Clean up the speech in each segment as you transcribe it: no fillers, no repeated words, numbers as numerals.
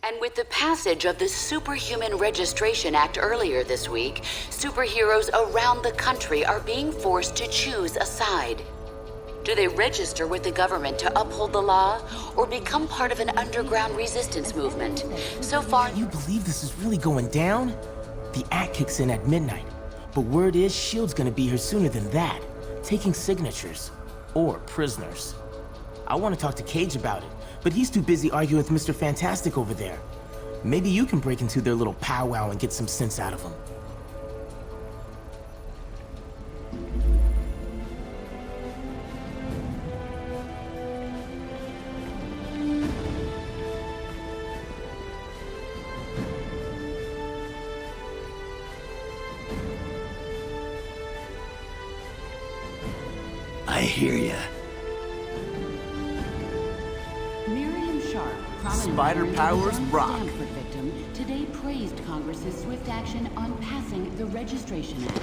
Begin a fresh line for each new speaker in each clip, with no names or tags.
And with the passage of the Superhuman Registration Act earlier this week, superheroes around the country are being forced to choose a side. Do they register with the government to uphold the law, or become part of an underground resistance movement? So far...
Can you believe this is really going down? The act kicks in at midnight, but word is S.H.I.E.L.D's gonna be here sooner than that, taking signatures. Or prisoners. I want to talk to Cage about it, but he's too busy arguing with Mr. Fantastic over there. Maybe you can break into their little powwow and get some sense out of him.
I hear ya.
Miriam Sharp, prominent
Spider powers rock.
Stanford victim, today praised Congress's swift action on passing the Registration Act.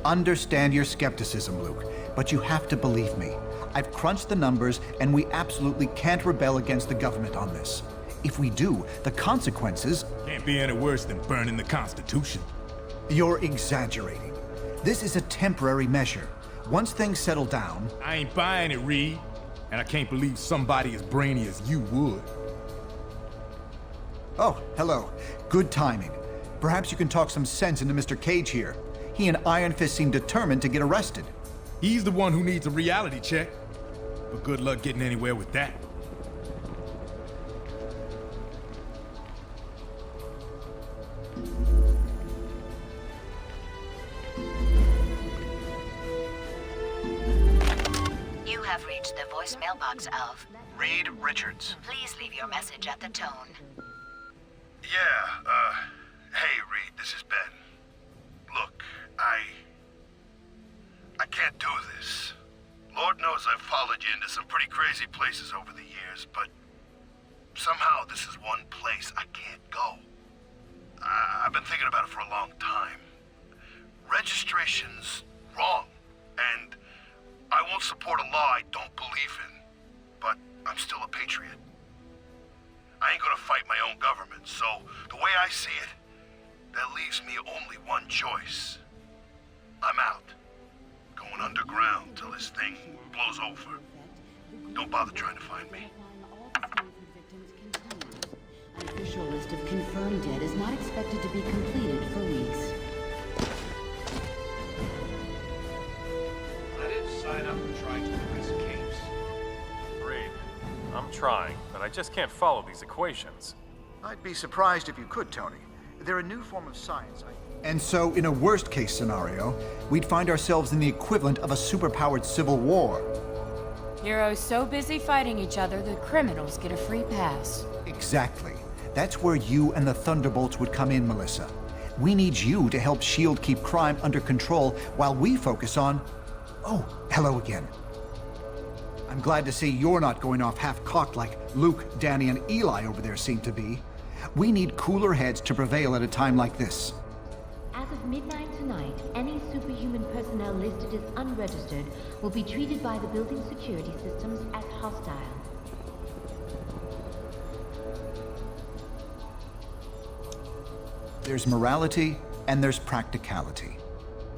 Understand your skepticism, Luke, but you have to believe me. I've crunched the numbers, and we absolutely can't rebel against the government on this. If we do, the consequences...
Can't be any worse than burning the Constitution.
You're exaggerating. This is a temporary measure. Once things settle down...
I ain't buying it, Reed. And I can't believe somebody as brainy as you would.
Oh, hello. Good timing. Perhaps you can talk some sense into Mr. Cage here. He and Iron Fist seem determined to get arrested.
He's the one who needs a reality check. But good luck getting anywhere with that.
You have reached the voicemail box of
Reed Richards.
Please leave your message at the tone.
Yeah, hey Reed, this is Ben. Look, I can't do this. Lord knows I've followed you into some pretty crazy places over the years, but somehow this is one place I can't go. I've been thinking about it for a long time. Registration's wrong, and I won't support a law I don't believe in, but I'm still a patriot. I ain't gonna fight my own government, so the way I see it, that leaves me only one choice. I'm out. Going underground till this thing blows over. Don't bother trying to find me.
An official list of confirmed dead is not expected to be completed for weeks.
I didn't sign up to try to erase capes.
Reed, I'm trying, but I just can't follow these equations.
I'd be surprised if you could, Tony. They're a new form of science. And so, in a worst-case scenario, we'd find ourselves in the equivalent of a superpowered civil war.
Heroes so busy fighting each other, the criminals get a free pass.
Exactly. That's where you and the Thunderbolts would come in, Melissa. We need you to help S.H.I.E.L.D. keep crime under control while we focus on... Oh, hello again. I'm glad to see you're not going off half-cocked like Luke, Danny, and Eli over there seem to be. We need cooler heads to prevail at a time like this.
As of midnight tonight, any superhuman personnel listed as unregistered will be treated by the building security systems as hostile.
There's morality and there's practicality.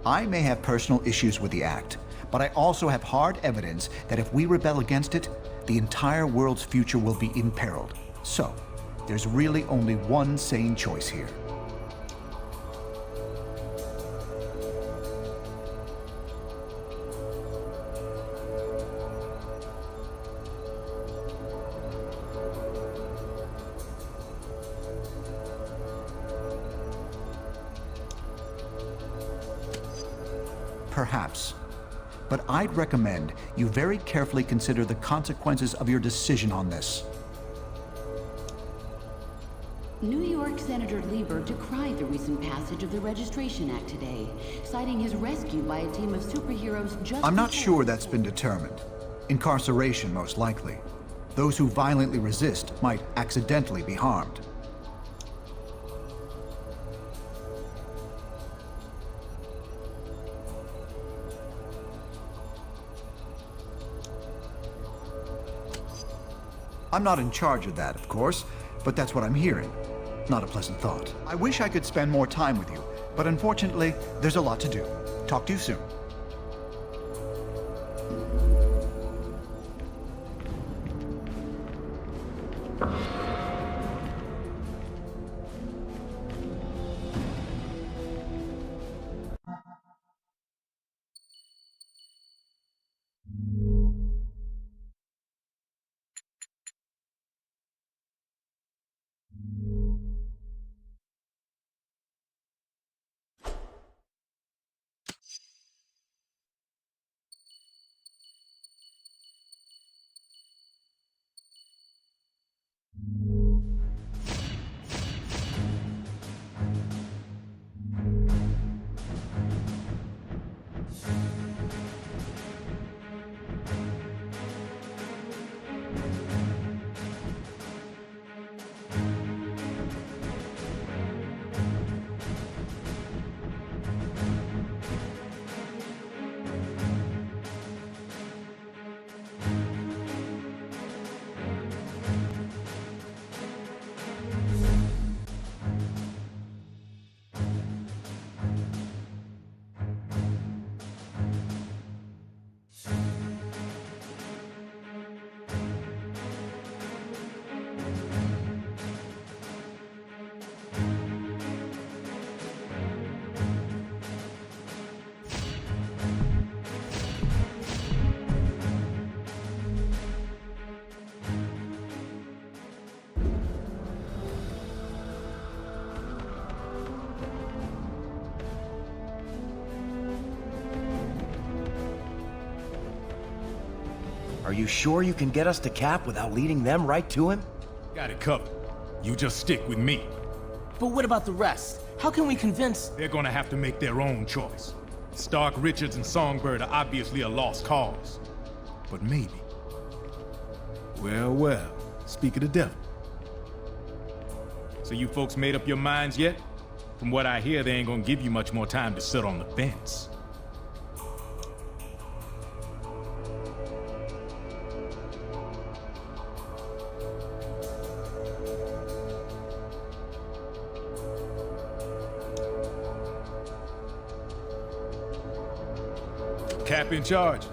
I may have personal issues with the act, but I also have hard evidence that if we rebel against it, the entire world's future will be imperiled. So, there's really only one sane choice here. Perhaps. But I'd recommend you very carefully consider the consequences of your decision on this.
New York Senator Lieber decried the recent passage of the Registration Act today, citing his rescue by a team of superheroes just...
I'm not sure that's been determined. Incarceration, most likely. Those who violently resist might accidentally be harmed. I'm not in charge of that, of course, but that's what I'm hearing. Not a pleasant thought. I wish I could spend more time with you, but unfortunately, there's a lot to do. Talk to you soon.
Are you sure you can get us to Cap without leading them right to him?
Got it covered. You just stick with me.
But what about the rest? How can we convince...
They're gonna have to make their own choice. Stark, Richards, and Songbird are obviously a lost cause. But maybe. Well, speak of the devil. So you folks made up your minds yet? From what I hear, they ain't gonna give you much more time to sit on the fence. Cap in charge,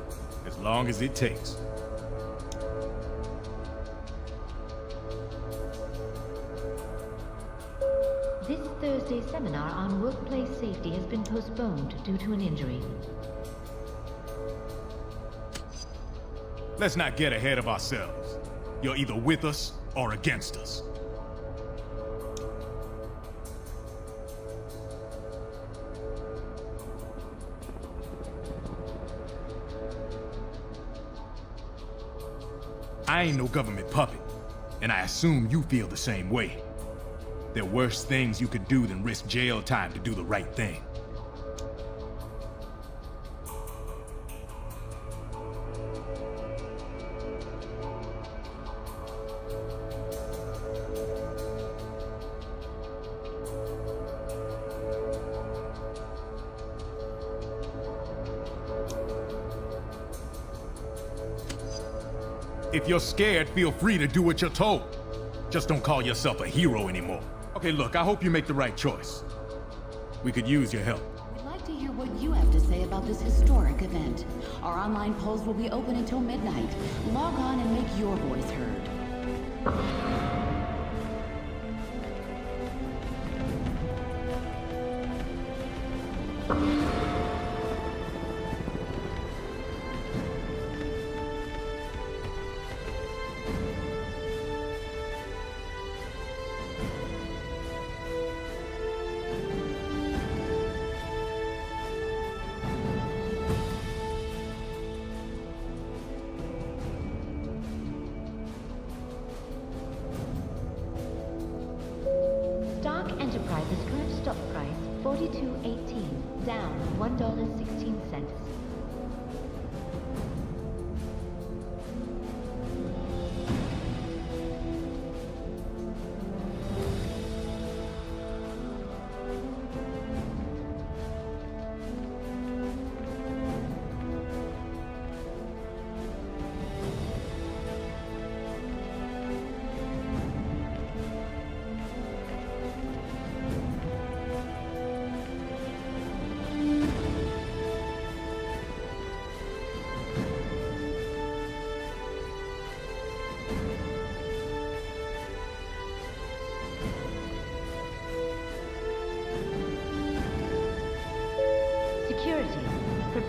as long as it takes.
This Thursday's seminar on workplace safety has been postponed due to an injury.
Let's not get ahead of ourselves. You're either with us or against us. I ain't no government puppet, and I assume you feel the same way. There are worse things you could do than risk jail time to do the right thing. If you're scared, feel free to do what you're told. Just don't call yourself a hero anymore. Okay, look, I hope you make the right choice. We could use your help.
We'd like to hear what you have to say about this historic event. Our online polls will be open until midnight. Log on and make your voice heard.
Stark Enterprises' current stock price, $42.18, down $1.16.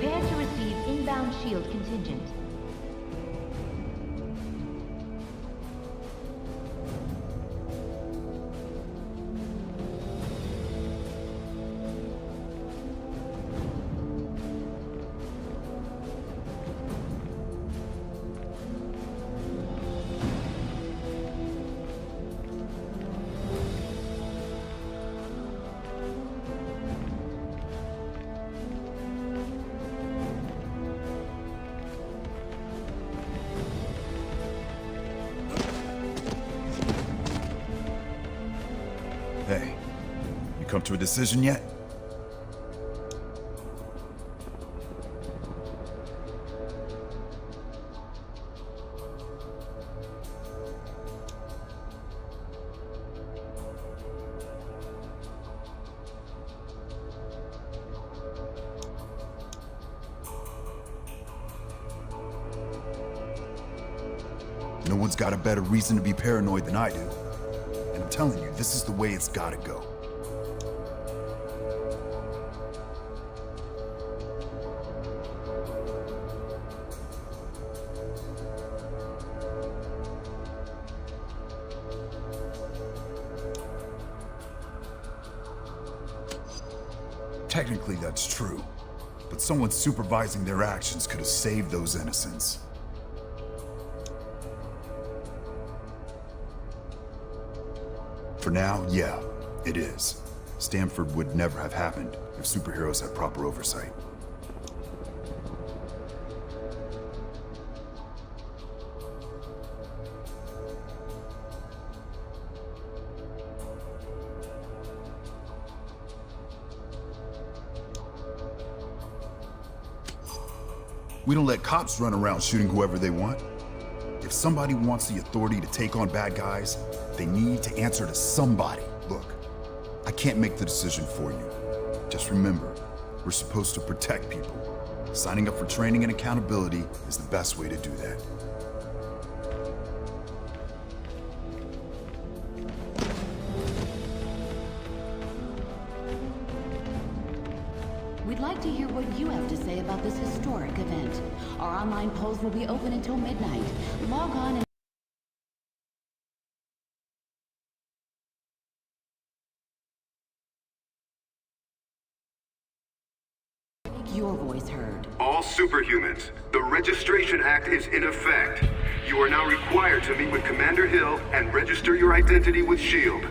Prepare to receive inbound SHIELD contingent.
Hey, you come to a decision yet? No one's got a better reason to be paranoid than I do. And I'm telling you, this is the way it's gotta go. Technically, that's true. But someone supervising their actions could have saved those innocents. For now, yeah, it is. Stanford would never have happened if superheroes had proper oversight. We don't let cops run around shooting whoever they want. If somebody wants the authority to take on bad guys, they need to answer to somebody. Look, I can't make the decision for you. Just remember, we're supposed to protect people. Signing up for training and accountability is the best way to do that.
We'd like to hear what you have to say about this historic event. Our online polls will be open until midnight. Log on and make your voice heard.
All superhumans, the Registration Act is in effect. You are now required to meet with Commander Hill and register your identity with SHIELD.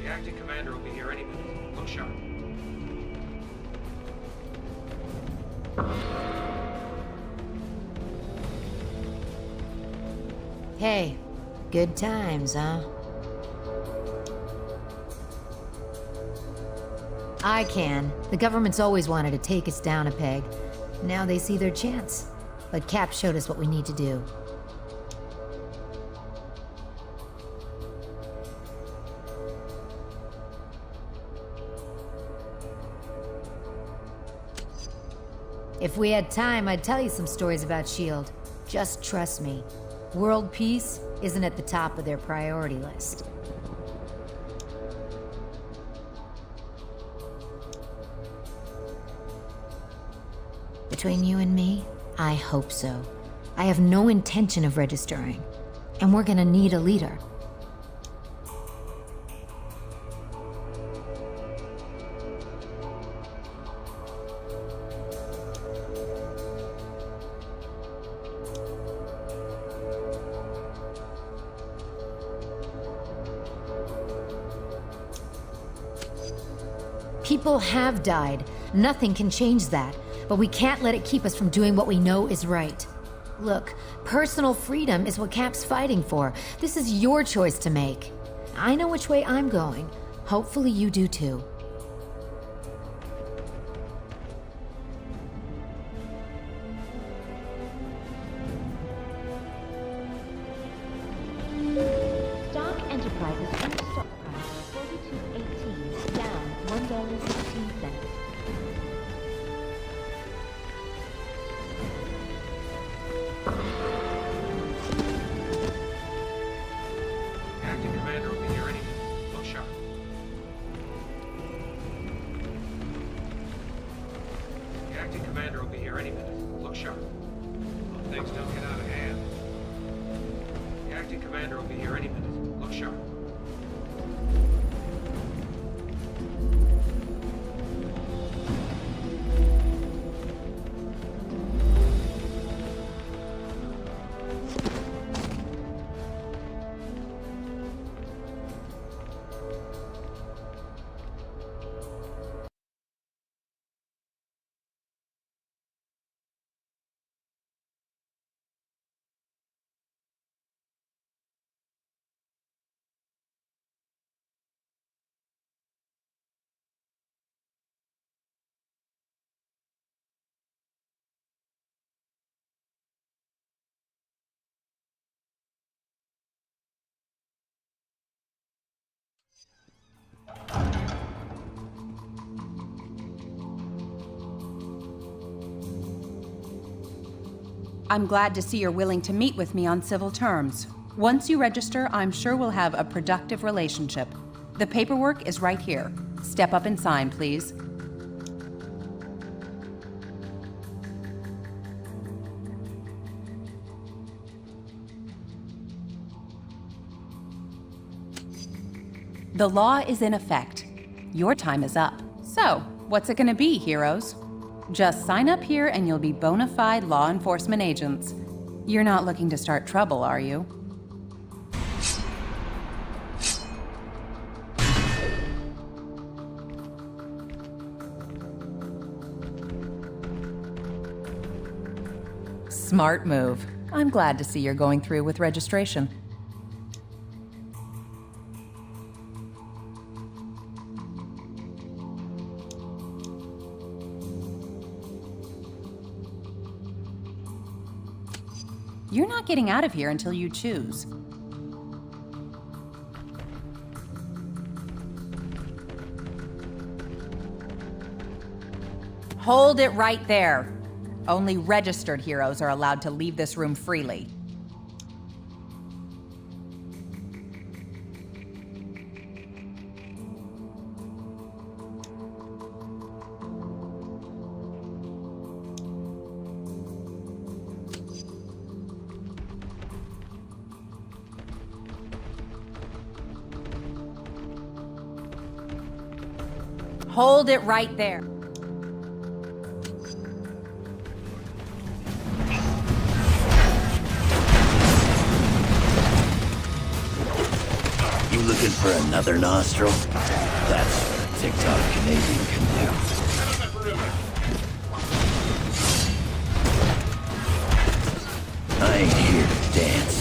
The acting commander will be here any minute. Look sharp.
Hey, good times, huh? I can. The government's always wanted to take us down a peg. Now they see their chance. But Cap showed us what we need to do. If we had time, I'd tell you some stories about S.H.I.E.L.D. Just trust me. World peace isn't at the top of their priority list. Between you and me, I hope so. I have no intention of registering, and we're gonna need a leader. People have died. Nothing can change that. But we can't let it keep us from doing what we know is right. Look, personal freedom is what Cap's fighting for. This is your choice to make. I know which way I'm going. Hopefully you do too.
Stark Enterprises current stock price $42.18, down $1.16.
Acting commander will be here any minute. Look sharp. The acting commander will be here any minute. Look sharp. Hope things don't get out of hand. The acting commander will be here any minute. Look sharp.
I'm glad to see you're willing to meet with me on civil terms. Once you register, I'm sure we'll have a productive relationship. The paperwork is right here. Step up and sign, please. The law is in effect. Your time is up. So, what's it gonna be, heroes? Just sign up here and you'll be bona fide law enforcement agents. You're not looking to start trouble, are you? Smart move. I'm glad to see you're going through with registration. You're not getting out of here until you choose. Hold it right there. Only registered heroes are allowed to leave this room freely. Hold it right there.
You looking for another nostril? That's what a TikTok Canadian can do. I ain't here to dance.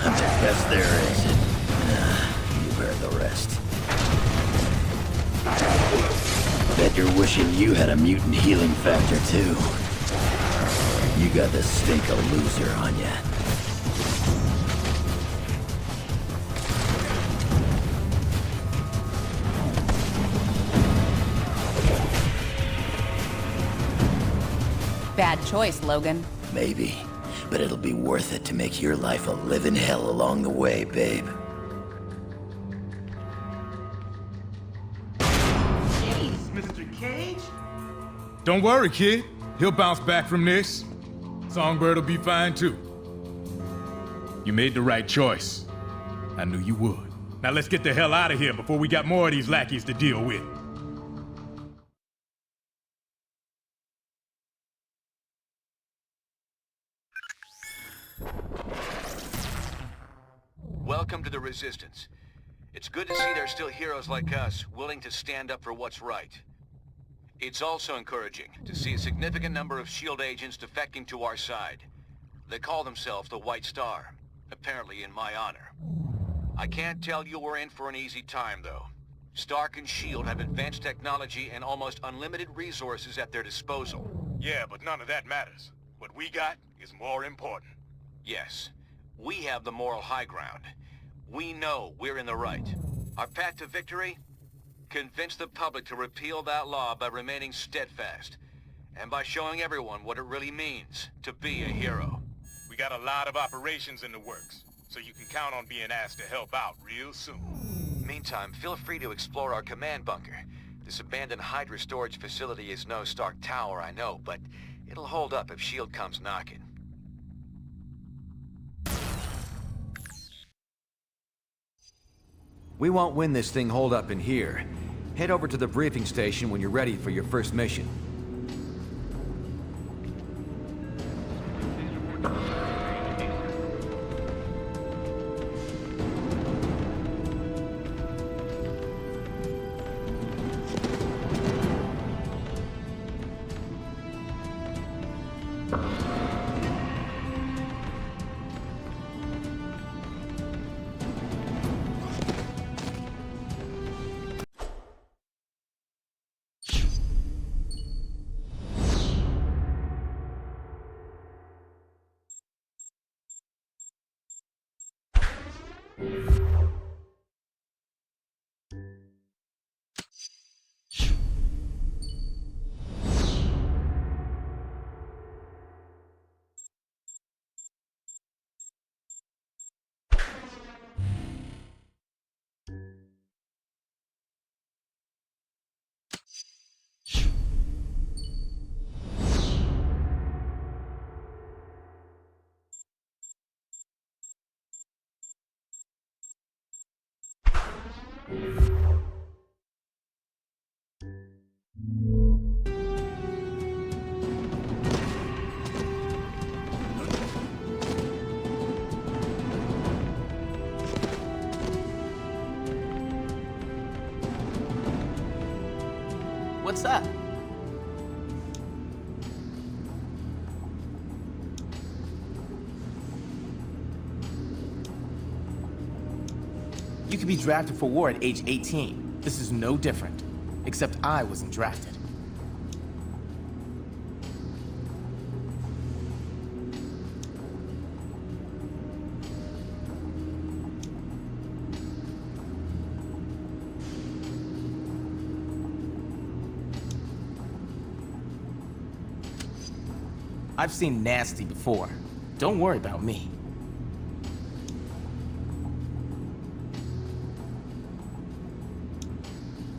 I'm the best there is. You bear the rest. Bet you're wishing you had a mutant healing factor too. You got the stink of loser on ya.
Bad choice, Logan.
Maybe, but it'll be worth it to make your life a living hell along the way, babe.
Jeez, Mr. Cage? Don't worry, kid. He'll bounce back from this. Songbird will be fine too. You made the right choice. I knew you would. Now let's get the hell out of here before we got more of these lackeys to deal with.
welcome to the Resistance. It's good to see there's still heroes like us willing to stand up for what's right. It's also encouraging to see a significant number of S.H.I.E.L.D. agents defecting to our side. They call themselves the White Star, apparently in my honor. I can't tell you we're in for an easy time, though. Stark and S.H.I.E.L.D. have advanced technology and almost unlimited resources at their disposal.
Yeah, but none of that matters. What we got is more important.
Yes, we have the moral high ground. We know we're in the right. Our path to victory? Convince the public to repeal that law by remaining steadfast, and by showing everyone what it really means to be a hero.
We got a lot of operations in the works, so you can count on being asked to help out real soon.
Meantime, feel free to explore our command bunker. This abandoned Hydra storage facility is no Stark Tower, I know, but it'll hold up if S.H.I.E.L.D. comes knocking.
We won't win this thing holed up in here. Head over to the briefing station when you're ready for your first mission.
What's up? You could be drafted for war at age 18. This is no different. Except I wasn't drafted. I've seen nasty before. Don't worry about me.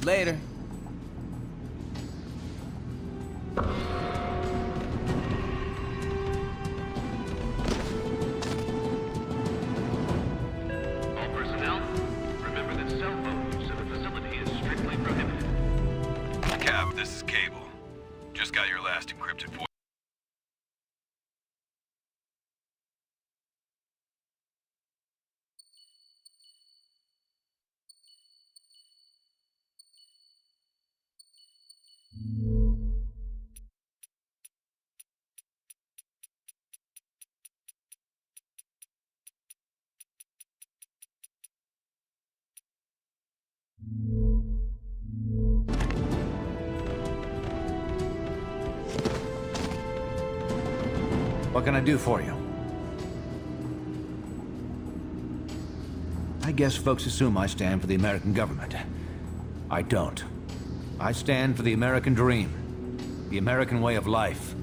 Later.
All personnel, remember that cell phone use of the facility is strictly prohibited.
Cap, this is Cable. Just got your last encrypted voice.
What can I do for you? I guess folks assume I stand for the American government. I don't. I stand for the American dream. The American way of life.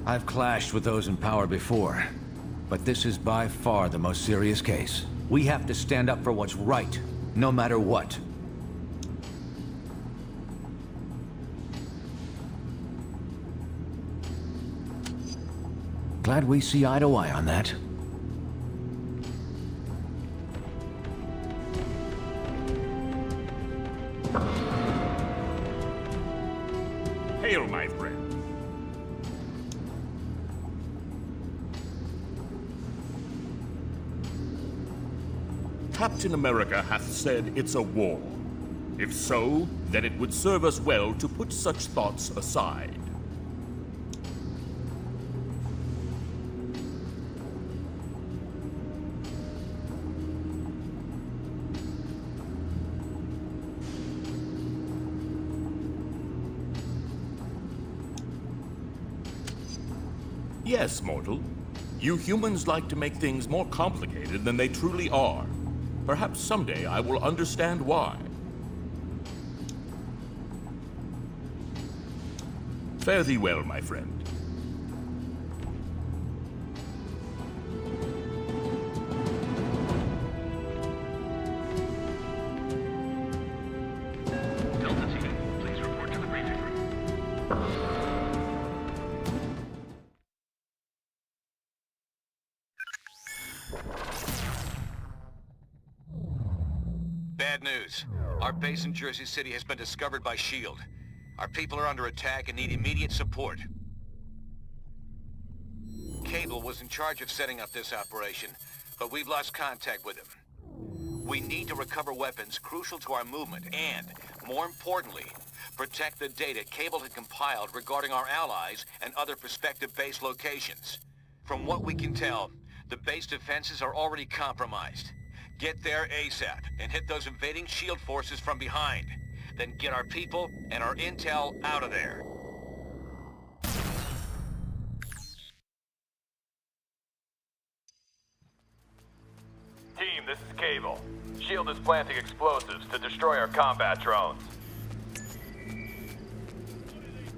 I've clashed with those in power before, but this is by far the most serious case. We have to stand up for what's right, no matter what. Glad we see eye to eye on that.
fail, my friend. Captain America hath said it's a war. If so, then it would serve us well to put such thoughts aside. Yes, mortal. You humans like to make things more complicated than they truly are. Perhaps someday I will understand why. Fare thee well, my friend.
Delta team, please report to the briefing room.
Bad news. Our base in Jersey City has been discovered by S.H.I.E.L.D. Our people are under attack and need immediate support. Cable was in charge of setting up this operation, but we've lost contact with him. We need to recover weapons crucial to our movement and, more importantly, protect the data Cable had compiled regarding our allies and other prospective base locations. From what we can tell, the base defenses are already compromised. Get there ASAP and hit those invading S.H.I.E.L.D. forces from behind. Then get our people and our intel out of there.
Team, this is Cable. S.H.I.E.L.D. is planting explosives to destroy our combat drones.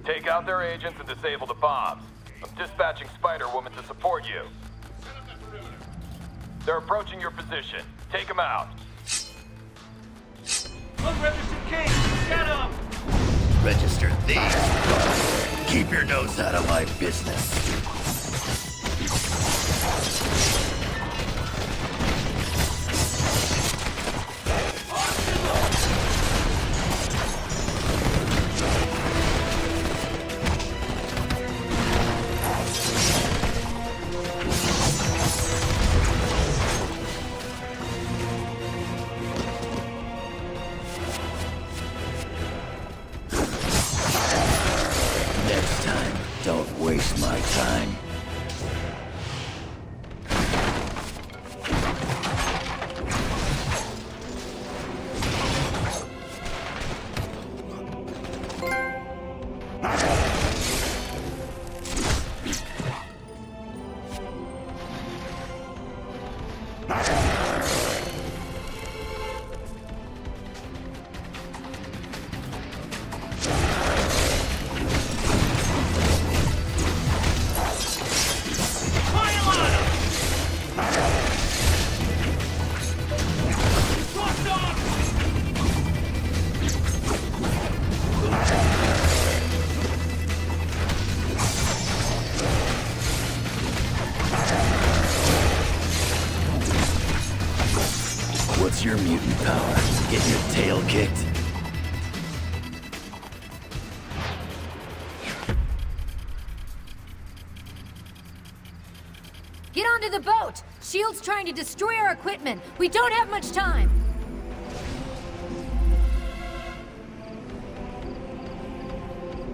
Take out their agents and disable the bombs. I'm dispatching Spider-Woman to support you. They're approaching your position. Take them out.
Unregistered King, get him!
Register these. Keep your nose out of my business. Don't waste my time. What's your mutant power? Get your tail kicked?
Get onto the boat! S.H.I.E.L.D''s trying to destroy our equipment. We don't have much time.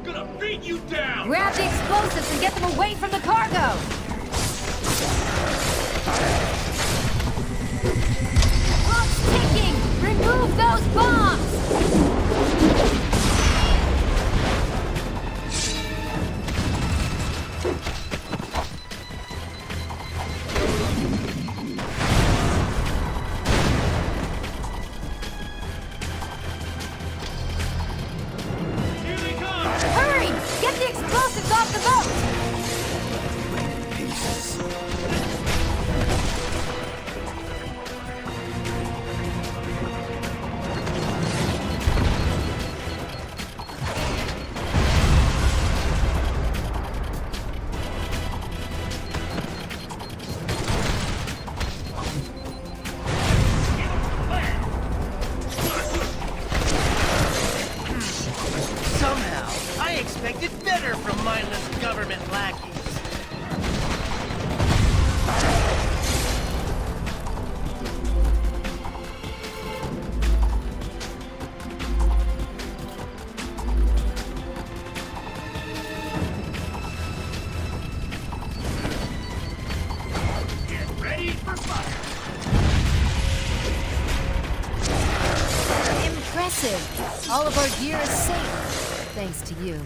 Gonna beat you down!
Grab the explosives and get them away from the cargo! Clock's ticking! Remove those bombs! Hurry! Get the explosives off the boat!
Pieces.
impressive! All of our gear is safe, thanks to you.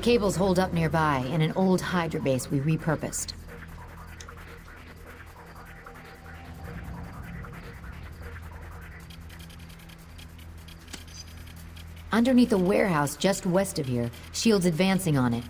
Cables hold up nearby in an old Hydra base we repurposed. Underneath a warehouse just west of here, S.H.I.E.L.D's advancing on it.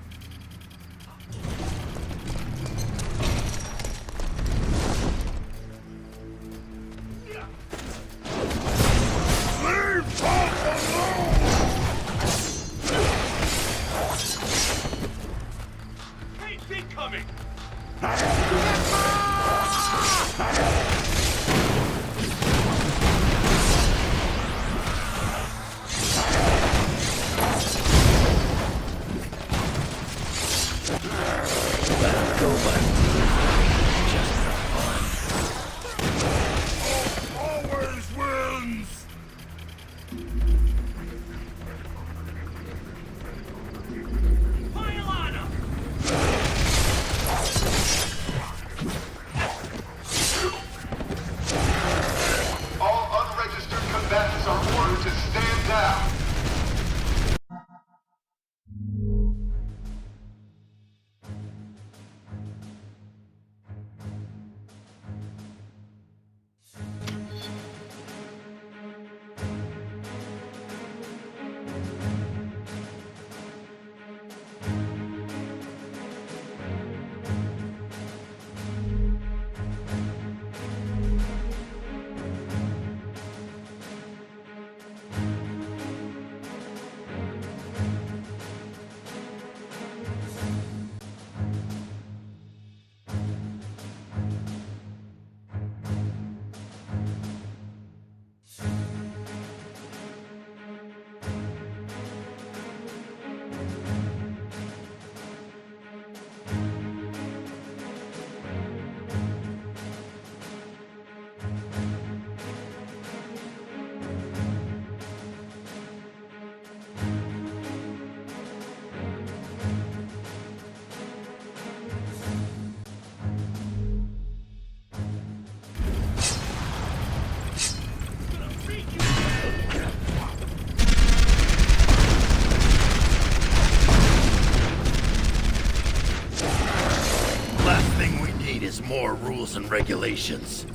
More rules and regulations.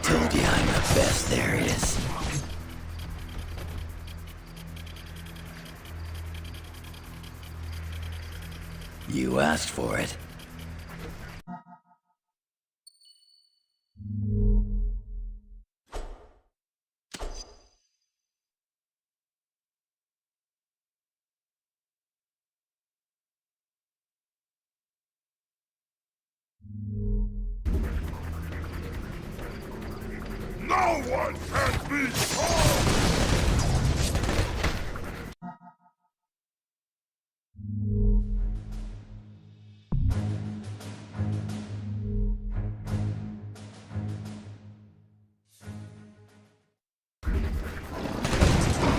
Told you I'm the best there is. You asked for it.
No one can be called!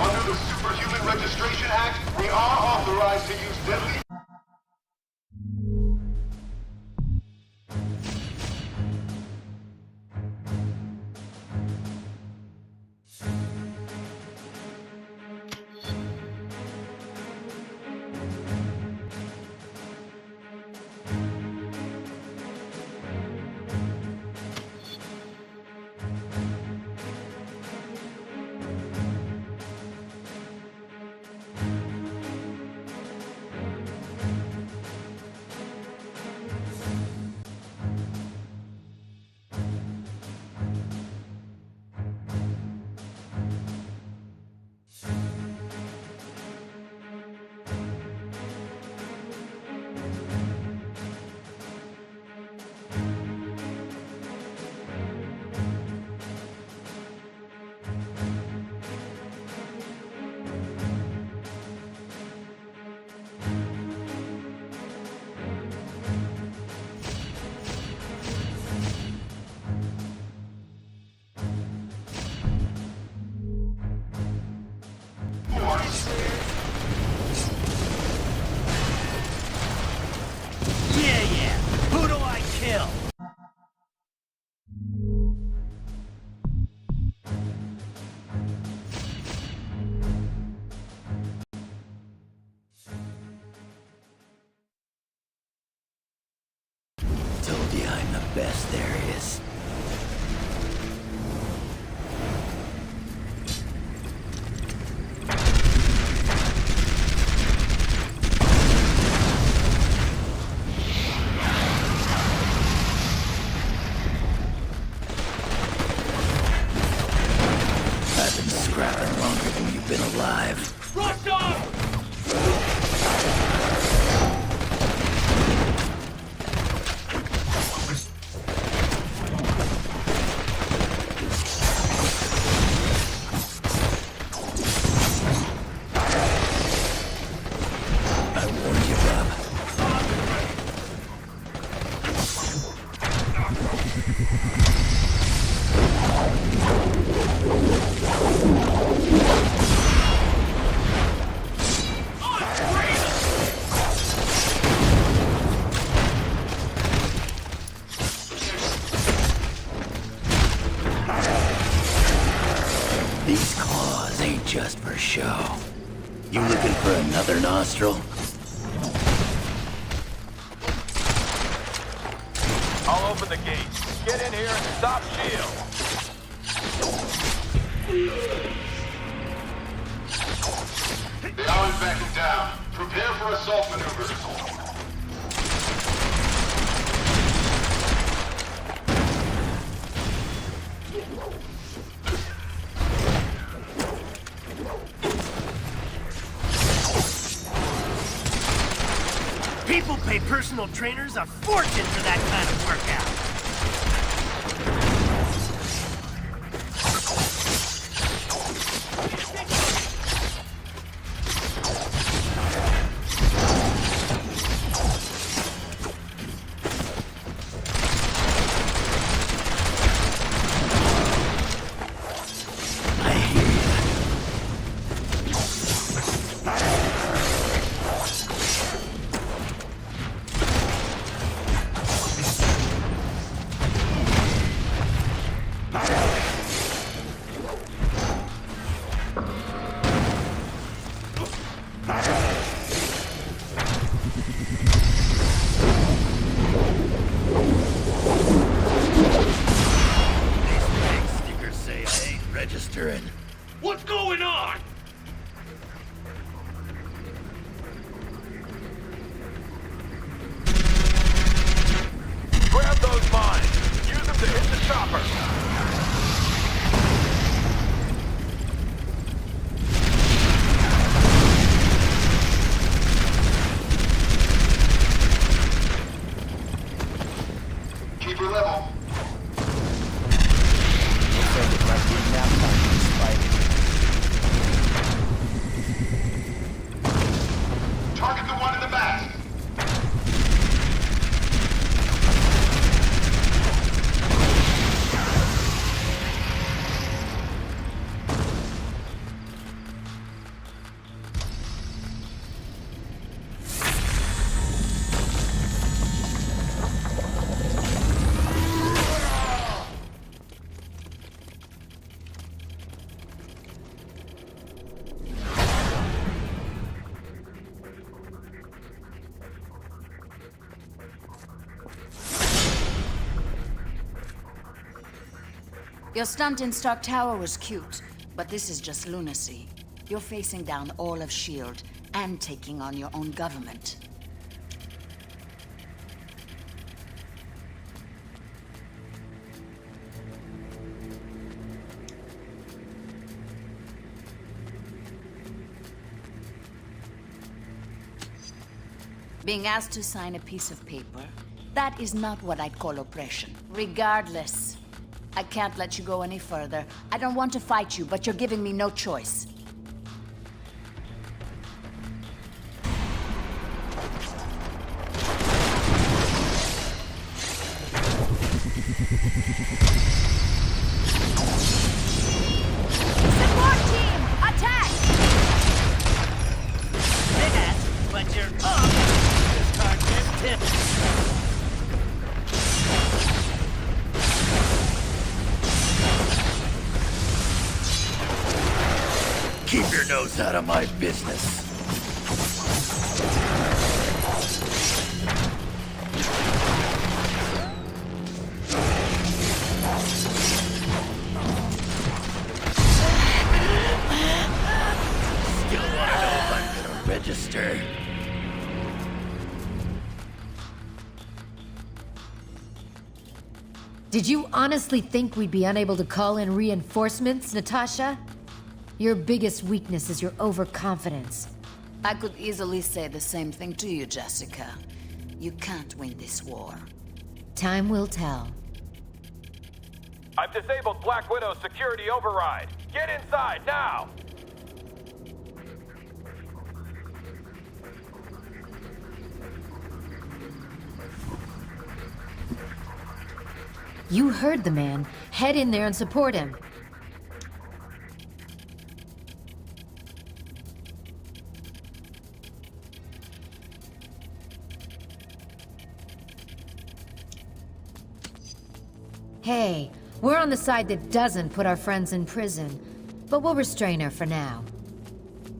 Under the Superhuman Registration Act, we are authorized to use deadly...
best there is. I've been scrapping longer than you've been alive.
Rush off!
I warned you, Bob. These claws ain't just for show. You looking for another nostril?
I'll open the gate. Get in here and stop Shield.
Now I'm backing down. Prepare for assault maneuvers.
People pay personal trainers a fortune for that kind of workout.
Stickers say I ain't registering.
What's going on?
Grab those mines. Use them to hit the chopper.
Keep her level. Target the one in the back.
Your stunt in Stark Tower was cute, but this is just lunacy. You're facing down all of S.H.I.E.L.D. and taking on your own government. Being asked to sign a piece of paper, that is not what I'd call oppression. Regardless, I can't let you go any further. I don't want to fight you, but you're giving me no choice.
Support team, attack! Big ass, but you're up. This card gets tipped.
Keep your nose out of my business.
Did you honestly think we'd be unable to call in reinforcements, Natasha? Your biggest weakness is your overconfidence.
I could easily say the same thing to you, Jessica. You can't win this war.
Time will tell.
I've disabled Black Widow's security override. Get inside, now!
You heard the man. Head in there and support him. Hey, we're on the side that doesn't put our friends in prison, but we'll restrain her for now.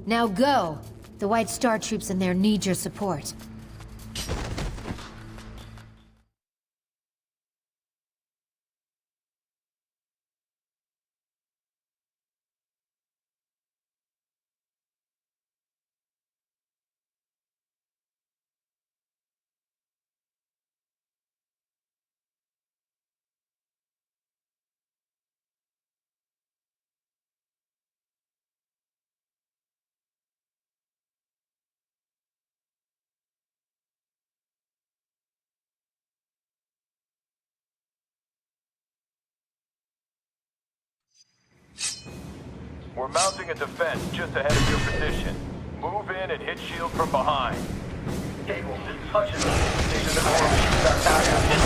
Now go! The White Star troops in there need your support.
We're mounting a defense just ahead of your position. Move in and hit shield from behind.
Cable, this touches This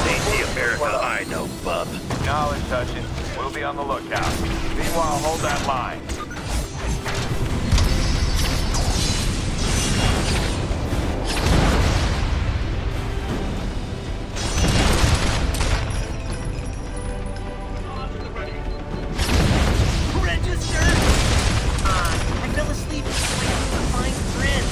ain't the America I know, bub.
Knowledge, Hutchins. We'll be on the lookout. Meanwhile, hold that line.
I fell asleep with the fine print.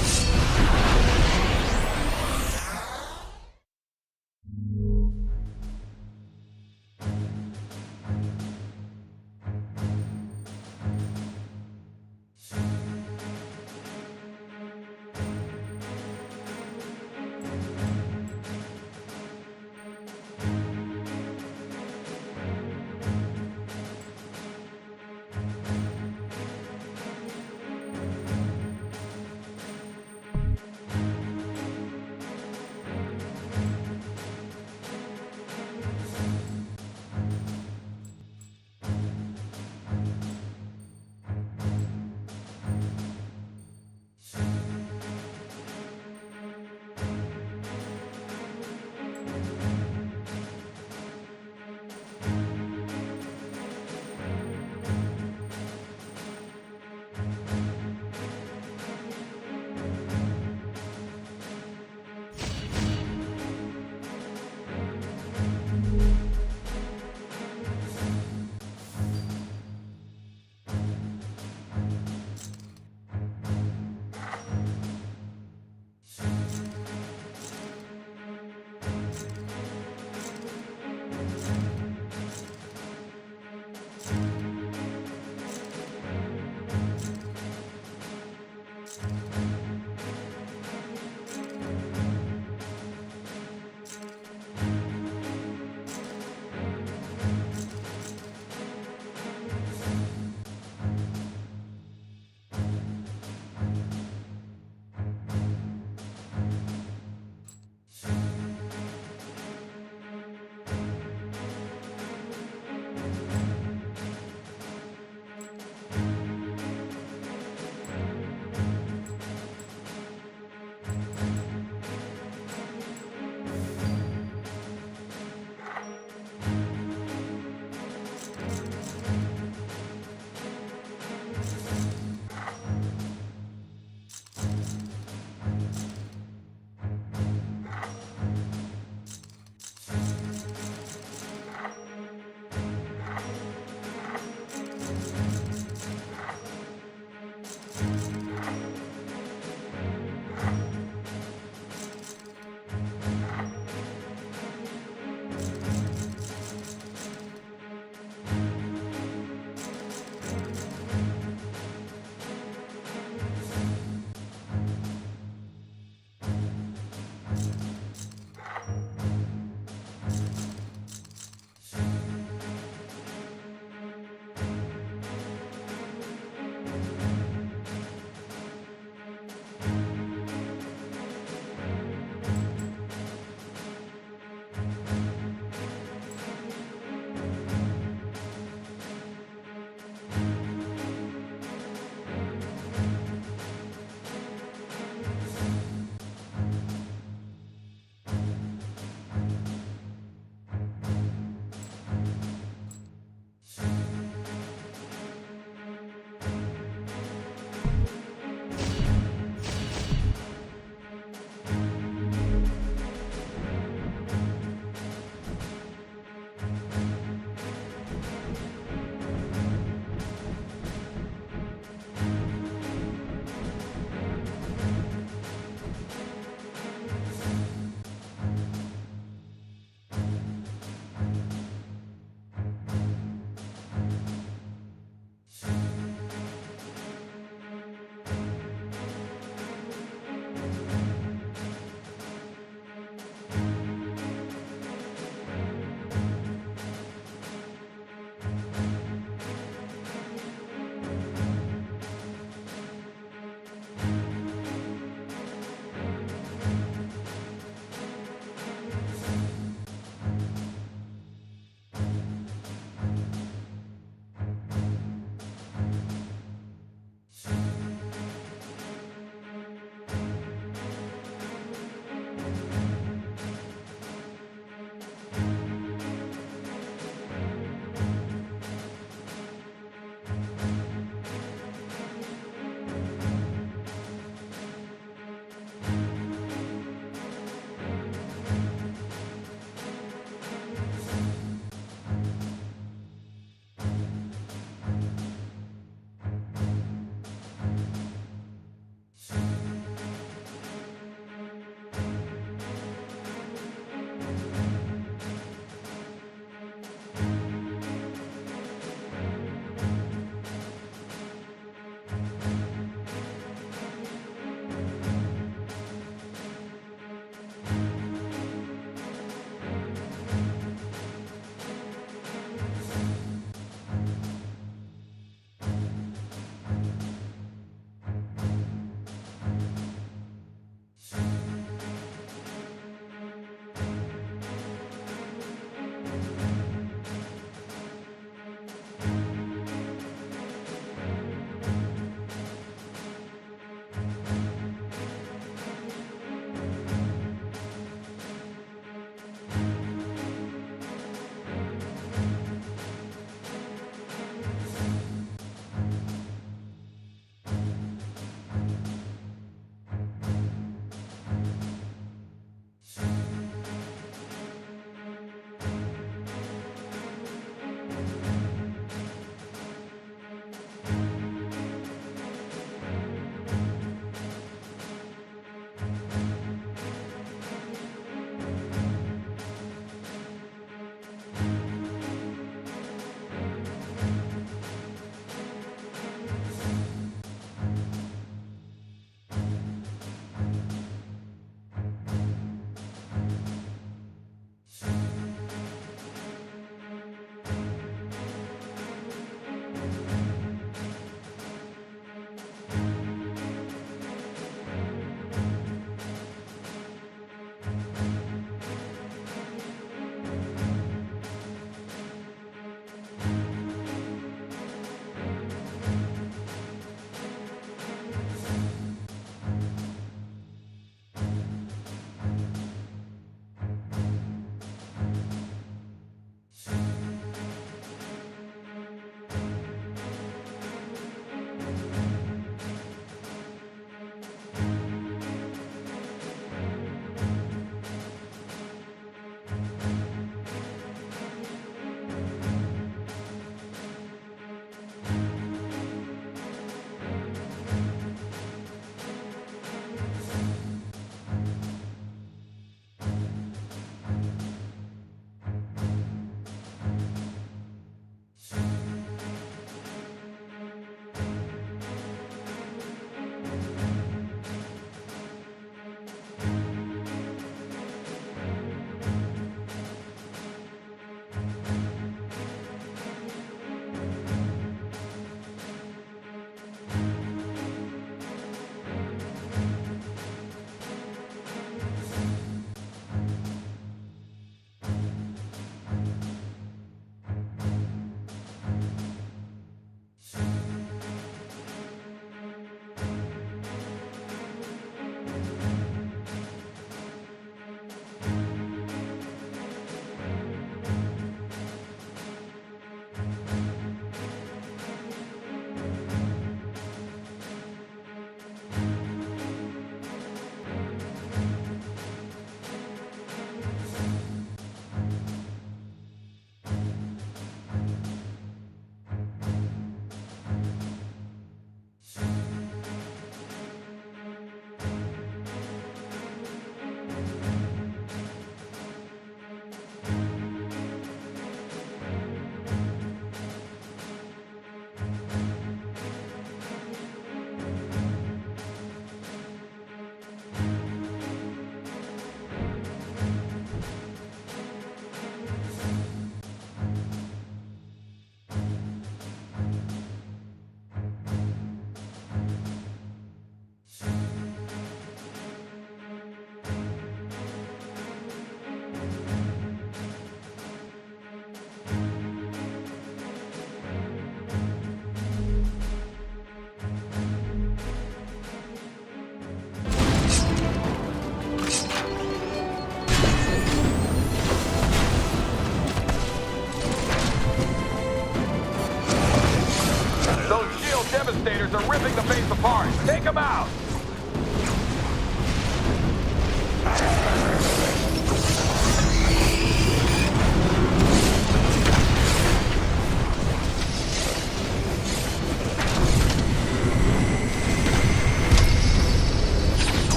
ripping the base apart. Take them out!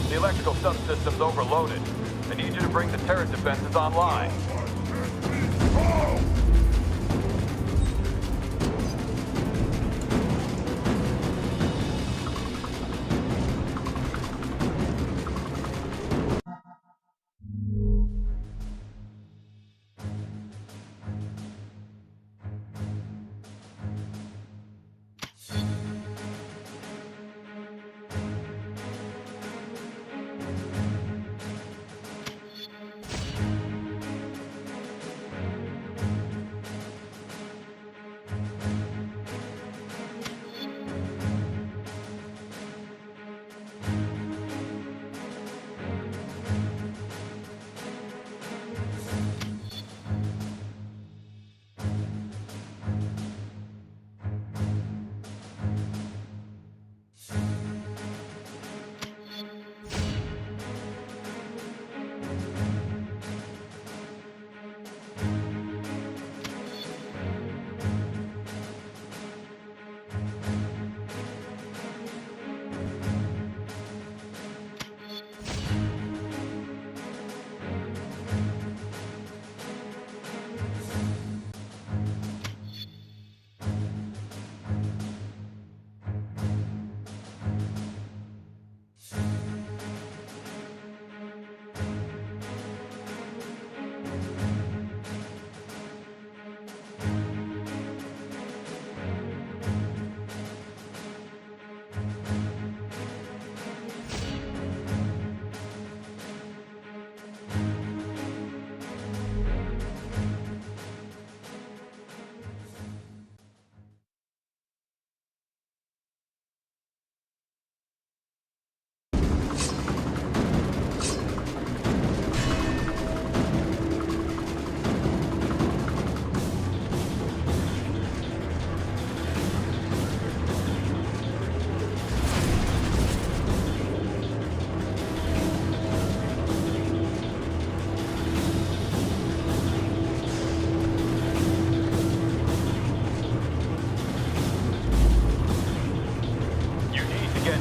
The electrical subsystem's overloaded. I need you to bring the turret defenses online.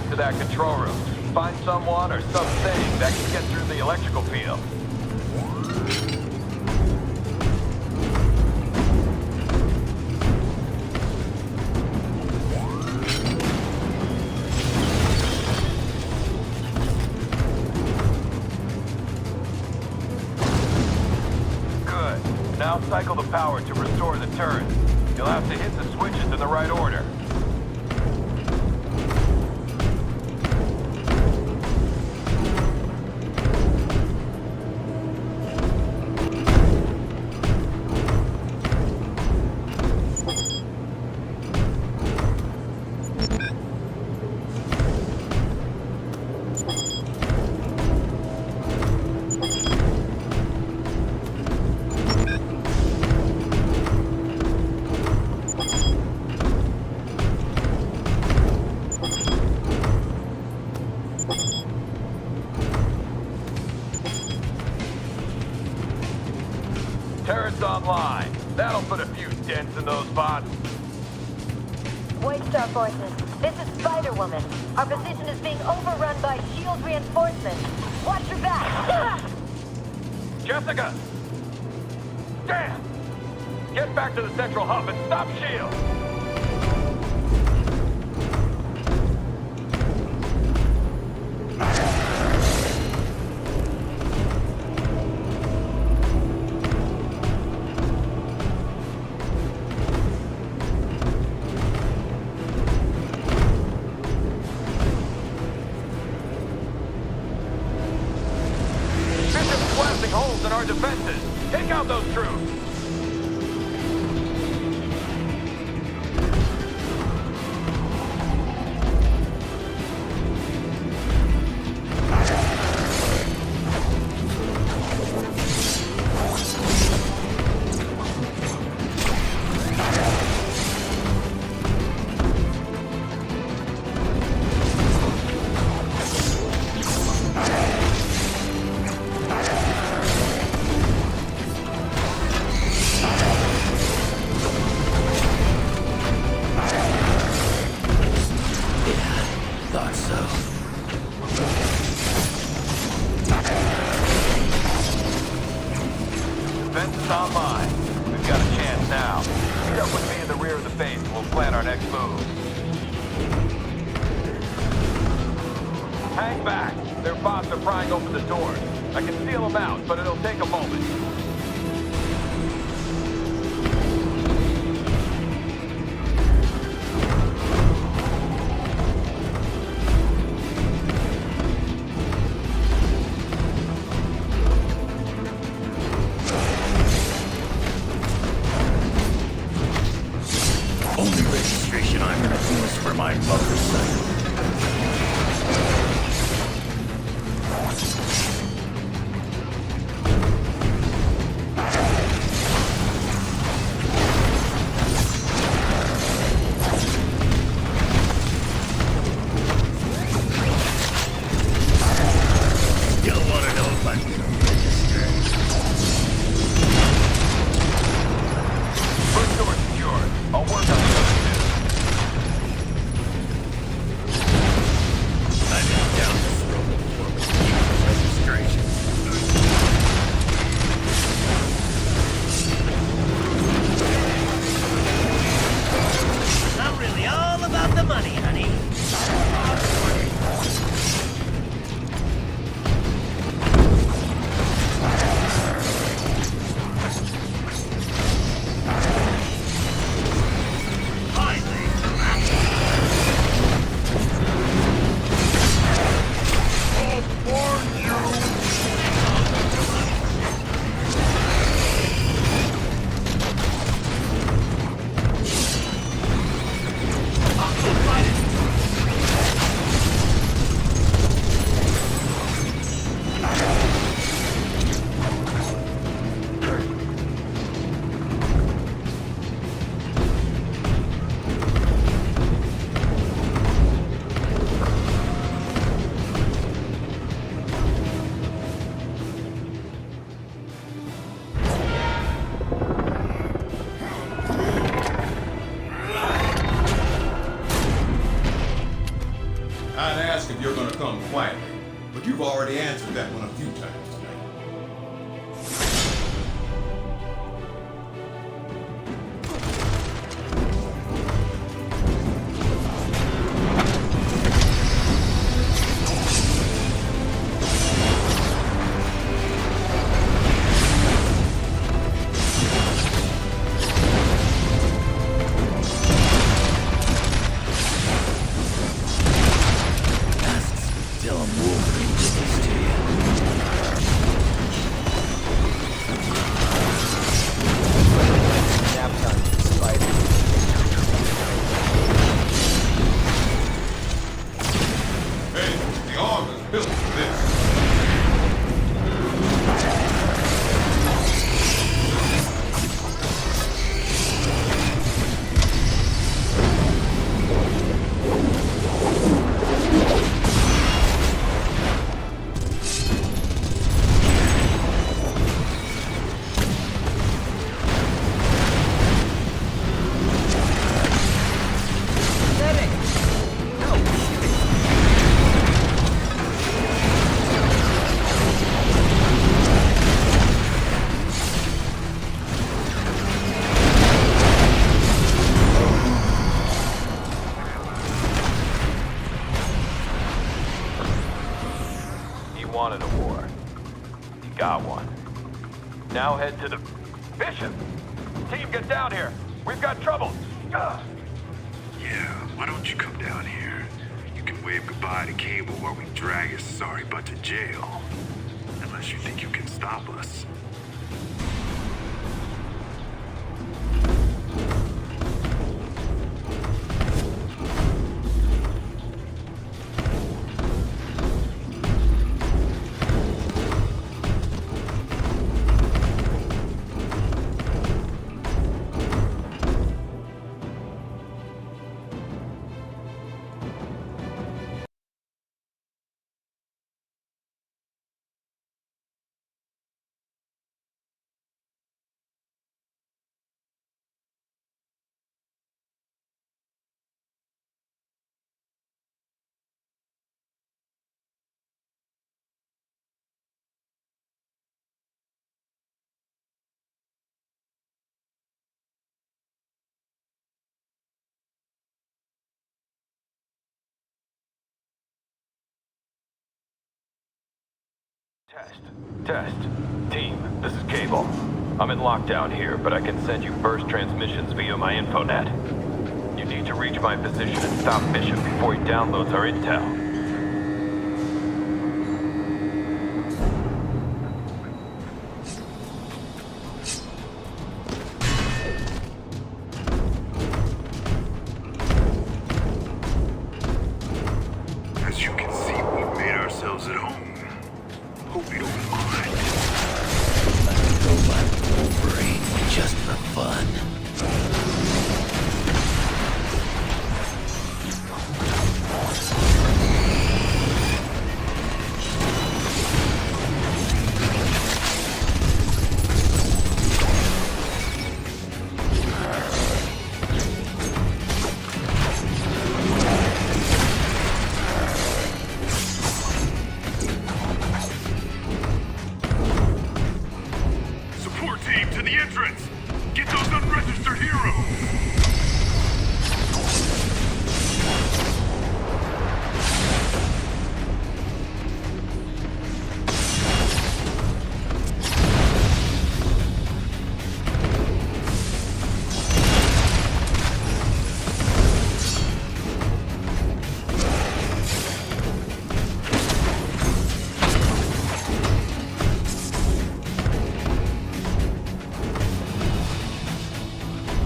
That control room. Find someone or something that can get through the electrical field. Good. Now cycle the power to restore the turret. You'll have to hit the switches in the right order. Turret's online. That'll put a few dents in those bots.
White Star Forces, this is Spider-Woman. Our position is being overrun by SHIELD reinforcements. Watch your back!
Jessica! Damn! Get back to the central hub and stop SHIELD! up with me in the rear of the base and we'll plan our next move. Hang back. Their bots are prying open the doors. I can seal them out, but it'll take a moment.
Only registration I'm gonna do is for my motorcycle. Still wanna know if I'm gonna register?
First door secured. I'll work on the other two.
I've been down this road before with registration.
I'm really all about the money, honey.
I'd ask if you're gonna come quietly, but you've already answered that one a few times tonight.
Dylan Wolverine did this to you.
Hey, the arm is built for this.
He wanted a war. He got one. Now head to the... Bishop! Team, get down here! We've got trouble!
Yeah, why don't you come down here? You can wave goodbye to Cable while we drag his sorry butt to jail. Unless you think you can stop us.
Test. Team, this is Cable. I'm in lockdown here, but I can send you burst transmissions via my infonet. You need to reach my position and stop Bishop before he downloads our intel.
As you can see, we've made ourselves at home. Hope you don't mind.
Go like Wolverine just for fun.
Support team to the entrance! Get those unregistered heroes!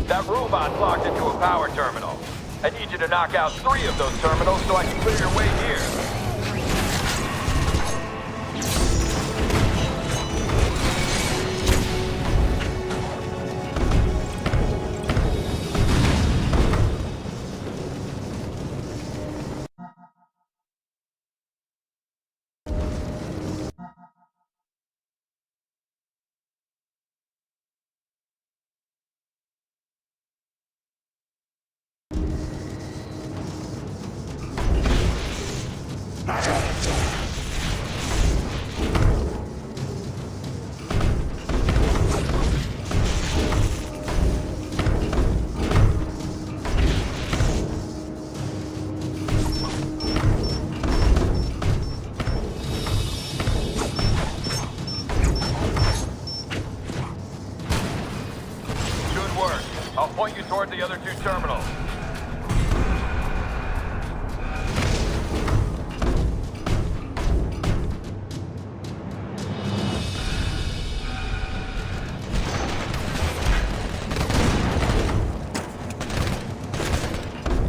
That robot's locked into a power terminal. I need you to knock out 3 of those terminals so I can clear your way here. Good work. I'll point you toward the other 2 terminals.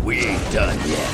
We ain't done yet.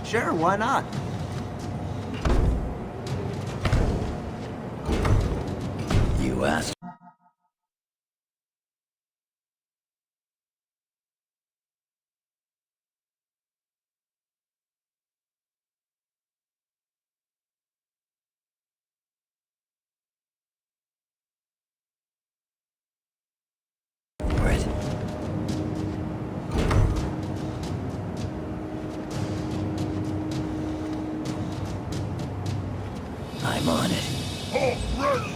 Sure, why not?
You asked. I'm on it.
Already!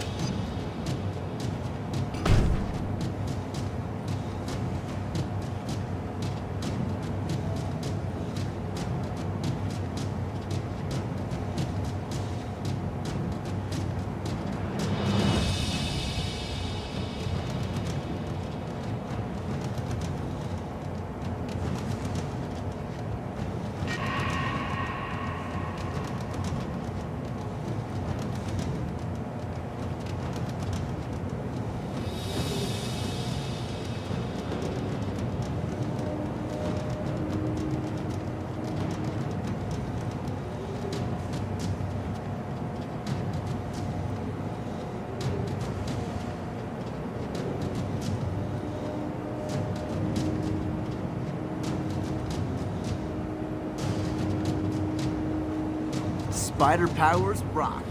Spider powers rock.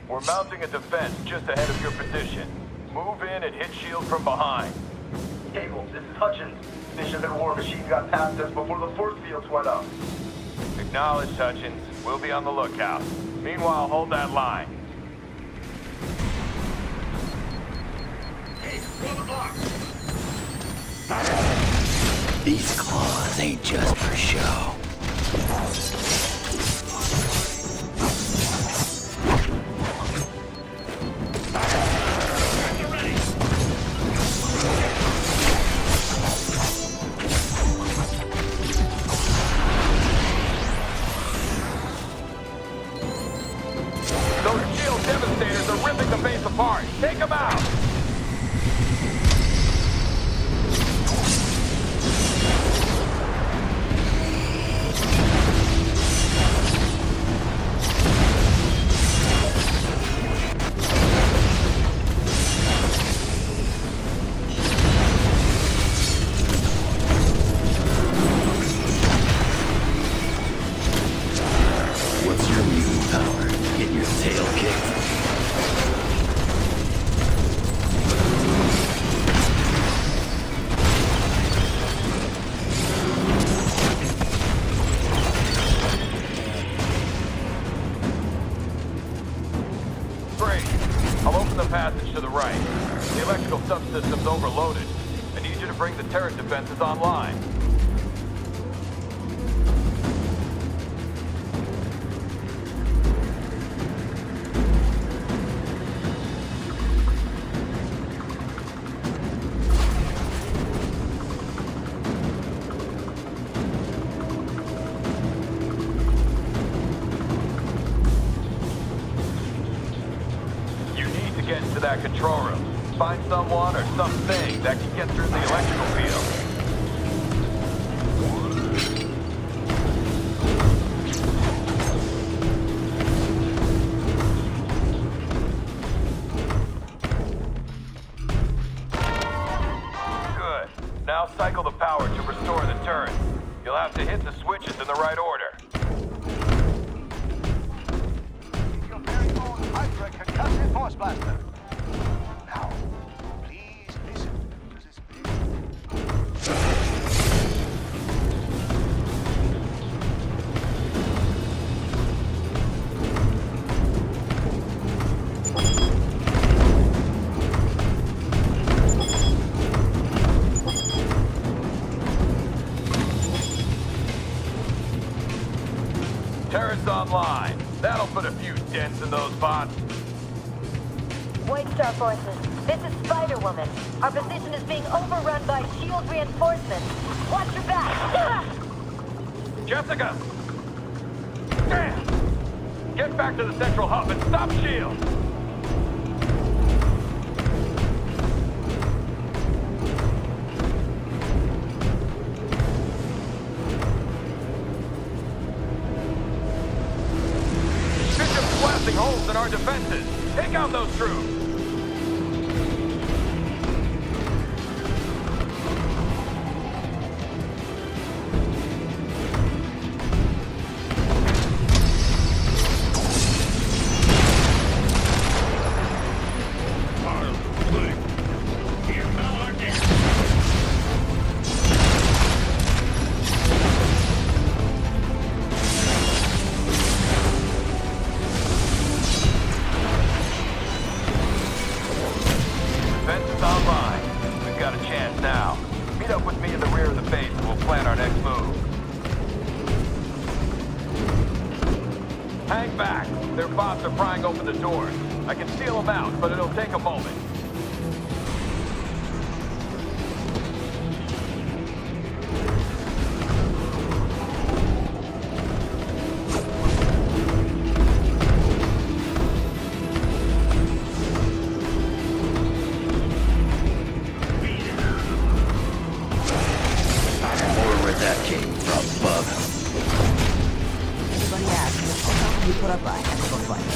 We're mounting a defense just ahead of your position. Move in and hit shield from behind.
Cable, this is Hutchins. Bishop and War Machine got past us before the force fields went up.
Acknowledged, Hutchins. We'll be on the lookout. Meanwhile, hold that line.
Hey, roll the block!
These claws ain't just for show.
Those shield devastators are ripping the base apart. Take them out!
What's your mutant power? Get your tail kicked?
Great. I'll open the passage to the right. The electrical subsystem's overloaded. I need you to bring the turret defenses online. You need to get into that control room. Find someone or something that can get through the electrical field. Good. Now cycle the power to restore the turret. You'll have to hit the switches in the right order.
Your very own Hydra concussive force blaster. Now, please listen to this.
Turret's online. That'll put a few dents in those bots.
White Star Forces, this is Spider-Woman. Our position is being overrun by SHIELD reinforcements. Watch your back!
Jessica! Damn! Get back to the central hub and stop SHIELD! Bishop's blasting holes in our defenses! Take out those troops! Defenses online. We've got a chance now. Meet up with me in the rear of the base and we'll plan our next move. Hang back. Their bots are prying open the doors. I can seal them out, but it'll take a moment.
Or where that came from, bub.
Anybody asks, I'll probably put up a heck of a fight.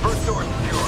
First door secure.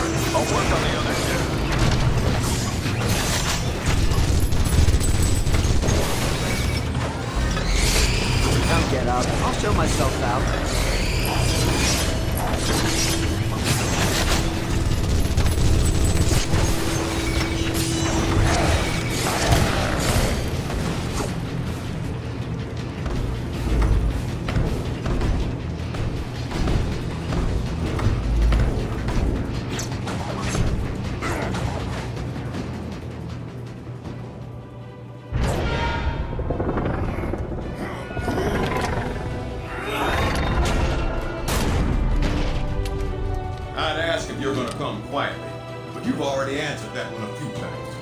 I'd ask if you're gonna come quietly, but you've already answered that one a few times tonight.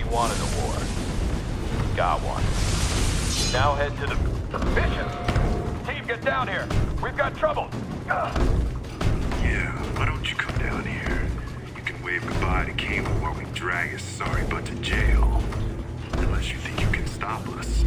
Wanted a war. Got one. Now head to the... Bishop! Team, get down here! We've got trouble!
Yeah, why don't you come down here? You can wave goodbye to Cable while we drag his sorry butt to jail. Unless you think you can stop us.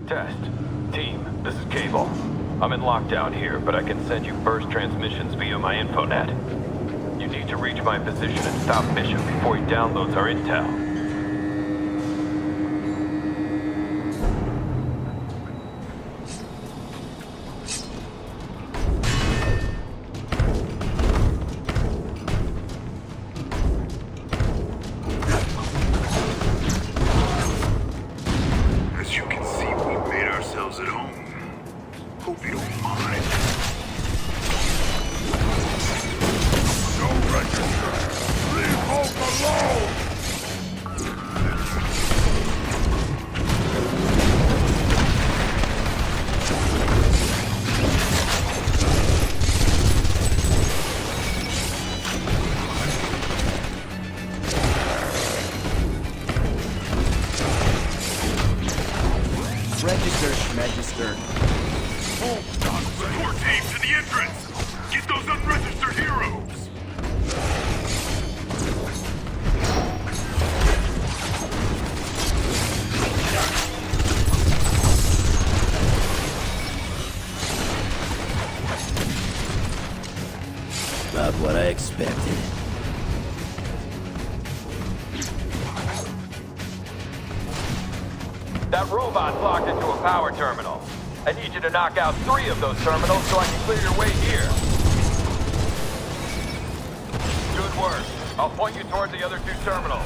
Test. Team, this is Cable. I'm in lockdown here, but I can send you burst transmissions via my infonet. You need to reach my position and stop Bishop before he downloads our intel.
Register.
Support team to the entrance! Get those unregistered heroes!
About what I expected.
That robot's locked into a power terminal. I need you to knock out 3 of those terminals so I can clear your way here. Good work. I'll point you toward the other 2 terminals.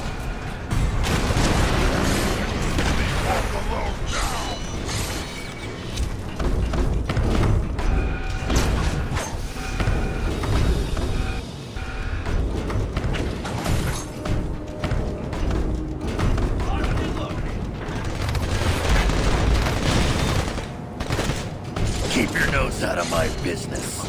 Keep your nose out of my business.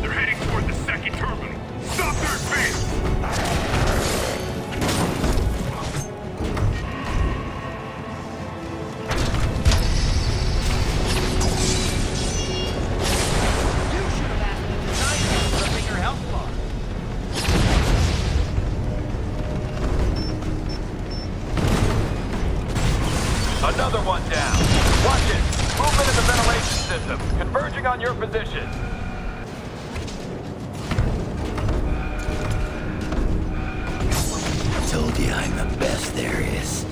They're heading toward the second terminal. Stop their advance!
Another one down. Watch it. Movement in the ventilation system. Converging on your position.
Told you I'm the best there is.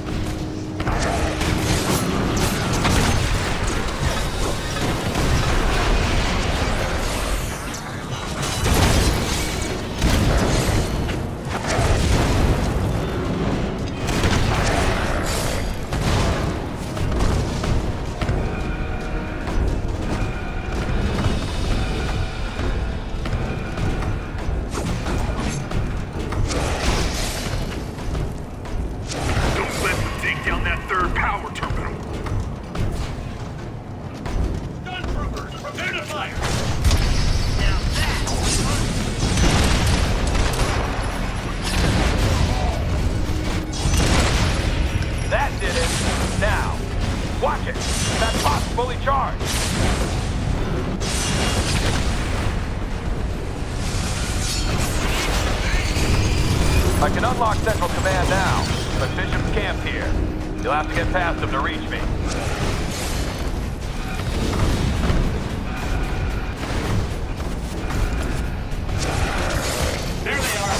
Don't let them take down that third power terminal. Guntroopers, prepare to fire!
Now that's
That did it. Now, watch it. That pot's fully charged. I can unlock Central Command now, but Bishop's camped here. You'll have to get past him to reach me.
there they are.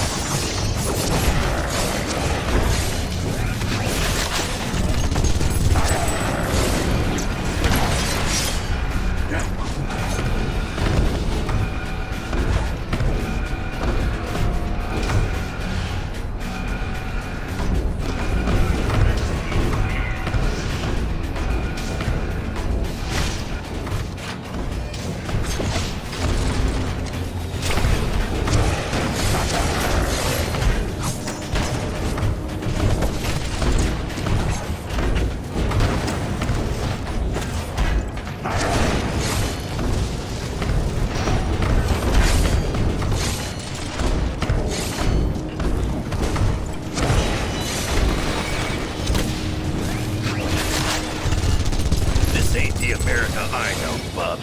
This ain't the America I know, bub.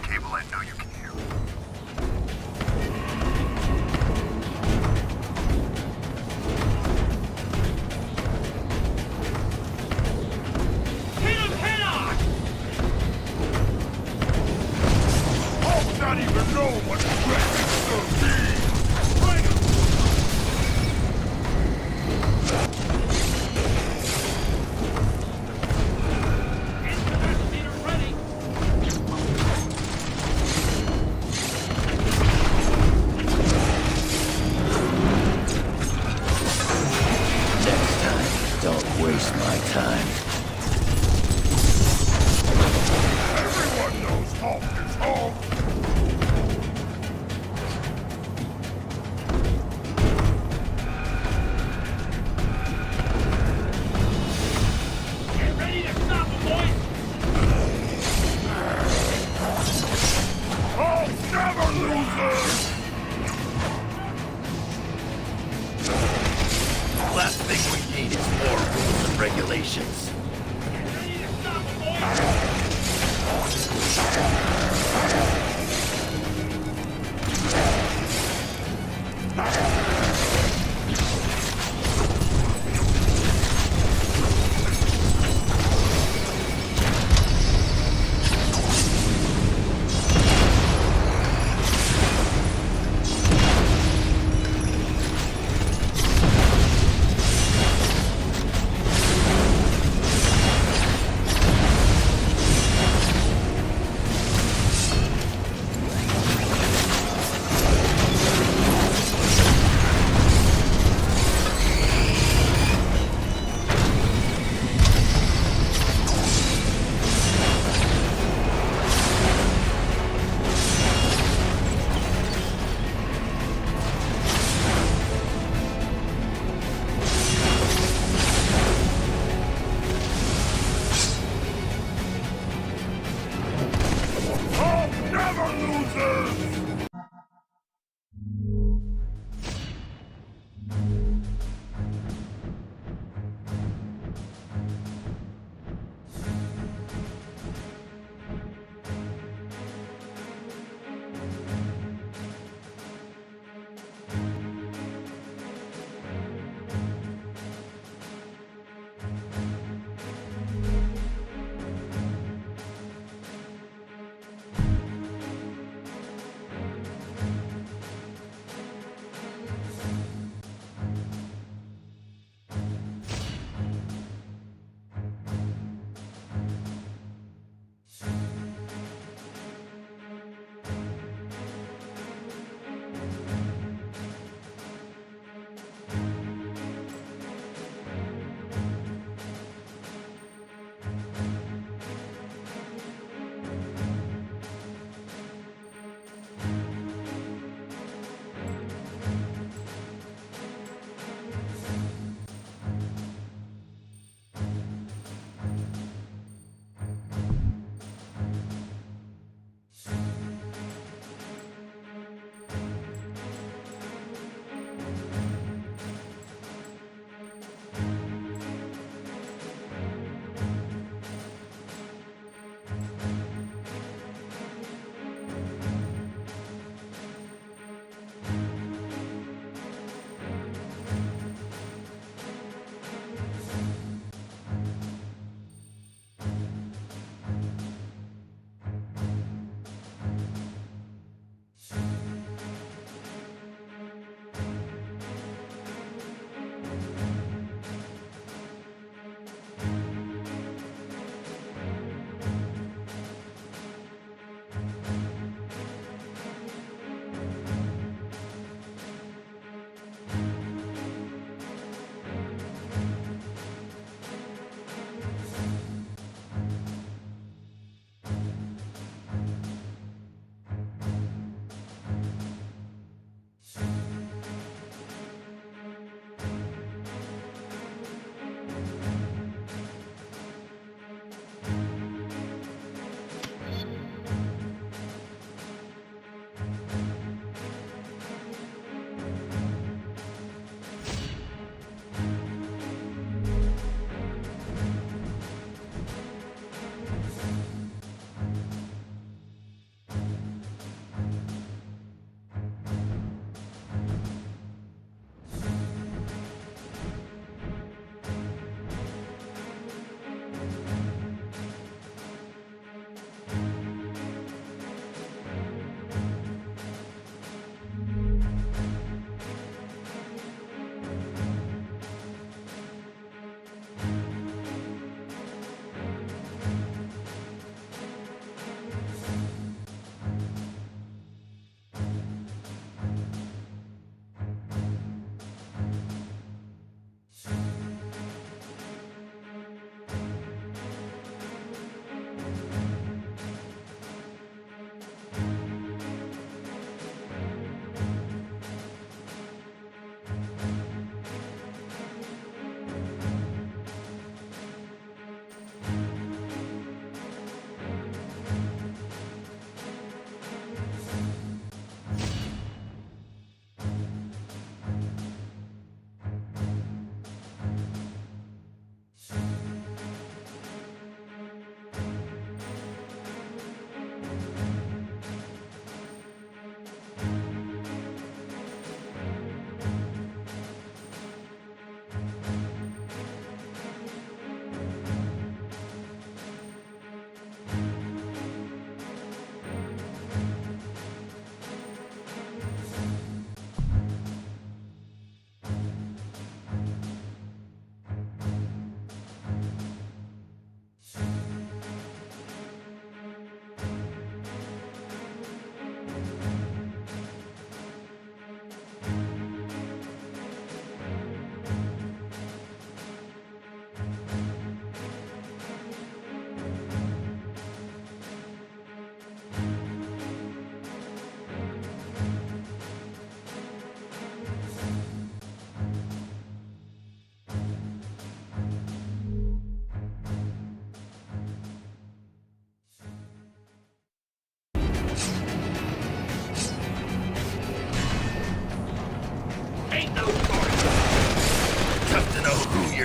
Cable, I know you can hear me.
Hit him head on!
I'll not even know what threat this will be! Bring 'em!
Incapacitator ready!
Next time, don't waste my time.
Everyone knows Hulk is Hulk!
Get ready to stop him, boys!
Hulk never loses!
Last thing we need is more rules and regulations.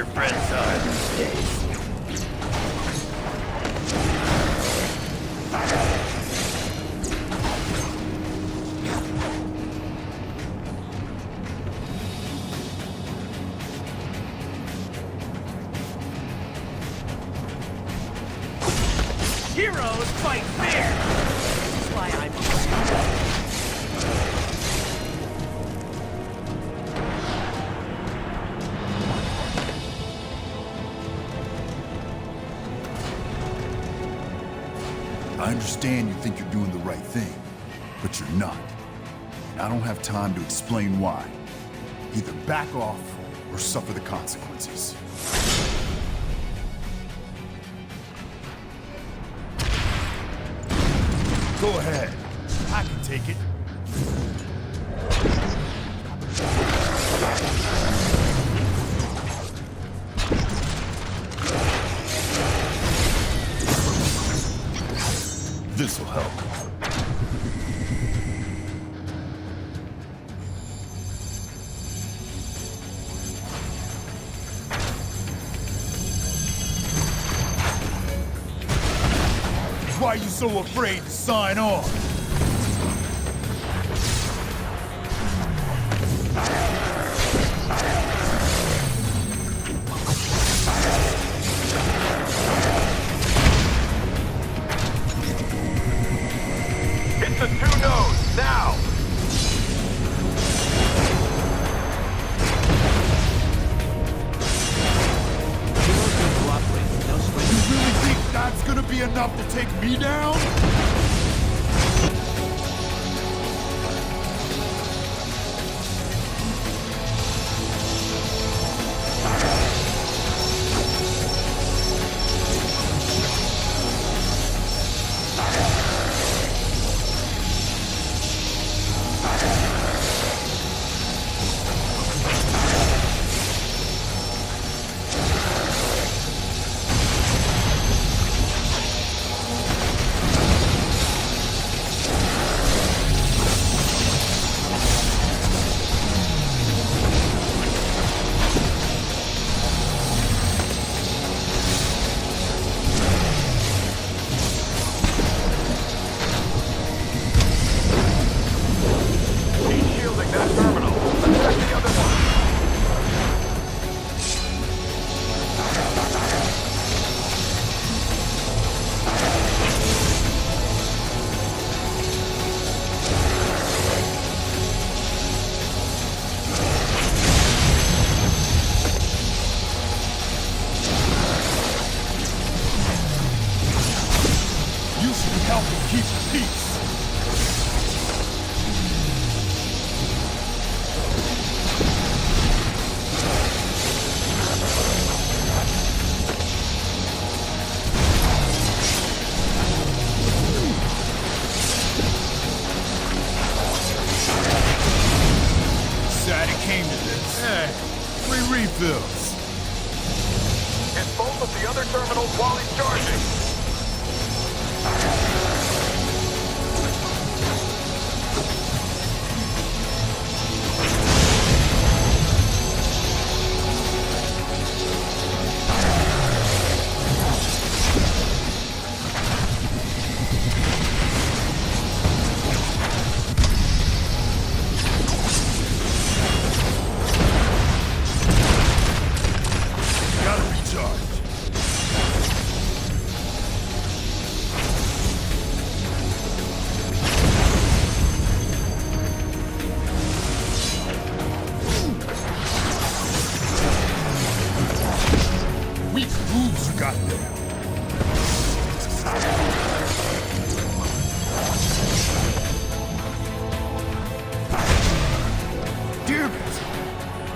your friends are these days.
Heroes fight fair! That's why I'm
I understand you think you're doing the right thing, but you're not. I don't have time to explain why. Either back off or suffer the consequences. Go ahead. I can take it. This'll help. Why are you so afraid to sign on?
Hit the 2 nodes, now!
You really think that's gonna be enough to take me down? Help me keep the peace. Sad it came to this. Hey, free refills.
Hit both of the other terminals while he's charging.
Gotta recharge. Weak moves you got there. Damn it!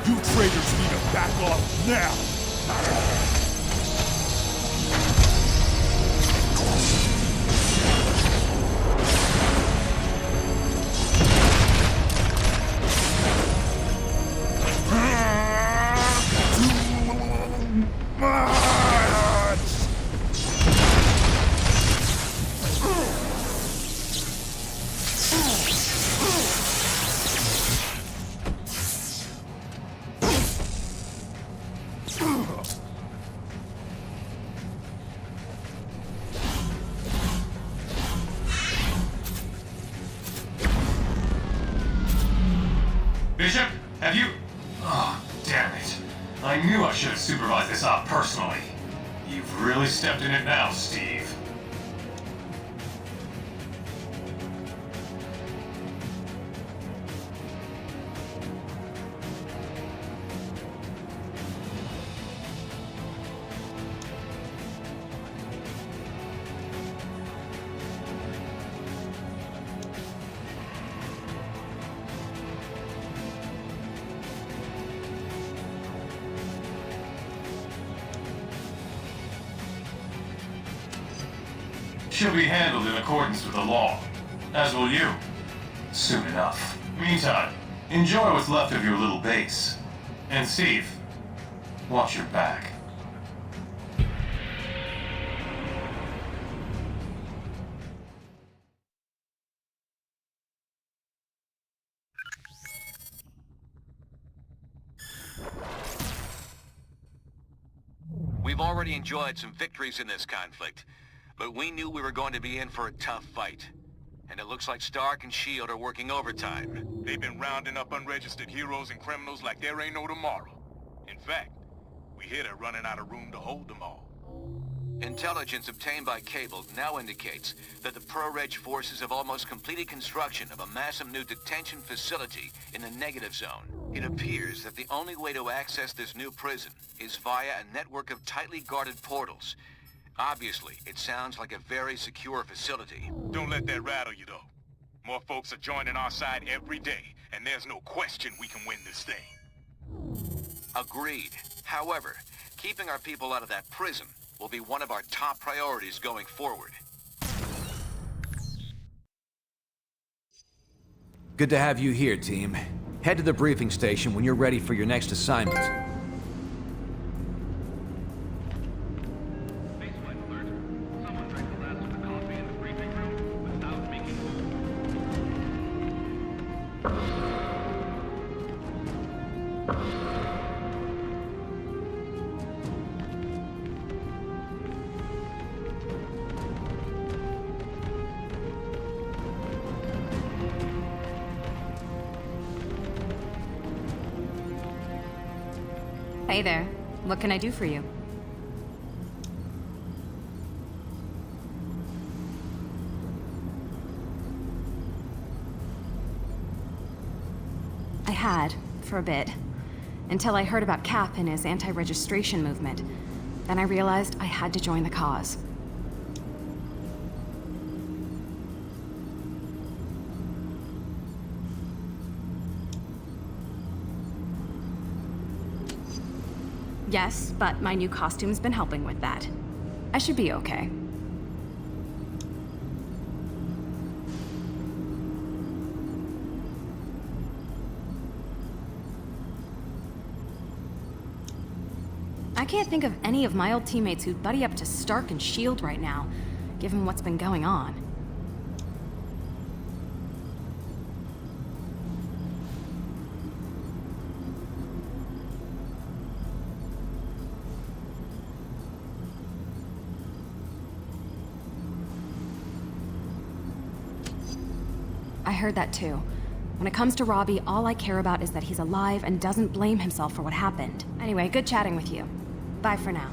You traitors need to back off now!
Bishop, have you... Oh, damn it. I knew I should have supervised this op personally. You've really stepped in it now, Steve. She'll be handled in accordance with the law, as will you. Soon enough. Meantime, enjoy what's left of your little base. And Steve, watch your back.
We've already enjoyed some victories in this conflict, but we knew we were going to be in for a tough fight. And it looks like Stark and S.H.I.E.L.D. are working overtime.
They've been rounding up unregistered heroes and criminals like there ain't no tomorrow. In fact, we hear they're running out of room to hold them all.
Intelligence obtained by Cable now indicates that the Pro-Reg forces have almost completed construction of a massive new detention facility in the negative zone. It appears that the only way to access this new prison is via a network of tightly guarded portals. Obviously, it sounds like a very secure facility.
Don't let that rattle you, though. More folks are joining our side every day, and there's no question we can win this thing.
Agreed. However, keeping our people out of that prison will be one of our top priorities going forward.
Good to have you here, team. Head to the briefing station when you're ready for your next assignment.
Hey there. What can I do for you? I had, for a bit. Until I heard about Cap and his anti-registration movement. Then I realized I had to join the cause. Yes, but my new costume's been helping with that. I should be okay. I can't think of any of my old teammates who'd buddy up to Stark and S.H.I.E.L.D. right now, given what's been going on. I heard that too. When it comes to Robbie, all I care about is that he's alive and doesn't blame himself for what happened. Anyway, good chatting with you. Bye for now.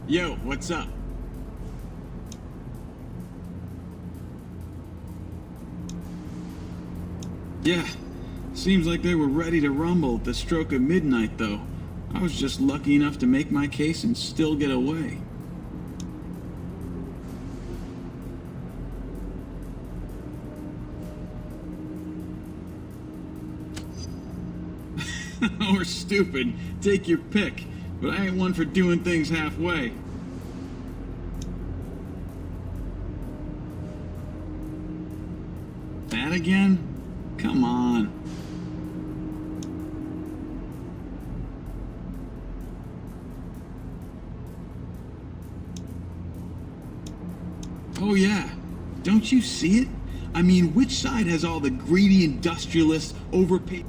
Yo, what's up? Yeah, seems like they were ready to rumble at the stroke of midnight, though. I was just lucky enough to make my case and still get away. or stupid. Take your pick. But I ain't one for doing things halfway. That again? Come on. Oh yeah, don't you see it? I mean, which side has all the greedy industrialists overpaid?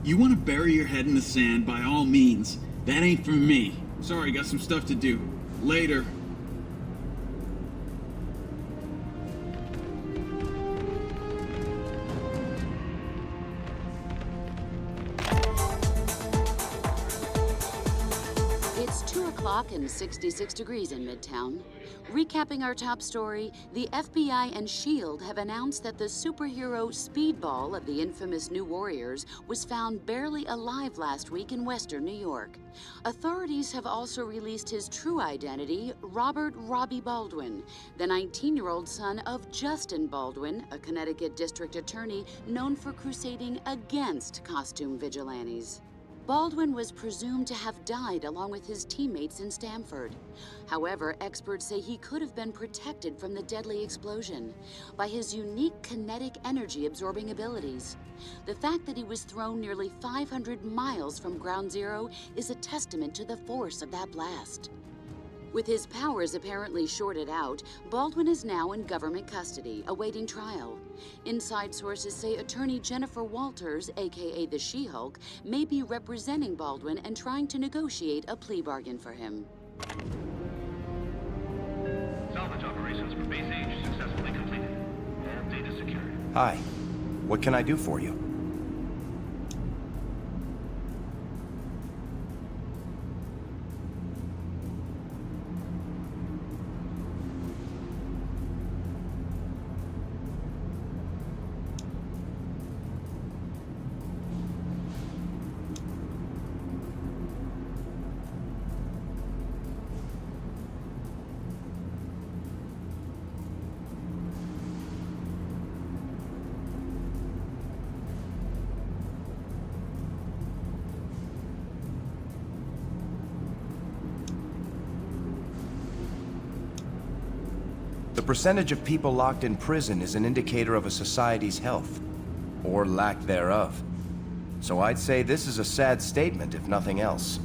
You want to bury your head in the sand, by all means. That ain't for me. Sorry, got some stuff to do. Later.
It's 2 o'clock and 66 degrees in Midtown. Recapping our top story, the FBI and S.H.I.E.L.D. have announced that the superhero Speedball of the infamous New Warriors was found barely alive last week in western New York. Authorities have also released his true identity, Robert Robbie Baldwin, the 19-year-old son of Justin Baldwin, a Connecticut district attorney known for crusading against costume vigilantes. Baldwin was presumed to have died along with his teammates in Stamford. However, experts say he could have been protected from the deadly explosion by his unique kinetic energy-absorbing abilities. The fact that he was thrown nearly 500 miles from ground zero is a testament to the force of that blast. With his powers apparently shorted out, Baldwin is now in government custody, awaiting trial. Inside sources say attorney Jennifer Walters, aka the She-Hulk, may be representing Baldwin and trying to negotiate a plea bargain for him.
Salvage operations for Base H successfully completed. All data secured.
Hi. What can I do for you? The percentage of people locked in prison is an indicator of a society's health, or lack thereof. So I'd say this is a sad statement, if nothing else.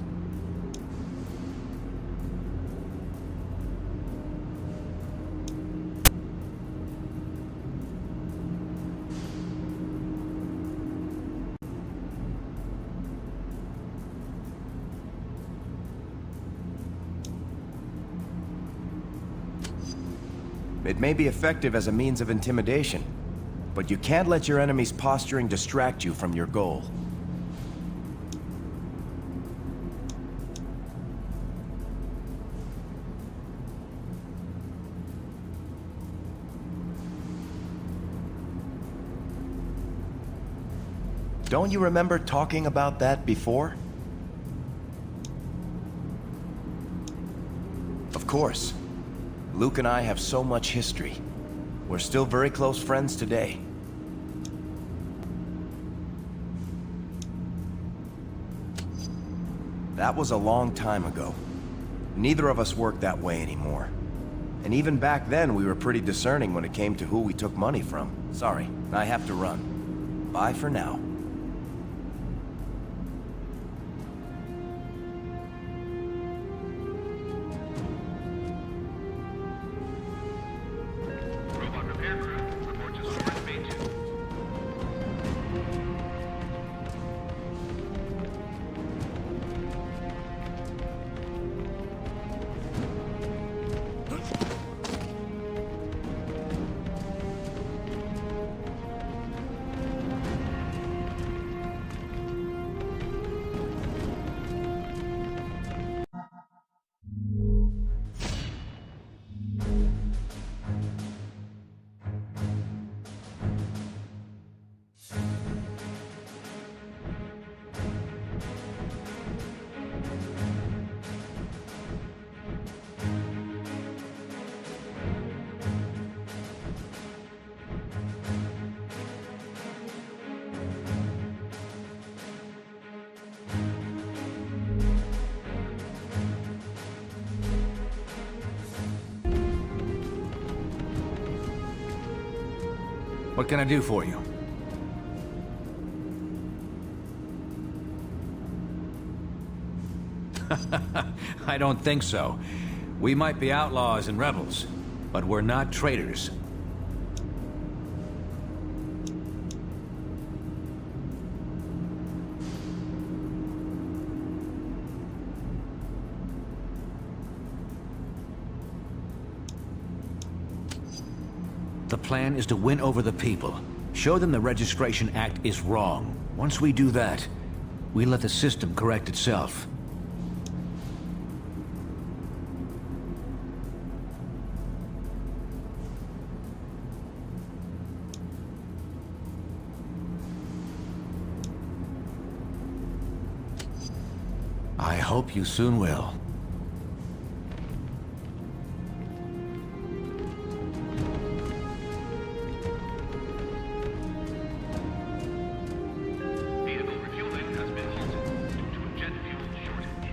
It may be effective as a means of intimidation, but you can't let your enemy's posturing distract you from your goal. Don't you remember talking about that before? Of course. Luke and I have so much history. We're still very close friends today. That was a long time ago. Neither of us work that way anymore. And even back then, we were pretty discerning when it came to who we took money from. Sorry, I have to run. Bye for now.
What can I do for you? I don't think so. We might be outlaws and rebels, but we're not traitors. The plan is to win over the people. Show them the Registration Act is wrong. Once we do that, we let the system correct itself. I hope you soon will.
Vehicle refueling has been halted due to a jet fuel shortage.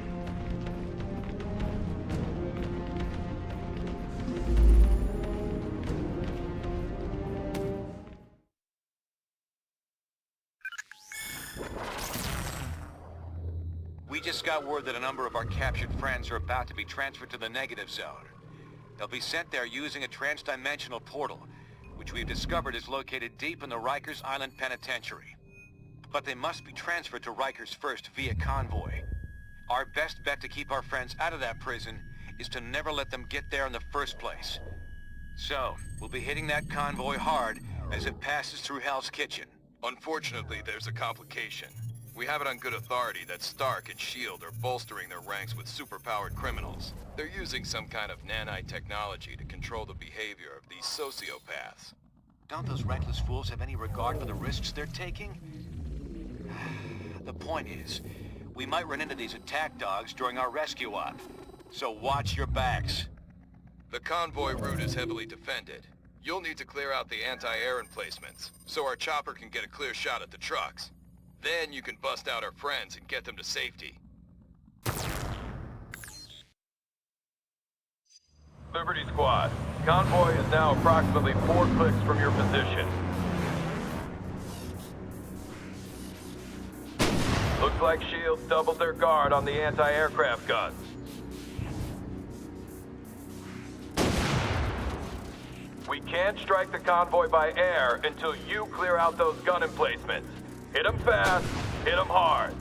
We just got word that a number of our captured friends are about to be transferred to the negative zone. They'll be sent there using a transdimensional portal, which we've discovered is located deep in the Rikers Island Penitentiary. But they must be transferred to Rikers first via convoy. Our best bet to keep our friends out of that prison is to never let them get there in the first place. So, we'll be hitting that convoy hard as it passes through Hell's Kitchen.
Unfortunately, there's a complication. We have it on good authority that Stark and S.H.I.E.L.D. are bolstering their ranks with superpowered criminals. They're using some kind of nanite technology to control the behavior of these sociopaths.
Don't those reckless fools have any regard for the risks they're taking? The point is, we might run into these attack dogs during our rescue op. So watch your backs.
The convoy route is heavily defended. You'll need to clear out the anti-air emplacements, so our chopper can get a clear shot at the trucks. Then you can bust out our friends and get them to safety.
Liberty Squad, convoy is now approximately 4 clicks from your position. Looks like S.H.I.E.L.D. doubled their guard on the anti-aircraft guns. We can't strike the convoy by air until you clear out those gun emplacements. Hit them fast, hit them hard.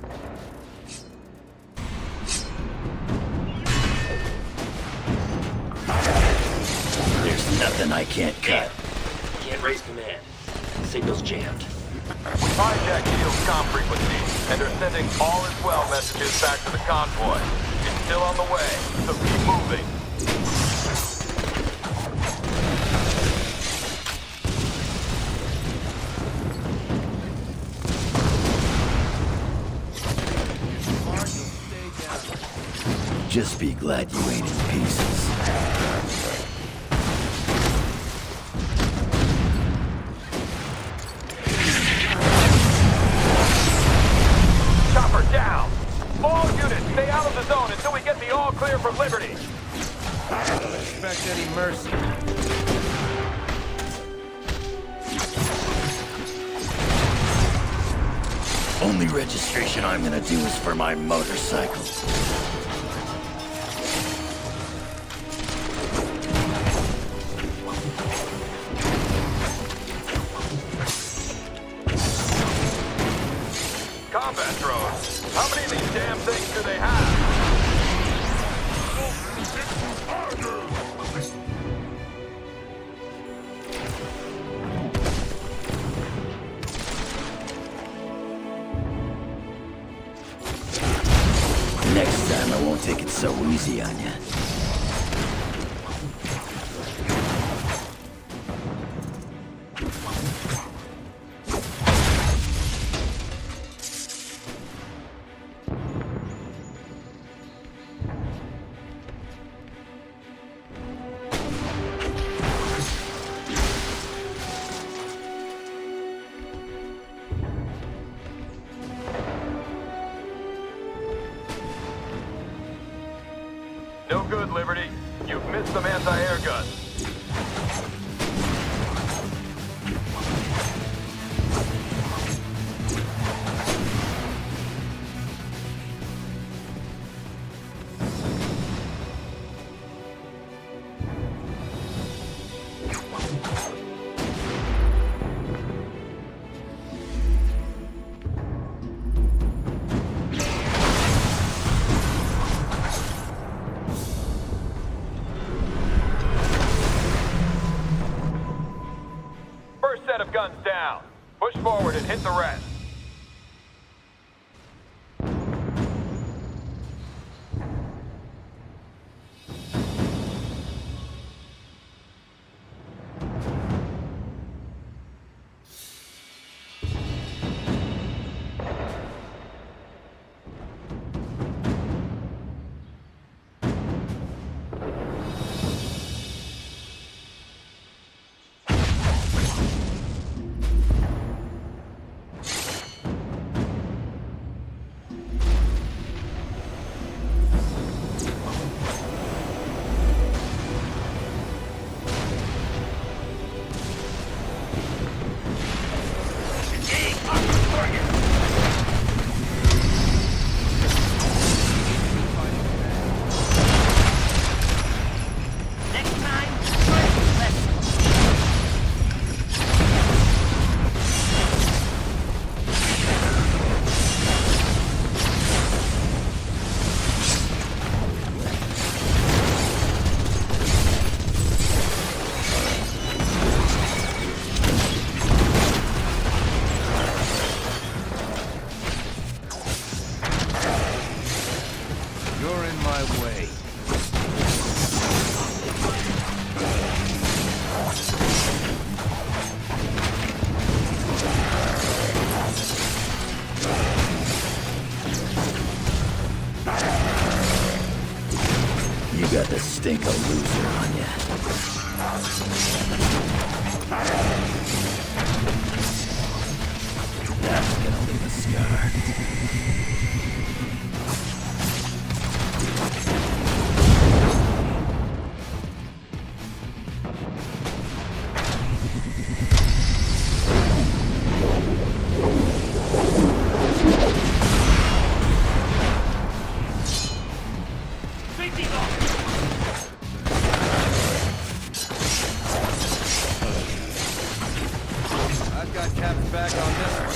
There's nothing I can't cut.
Can't raise command. Signal's jammed.
We hijacked S.H.I.E.L.D.'s comm frequency, and are sending all is well messages back to the convoy. It's still on the way, so keep moving.
Just be glad you ain't in pieces.
Chopper down! All units, stay out of the zone until we get the all clear from Liberty!
I don't expect any mercy.
Only registration I'm gonna do is for my motorcycle.
Combat drones. How many of these damn things do they have?
Next time I won't take it so easy on you.
No good, Liberty. You've missed some anti-air guns. forward and hit the rest.
You're in my way.
You got the stink of loser on ya. That's gonna leave a scar.
I've got Cap's back on this one.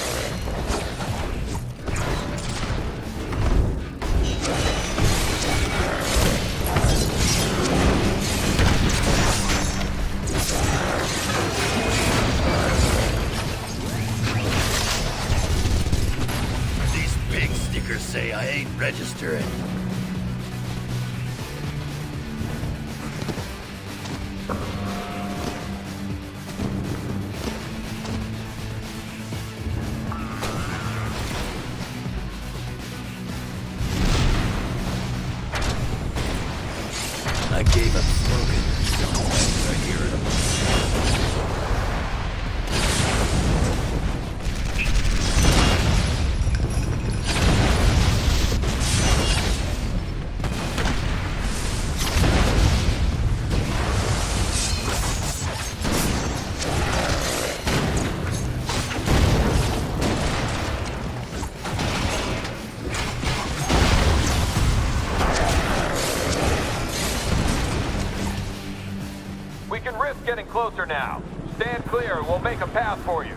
These pig stickers say I ain't registering. I gave up smoking. Sometimes I hear it.
We can risk getting closer now. Stand clear and we'll make a path for you.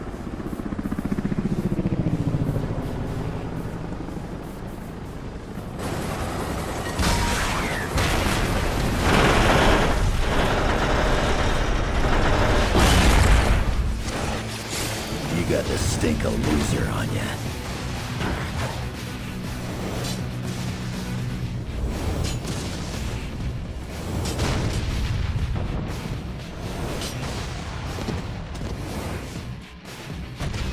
You got the stink of loser on ya.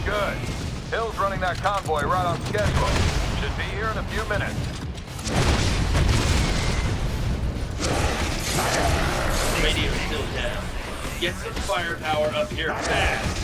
Good. Hill's running that convoy right on schedule. Should be here in a few minutes.
Radio's still down. Get some firepower up here fast.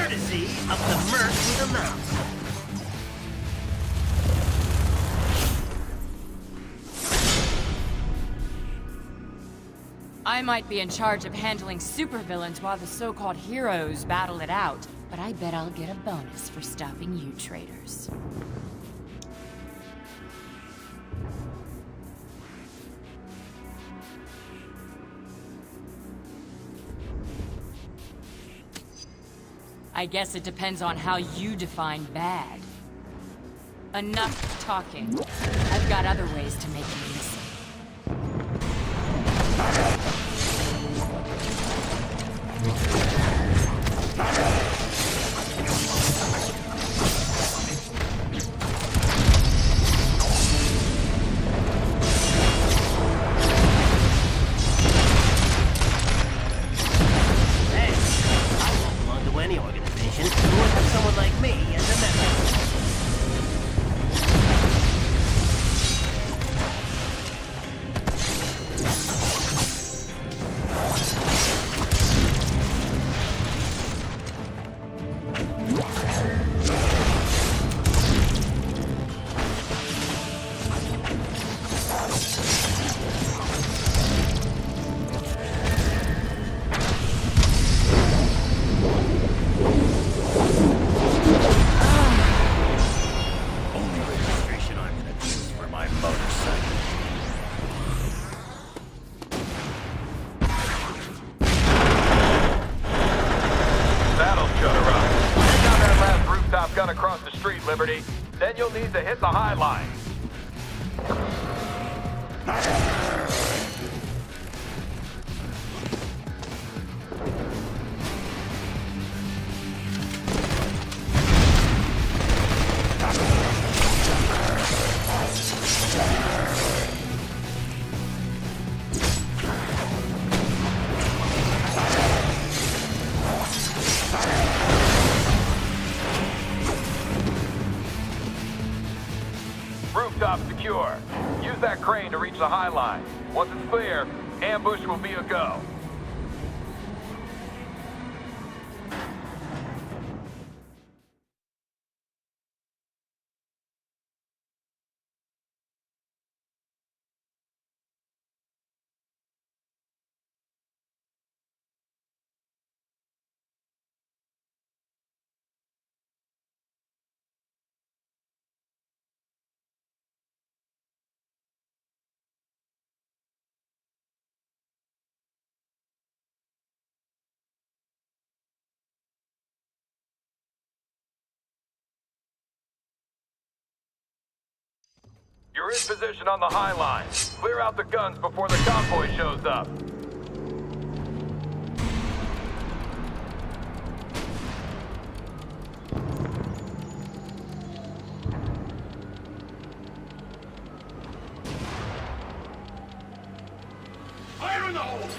courtesy of the Merc with a Mouse.
I might be in charge of handling supervillains while the so-called heroes battle it out, but I bet I'll get a bonus for stopping you traitors. I guess it depends on how you define bad. Enough talking. I've got other ways to make you listen.
Liberty, then you'll need to hit the High Line. Rooftop secure. Use that crane to reach the High Line. Once it's clear, ambush will be a go. You're in position on the High Line. Clear out the guns before the convoy shows up.
Fire in the hole!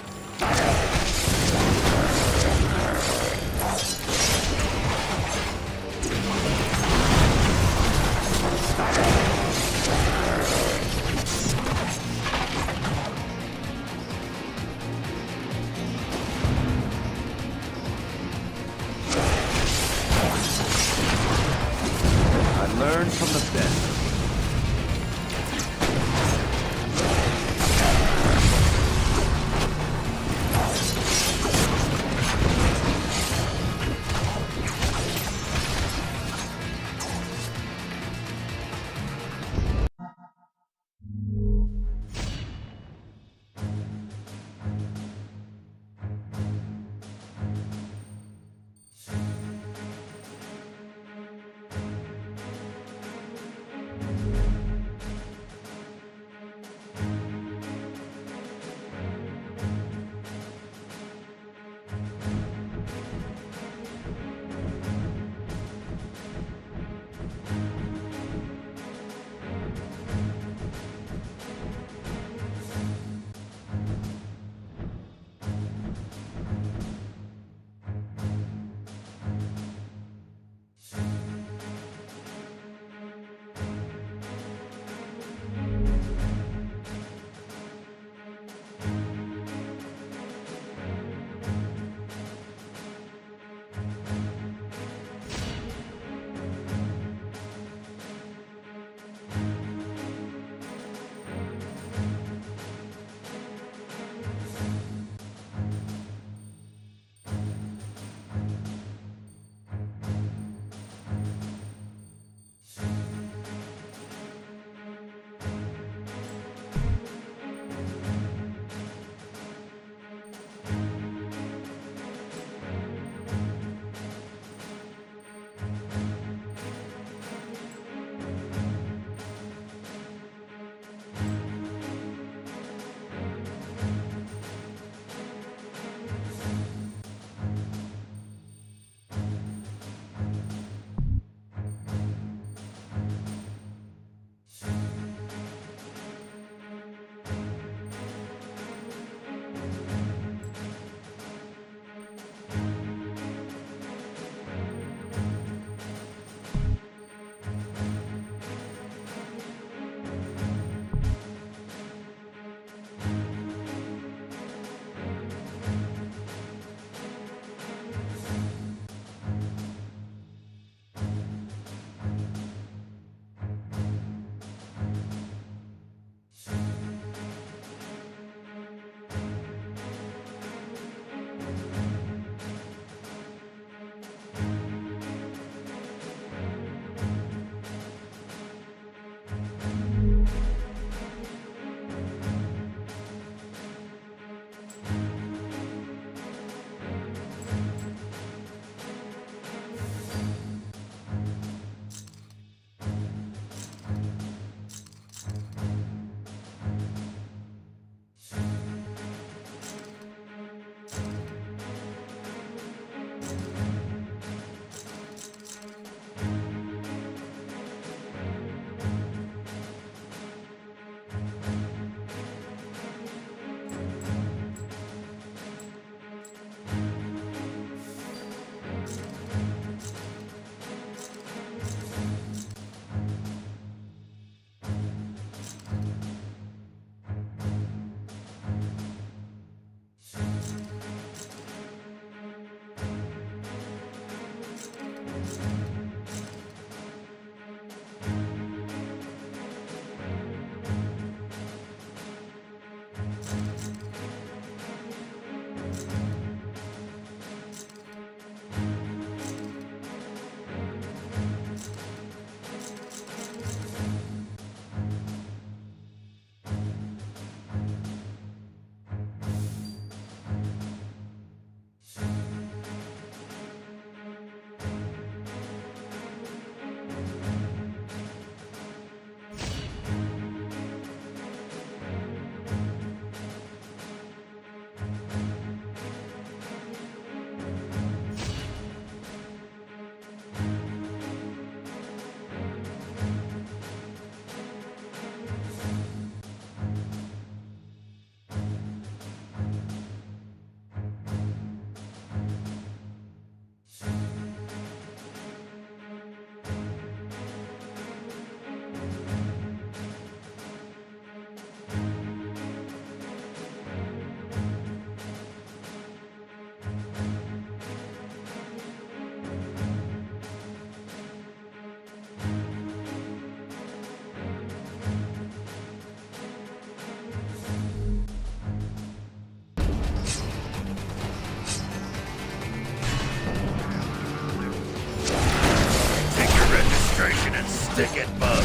ticket, bug.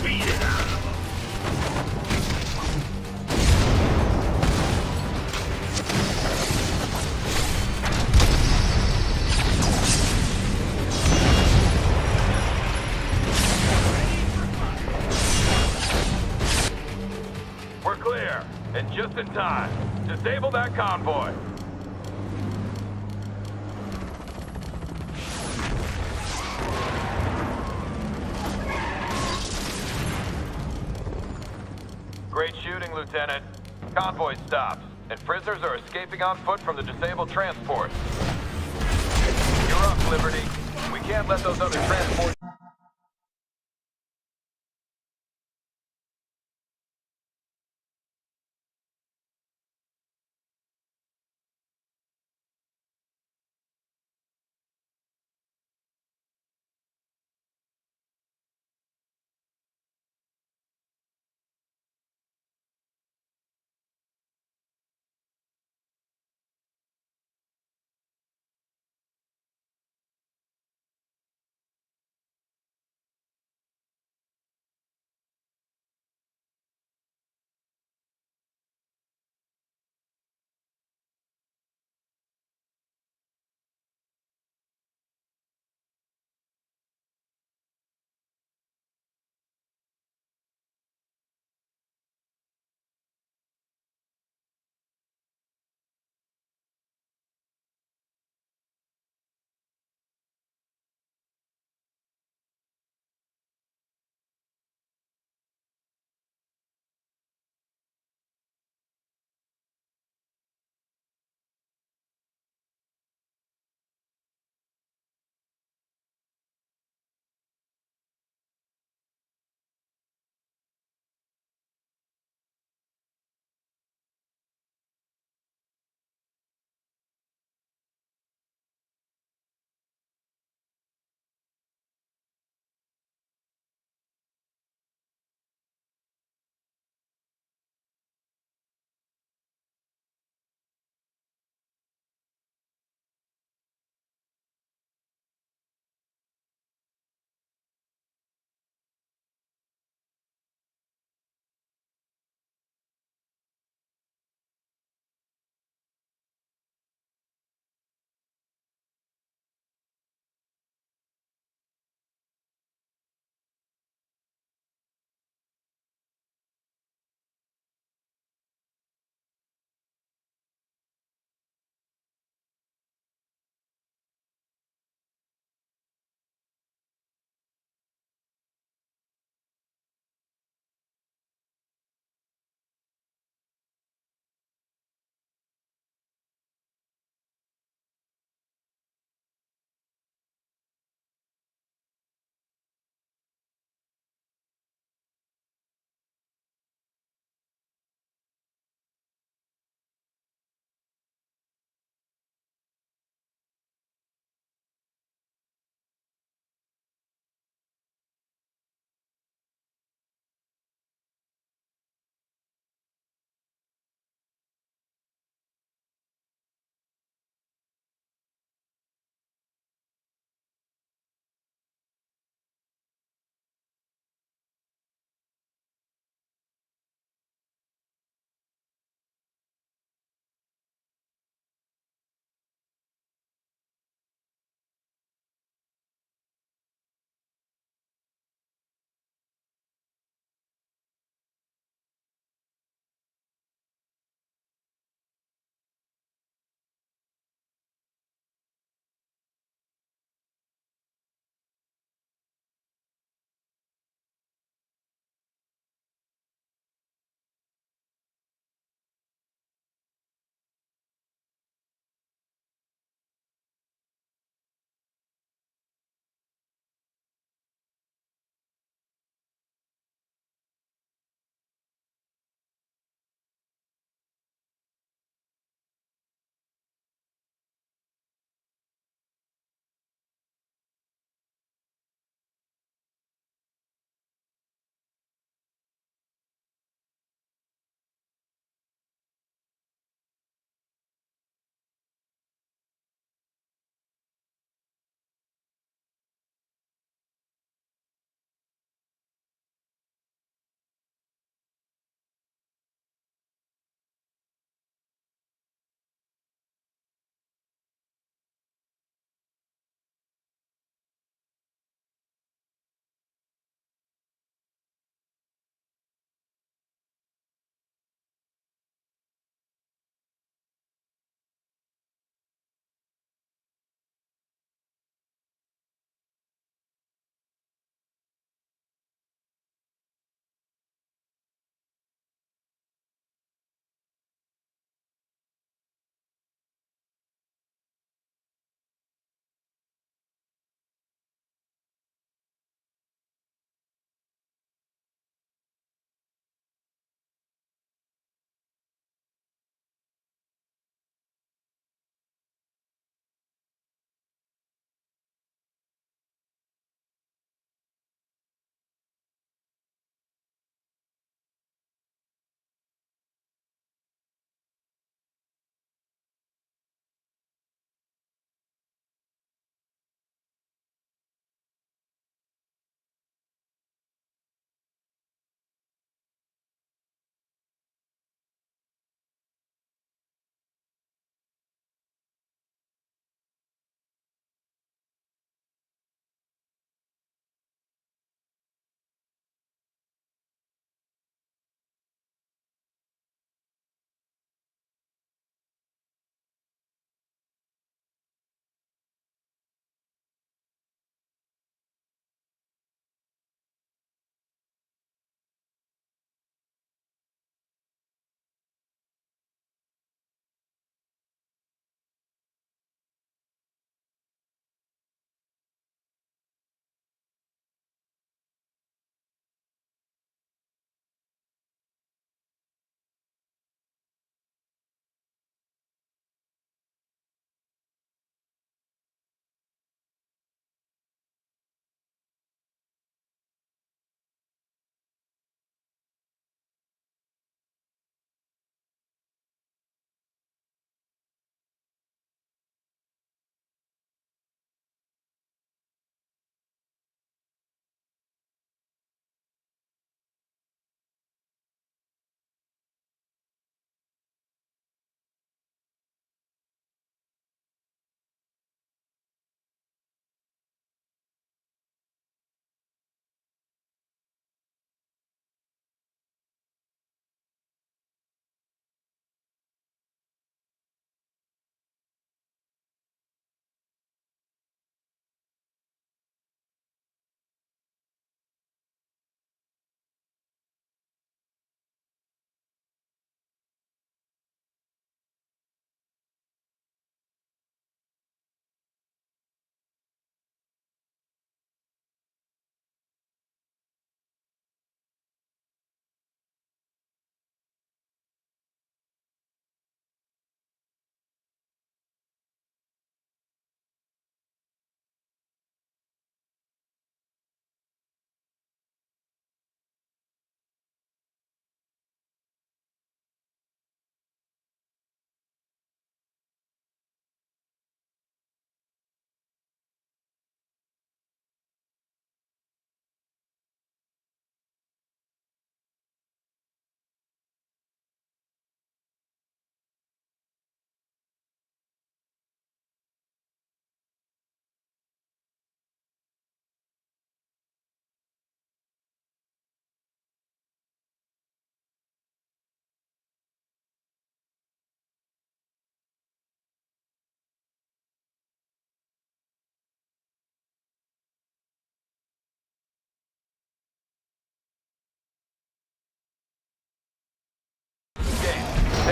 Beat it out of them.
We're clear, and just in time. Disable that convoy. Great shooting, Lieutenant. Convoy stopped, and prisoners are escaping on foot from the disabled transport. You're up, Liberty. We can't let those other transports...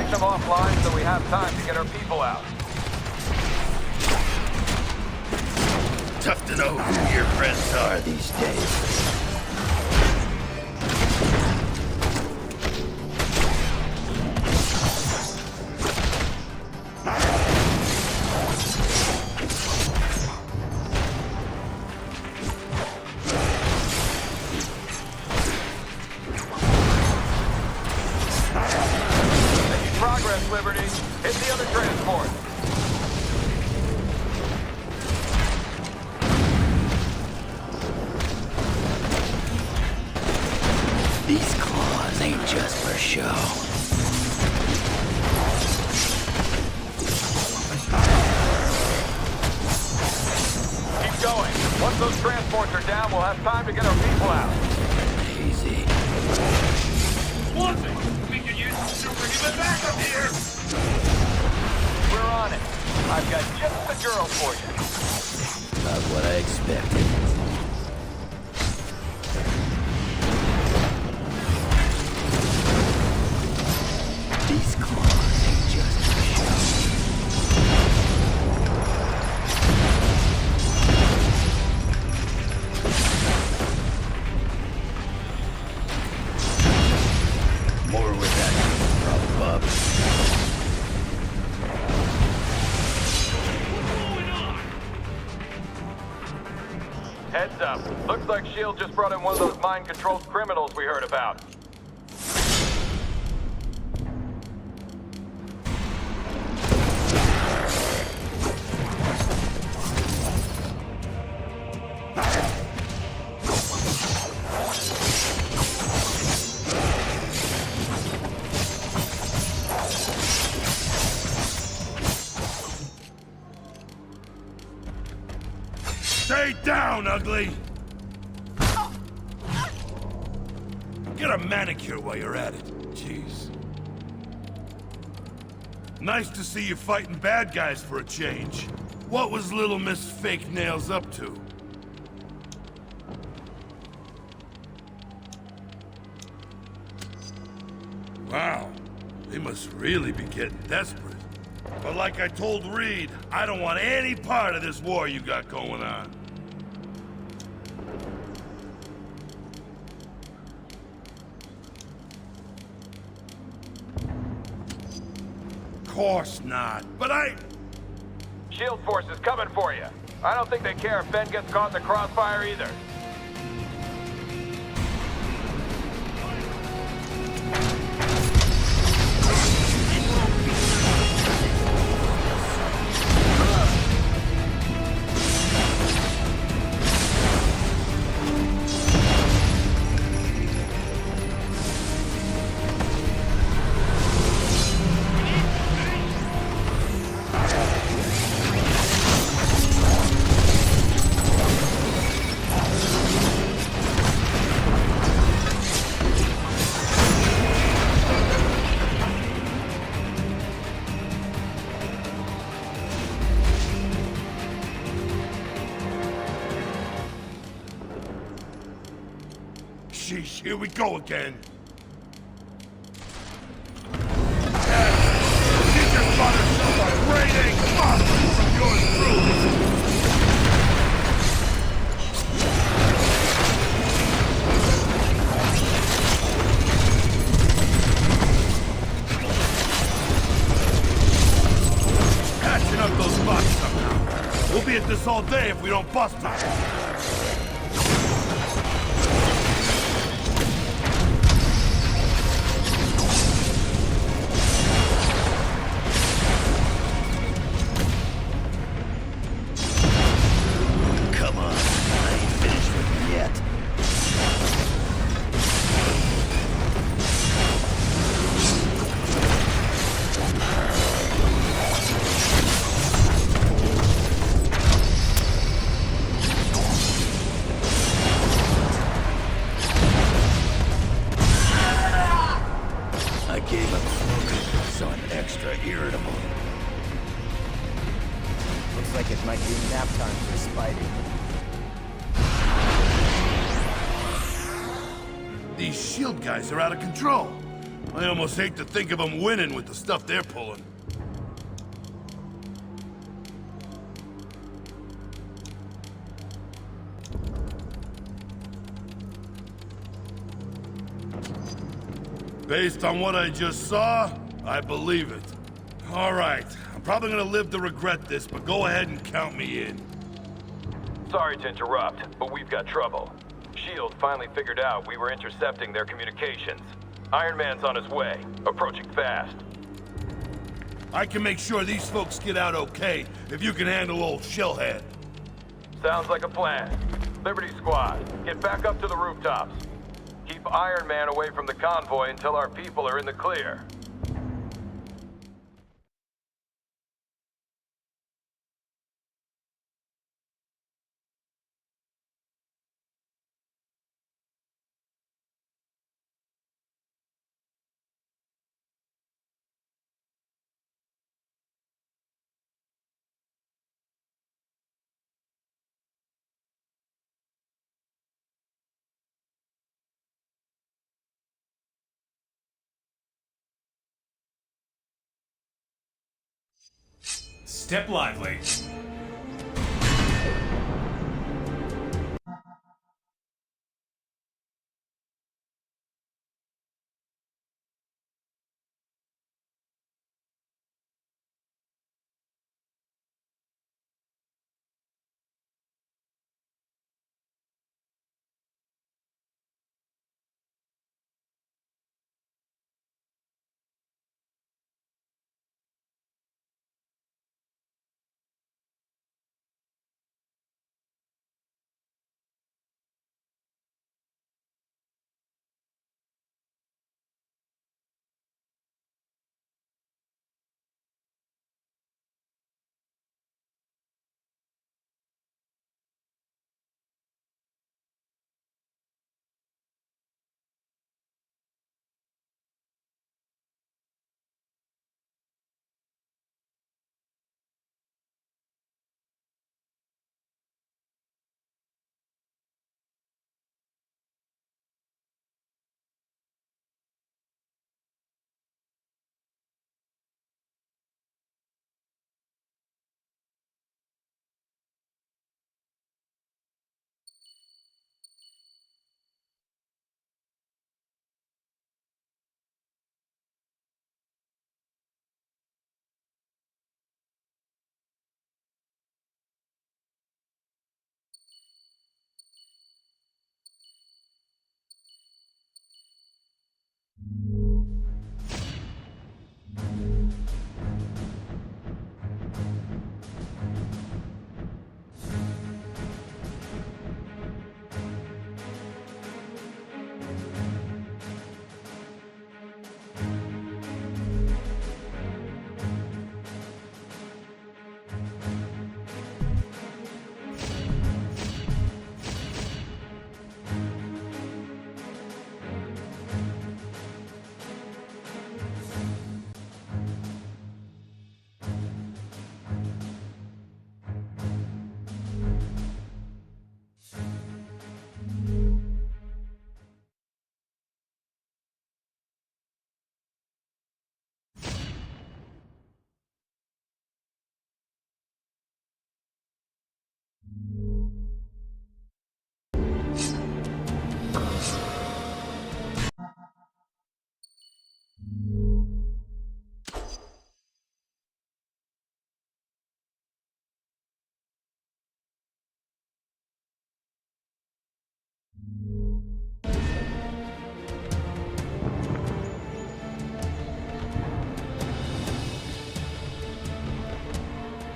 Take them offline so we have time to get our people out.
Tough to know who your friends are these days.
Progress, Liberty. Hit the other transport.
These claws ain't just for show.
Keep going. Once those transports are down, we'll have time to get our people out.
Easy.
One thing, we could use some superhuman backup here.
We're on it. I've got just the girl for you.
Not what I expected. These claws ain't just for show. More with that problem, Bob.
Heads up. Looks like S.H.I.E.L.D. just brought in one of those mind-controlled criminals we heard about.
Stay down, ugly! Get a manicure while you're at it. Jeez. Nice to see you fighting bad guys for a change. What was little Miss Fake Nails up to? Wow. They must really be getting desperate. But like I told Reed, I don't want any part of this war you got going on. Course not, but
S.H.I.E.L.D. force is coming for you. I don't think they care if Ben gets caught in the crossfire either.
Sheesh, here we go again. You just bought yourself a great egg muff from yours truly. Patching up those bugs somehow. We'll be at this all day if we don't bust them.
like it might be nap time for Spidey.
These S.H.I.E.L.D. guys are out of control. I almost hate to think of them winning with the stuff they're pulling. Based on what I just saw, I believe it. All right, I'm probably gonna live to regret this, but go ahead and count me in.
Sorry to interrupt, but we've got trouble. S.H.I.E.L.D. finally figured out we were intercepting their communications. Iron Man's on his way, approaching fast.
I can make sure these folks get out okay if you can handle old Shellhead.
Sounds like a plan. Liberty Squad, get back up to the rooftops. Keep Iron Man away from the convoy until our people are in the clear.
Step lively.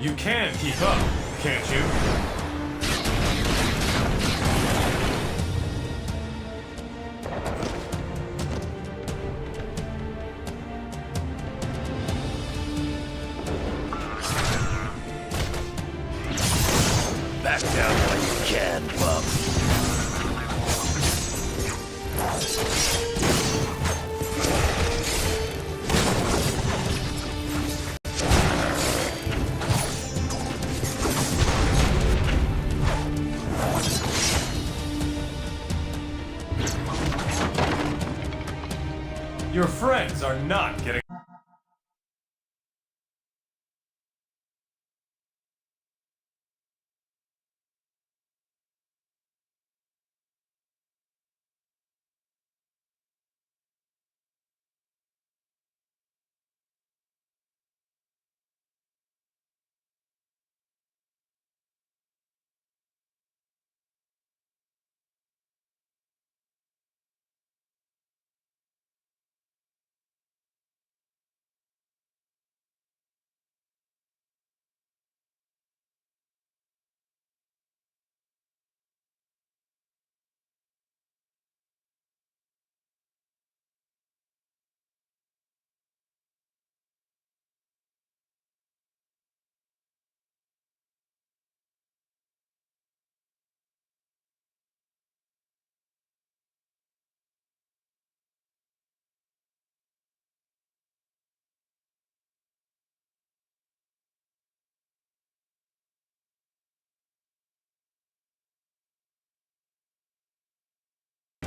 You can keep up, can't you?
Back down while you can, bub.
Your friends are not getting...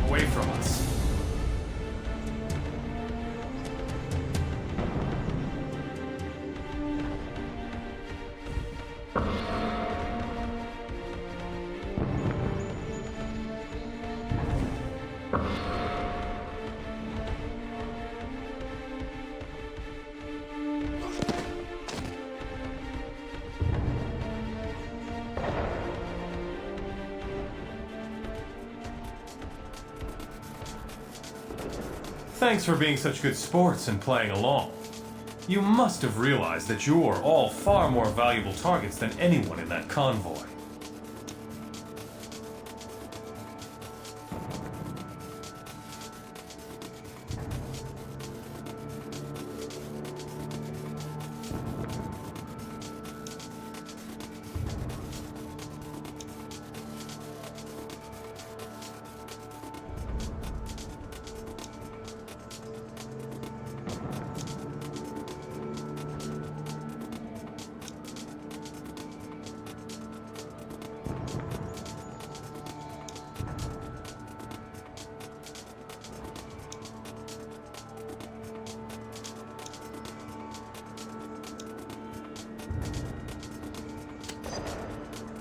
away from us. Thanks for being such good sports and playing along. You must have realized that you're all far more valuable targets than anyone in that convoy.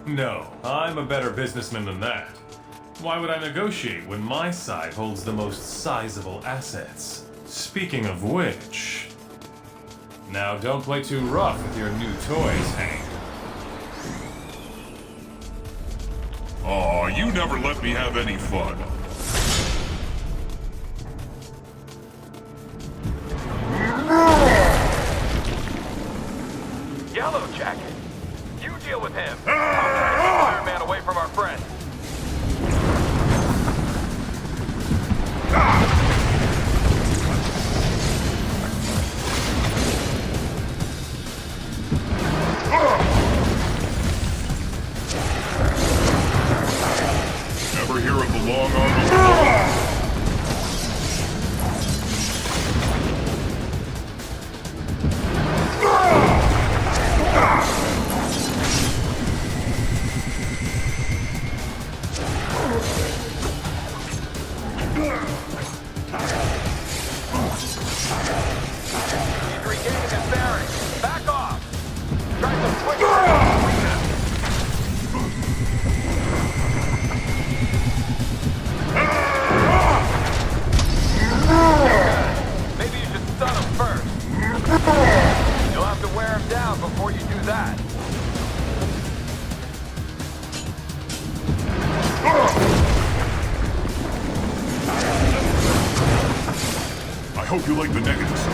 No, I'm a better businessman than that. Why would I negotiate when my side holds the most sizable assets? Speaking of which... Now don't play too rough with your new toys, Hank.
Aw, you never let me have any fun.
Yellow Jacket! You deal with him! I'll take Spider-Man away from our friends!
Ever hear of the long arm of the law?
He's regaining his bearings! Back off! Try some quick Maybe you should stun him first. You'll have to wear him down before you do that.
I hope you like the negatives.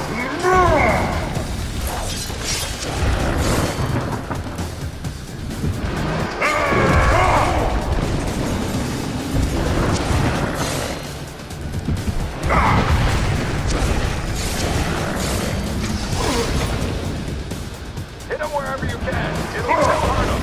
Hit him wherever you can. It'll still hurt him.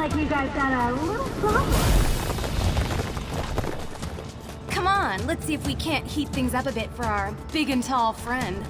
like you guys got a little problem.
Come on, let's see if we can't heat things up a bit for our big and tall friend.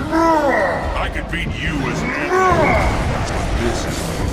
I could beat you as an athlete. This is no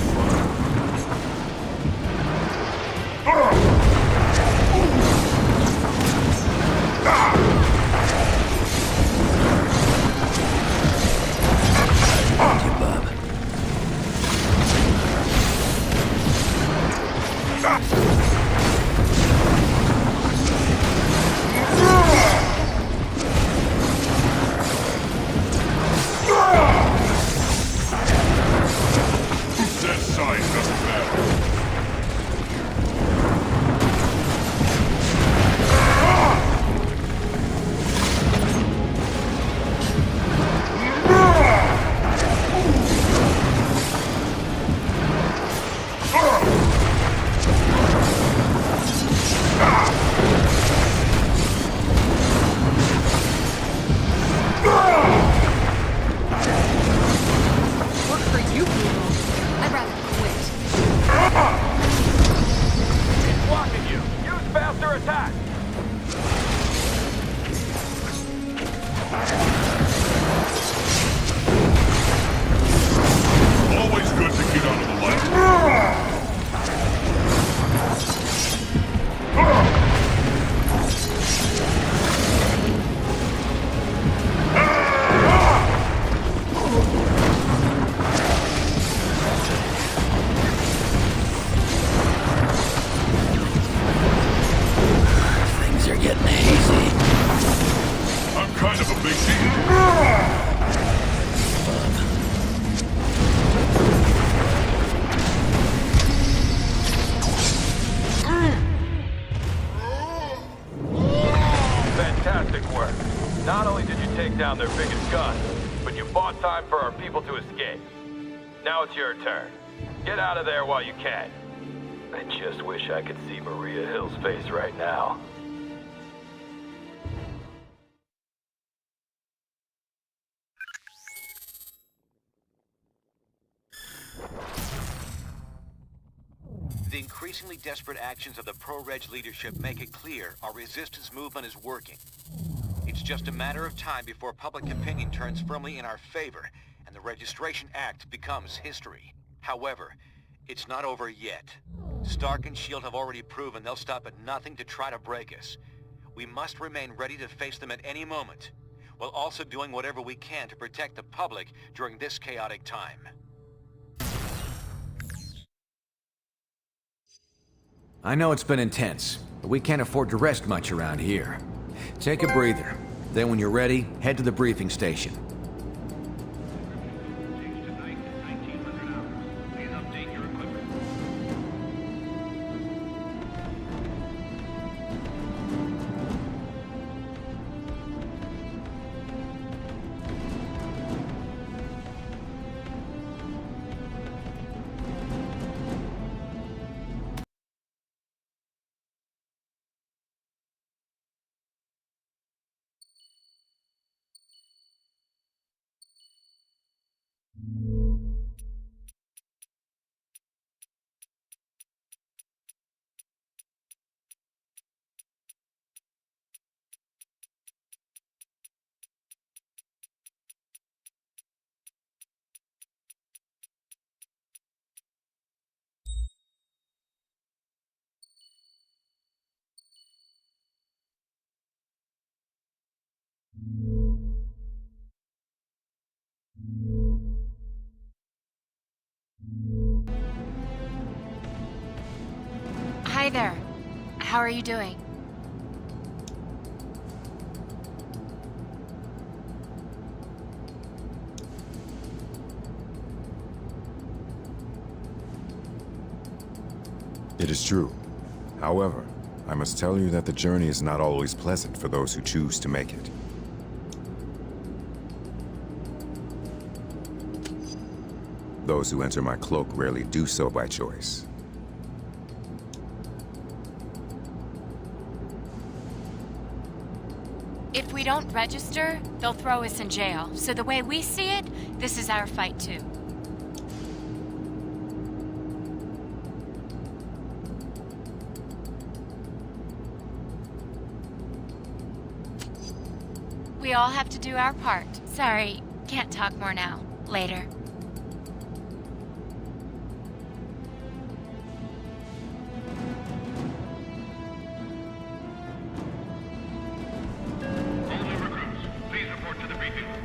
down their biggest gun, but you bought time for our people to escape. Now it's your turn. Get out of there while you can. I just wish I could see Maria Hill's face right now.
The increasingly desperate actions of the pro-Reg leadership make it clear our resistance movement is working. It's just a matter of time before public opinion turns firmly in our favor, and the Registration Act becomes history. However, it's not over yet. Stark and S.H.I.E.L.D. have already proven they'll stop at nothing to try to break us. We must remain ready to face them at any moment, while also doing whatever we can to protect the public during this chaotic time.
I know it's been intense, but we can't afford to rest much around here. Take a breather. Then when you're ready, head to the briefing station.
there. How are you doing?
It is true. However, I must tell you that the journey is not always pleasant for those who choose to make it. Those who enter my cloak rarely do so by choice.
If we don't register, they'll throw us in jail. So the way we see it, this is our fight too. We all have to do our part. Sorry, can't talk more now. Later.
Please report to the briefing room.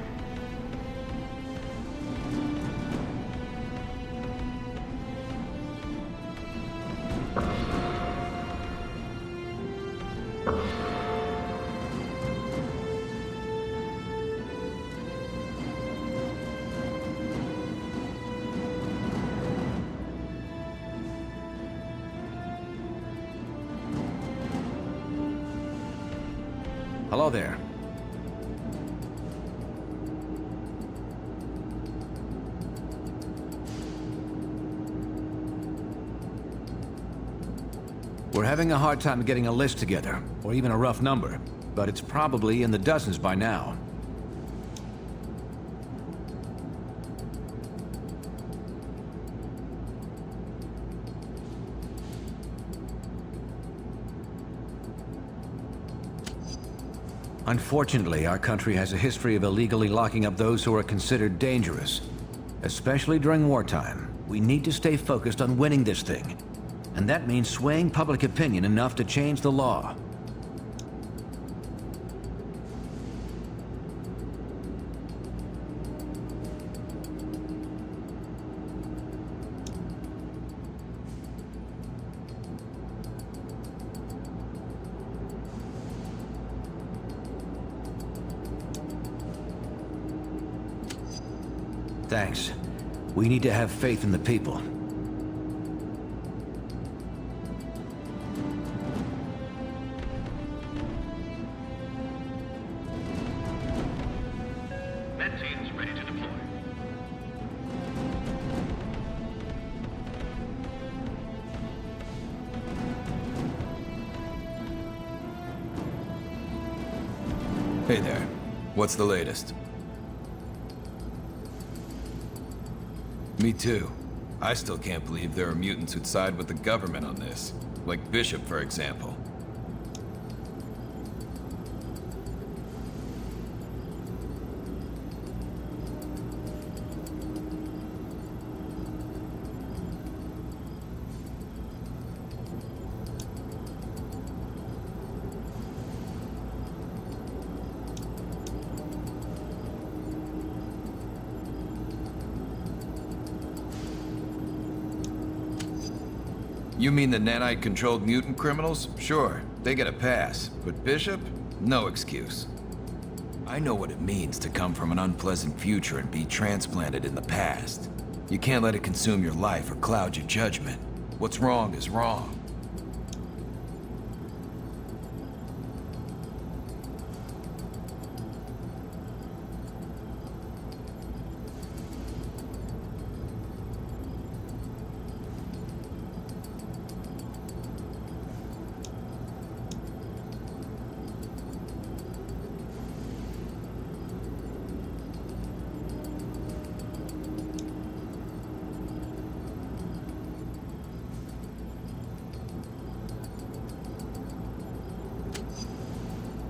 Hello there. We're having a hard time getting a list together, or even a rough number, but it's probably in the dozens by now. Unfortunately, our country has a history of illegally locking up those who are considered dangerous. Especially during wartime, we need to stay focused on winning this thing. And that means swaying public opinion enough to change the law. Thanks. We need to have faith in the people.
Med teams ready to deploy.
Hey there. What's the latest? Me too. I still can't believe there are mutants who'd side with the government on this. Like Bishop, for example. You mean the nanite-controlled mutant criminals? Sure, they get a pass. But Bishop? No excuse. I know what it means to come from an unpleasant future and be transplanted in the past. You can't let it consume your life or cloud your judgment. What's wrong is wrong.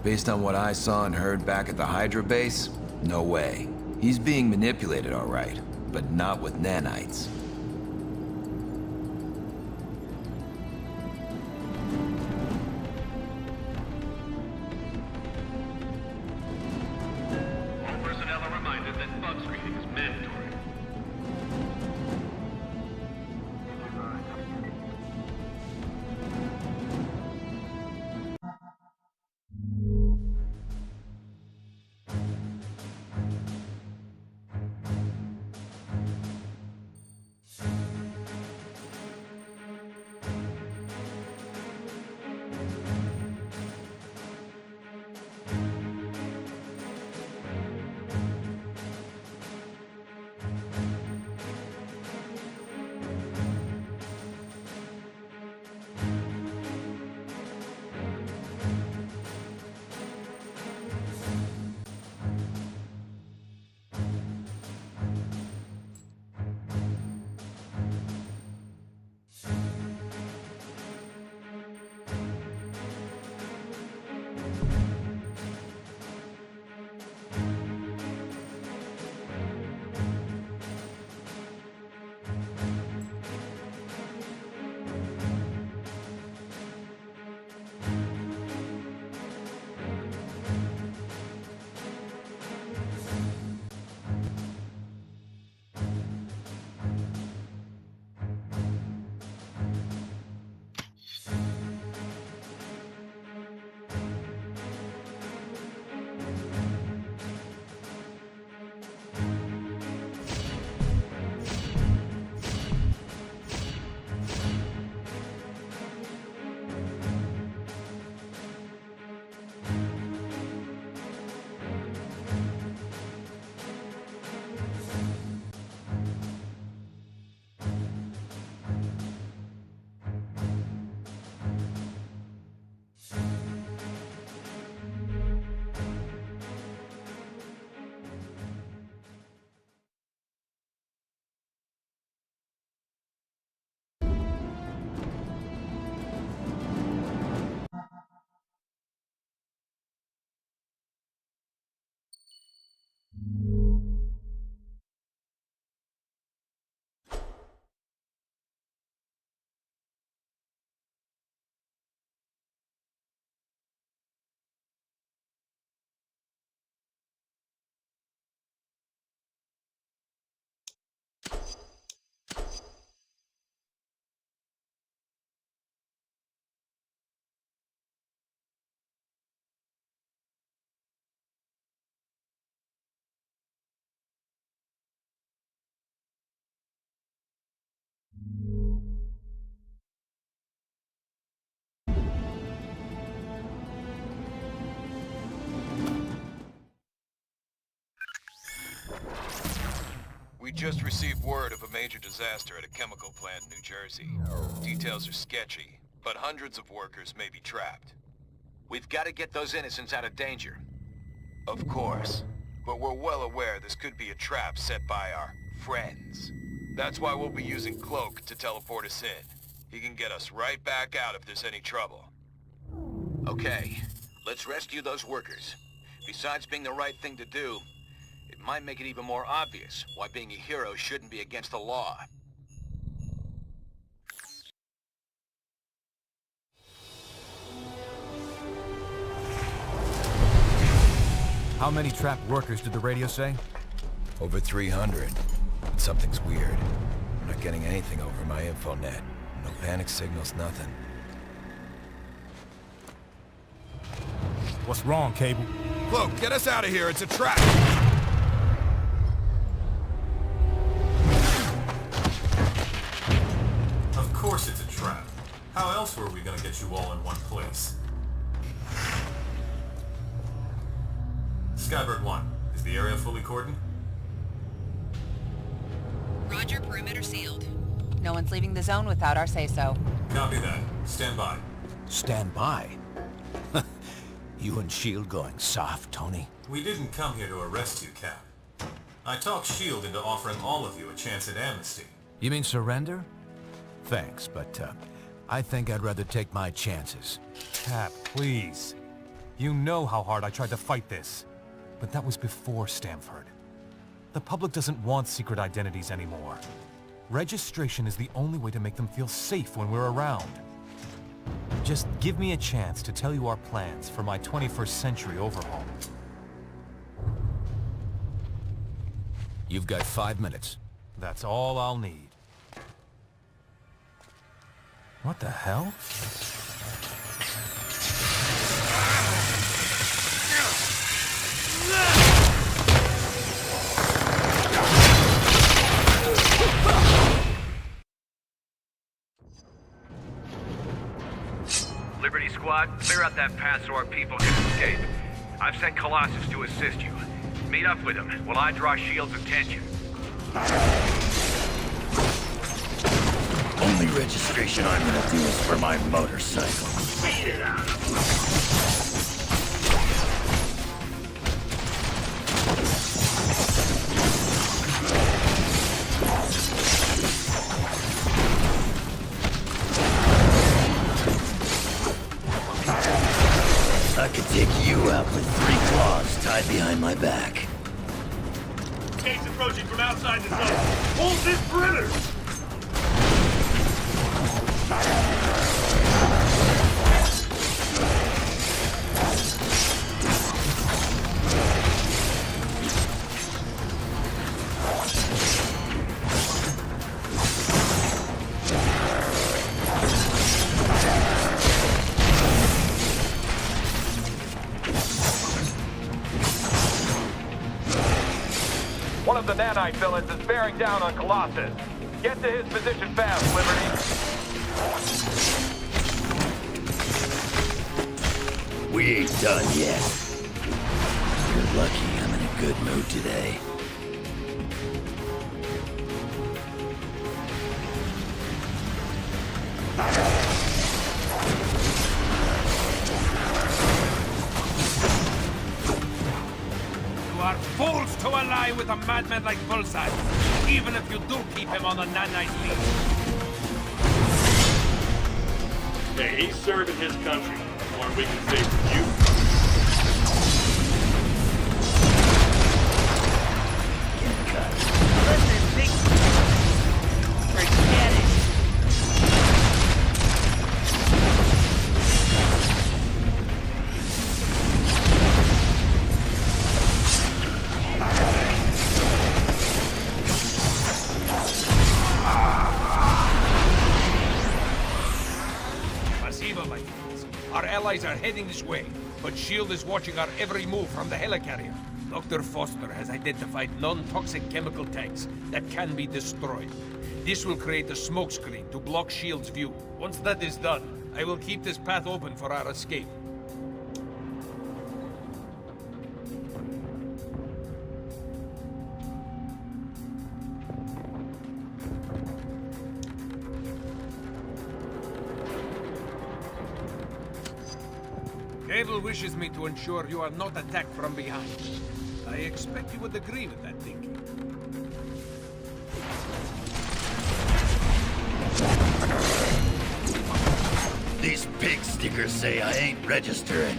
Based on what I saw and heard back at the Hydra base, no way. He's being manipulated, all right, but not with nanites.
All personnel are reminded that bug screening is mandatory.
We just received word of a major disaster at a chemical plant in New Jersey. Details are sketchy, but hundreds of workers may be trapped.
We've got to get those innocents out of danger.
Of course, but we're well aware this could be a trap set by our friends. That's why we'll be using Cloak to teleport us in. He can get us right back out if there's any trouble.
Okay, let's rescue those workers. Besides being the right thing to do, it might make it even more obvious why being a hero shouldn't be against the law.
How many trapped workers did the radio say?
Over 300. But something's weird. I'm not getting anything over my infonet. No panic signals, nothing.
What's wrong, Cable?
Cloak, get us out of here! It's a trap!
Of course it's a trap. How else were we gonna get you all in one place? Skybird 1, is the area fully cordoned?
Roger, perimeter sealed.
No one's leaving the zone without our say-so.
Copy that. Stand by.
Stand by? You and S.H.I.E.L.D. going soft, Tony?
We didn't come here to arrest you, Cap. I talked S.H.I.E.L.D. into offering all of you a chance at amnesty.
You mean surrender? Thanks, but I think I'd rather take my chances.
Cap, please. You know how hard I tried to fight this. But that was before Stanford. The public doesn't want secret identities anymore. Registration is the only way to make them feel safe when we're around. Just give me a chance to tell you our plans for my 21st century overhaul.
You've got 5 minutes.
That's all I'll need. What the hell?
Liberty Squad, clear out that path so our people can escape. I've sent Colossus to assist you. Meet up with him while I draw S.H.I.E.L.D.'s attention.
Only registration I'm gonna do is for my motorcycle.
Beat it out.
I could take you out with 3 claws tied behind my back.
Gates approaching from outside the zone. Hold this perimeter! One of the nanite villains is bearing down on Colossus. Get to his position fast, Liberty.
We ain't done yet. You're lucky I'm in a good mood today.
You are fools to ally with a madman like Bullseye, even if you do keep him on the nanite leash.
Hey, he's serving his country. More we can say for you.
Listen, big... Forget it.
Masiva, my friends. Our allies are heading this way, but S.H.I.E.L.D. is watching our every move from the helicarrier. Dr. Foster has identified non-toxic chemical tanks that can be destroyed. This will create a smokescreen to block S.H.I.E.L.D.'s view. Once that is done, I will keep this path open for our escape. Cable wishes me to ensure you are not attacked from behind. I expect you would agree with that thinking.
These pig stickers say I ain't registering.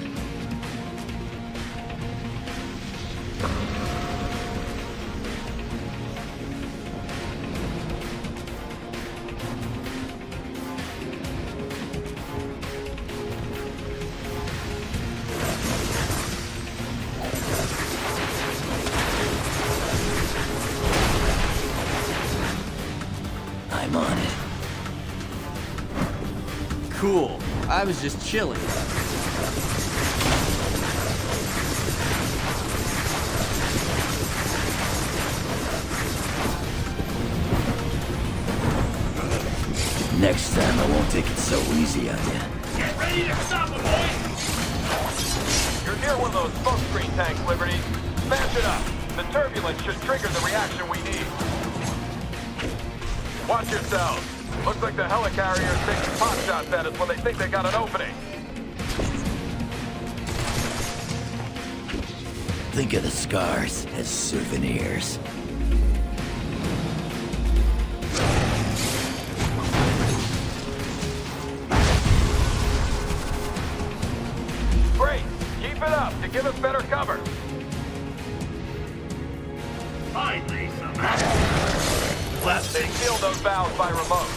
I'm on it.
Cool. I was just chilling.
Next time I won't take it so easy on you.
Get ready to stop him, boys!
You're near one of those smoke screen tanks, Liberty. Smash it up. The turbulence should trigger the reaction we need. Watch yourselves. Looks like the helicarrier's taking pot shots at us when they think they got an opening.
Think of the scars as souvenirs.
Great. Keep it up to give us better cover.
Finally, some
They sealed those valves by remote.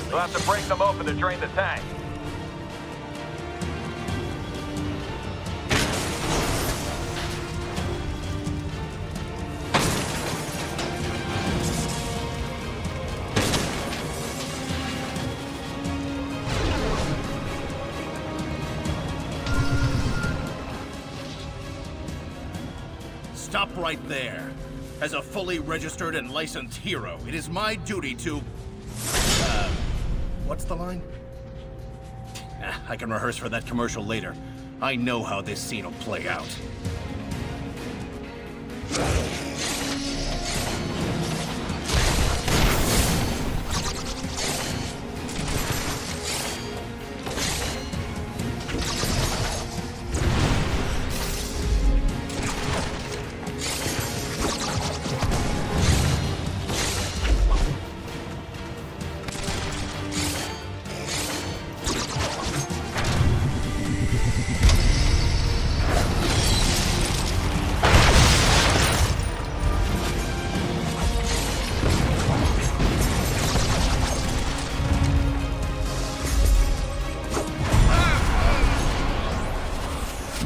We'll have to break them open to drain the tank.
Stop right there. As a fully registered and licensed hero, it is my duty to... what's the line? I can rehearse for that commercial later. I know how this scene will play out.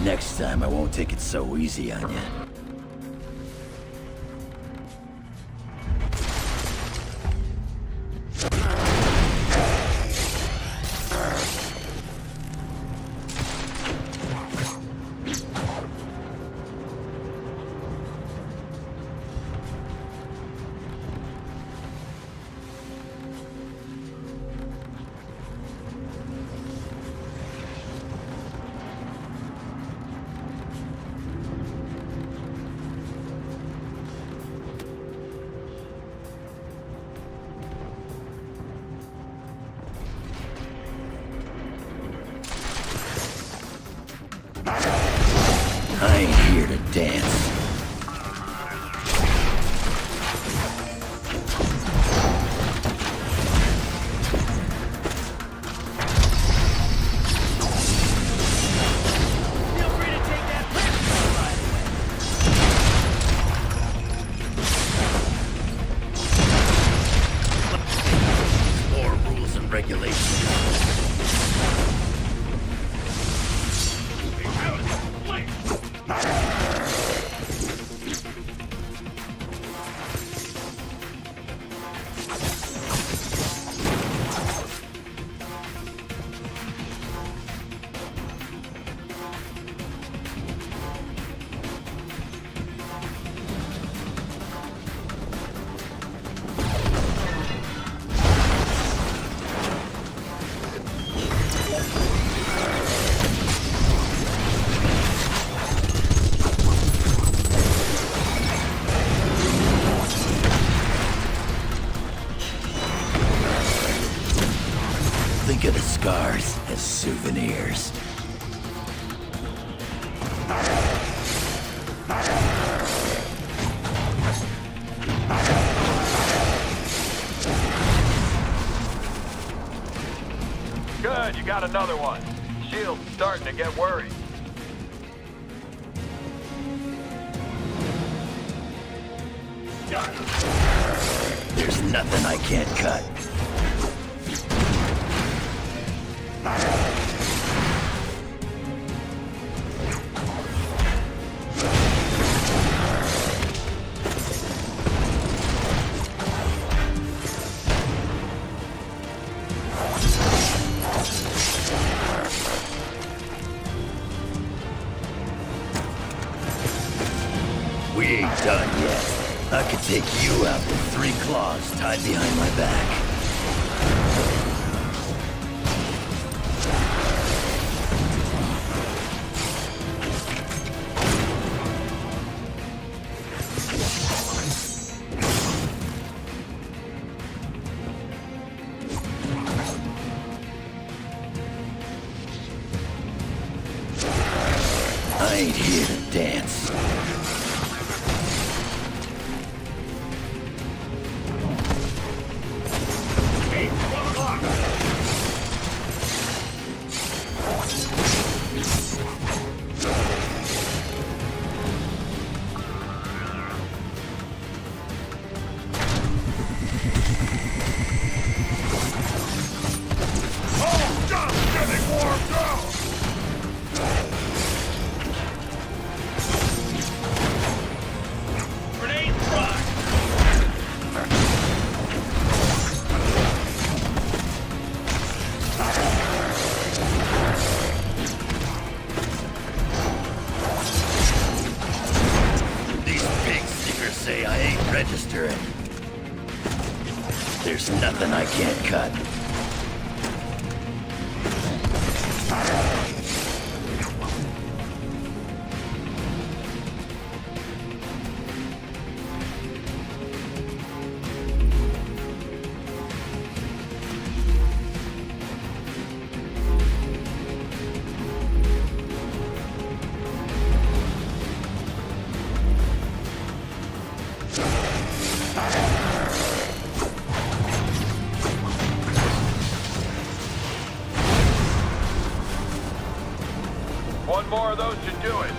Next time I won't take it so easy on you. regulations. Think of the scars as souvenirs.
Good, you got another one. Shield's starting to get worried.
There's nothing I can't cut. We ain't done yet. I could take you out with 3 claws tied behind my back. I ain't here to dance. Say I ain't registering. There's nothing I can't cut.
One more of those should do it.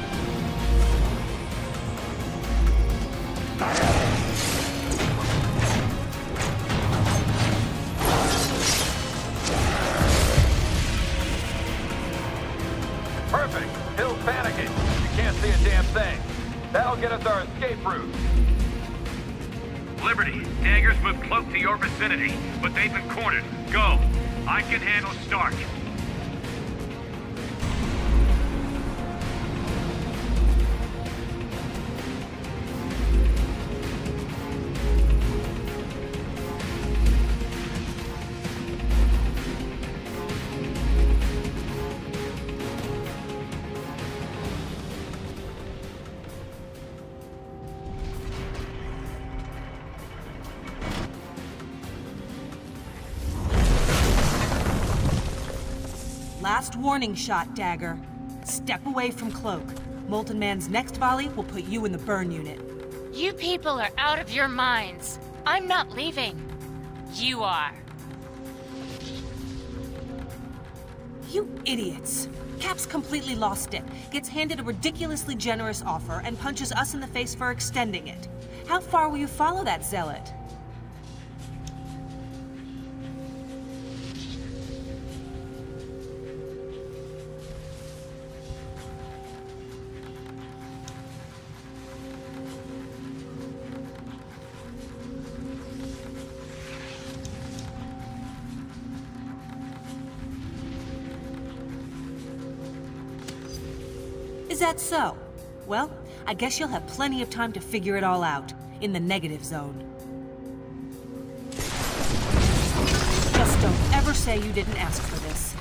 Perfect. Hill's panicking. You can't see a damn thing. That'll get us our escape route.
Liberty, Daggers moved Cloak to your vicinity, but they've been cornered. Go. I can handle Stark.
Last warning shot, Dagger. Step away from Cloak. Molten Man's next volley will put you in the burn unit.
You people are out of your minds. I'm not leaving. You are.
You idiots. Cap's completely lost it, gets handed a ridiculously generous offer, and punches us in the face for extending it. How far will you follow that zealot? that so? Well, I guess you'll have plenty of time to figure it all out, in the negative zone. Just don't ever say you didn't ask for this.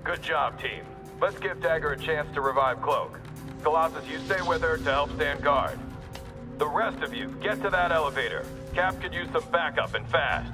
Good job, team. Let's give Dagger a chance to revive Cloak. Colossus, you stay with her to help stand guard. The rest of you, get to that elevator. Cap could use some backup and fast.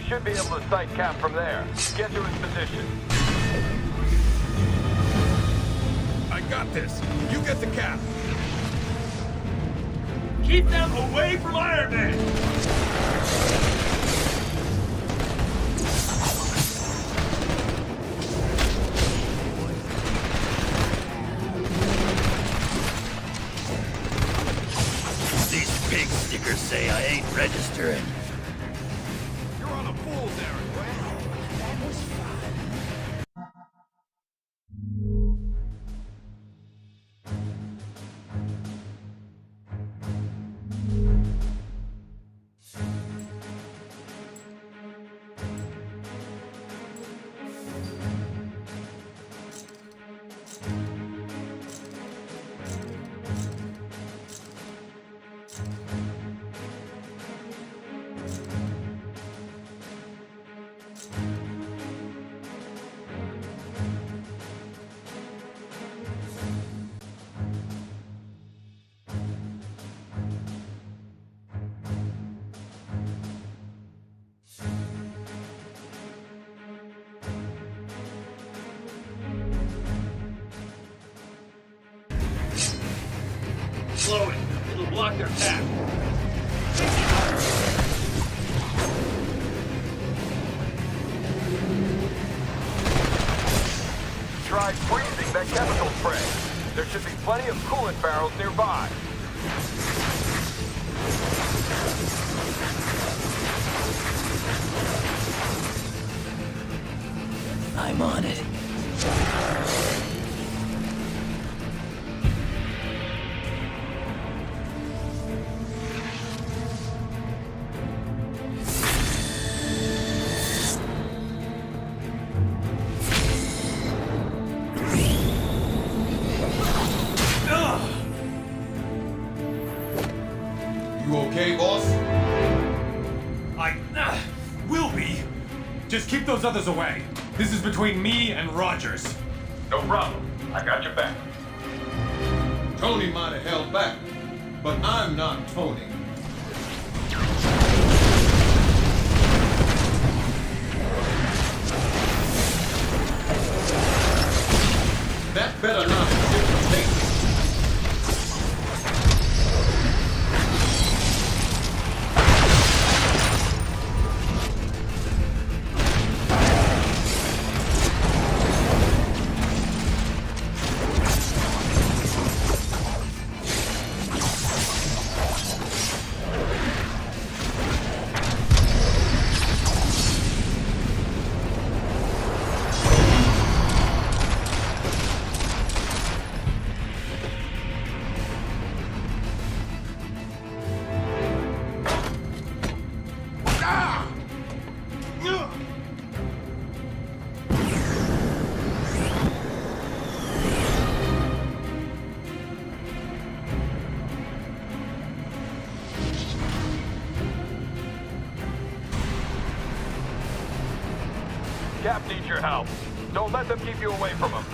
Should be able to sight Cap from there. Get to his position.
I got this. You get the Cap.
Keep them away from Iron Man!
These pig stickers say I ain't registering.
Slowing. It'll block their path.
Try freezing that chemical spray. There should be plenty of coolant barrels nearby.
I'm on it.
You okay, boss?
I will be. Just keep those others away. This is between me and Rogers.
No problem. I got your back.
Tony might have held back, but I'm not Tony. That better not dictate.
Cap needs your help. Don't let them keep you away from him.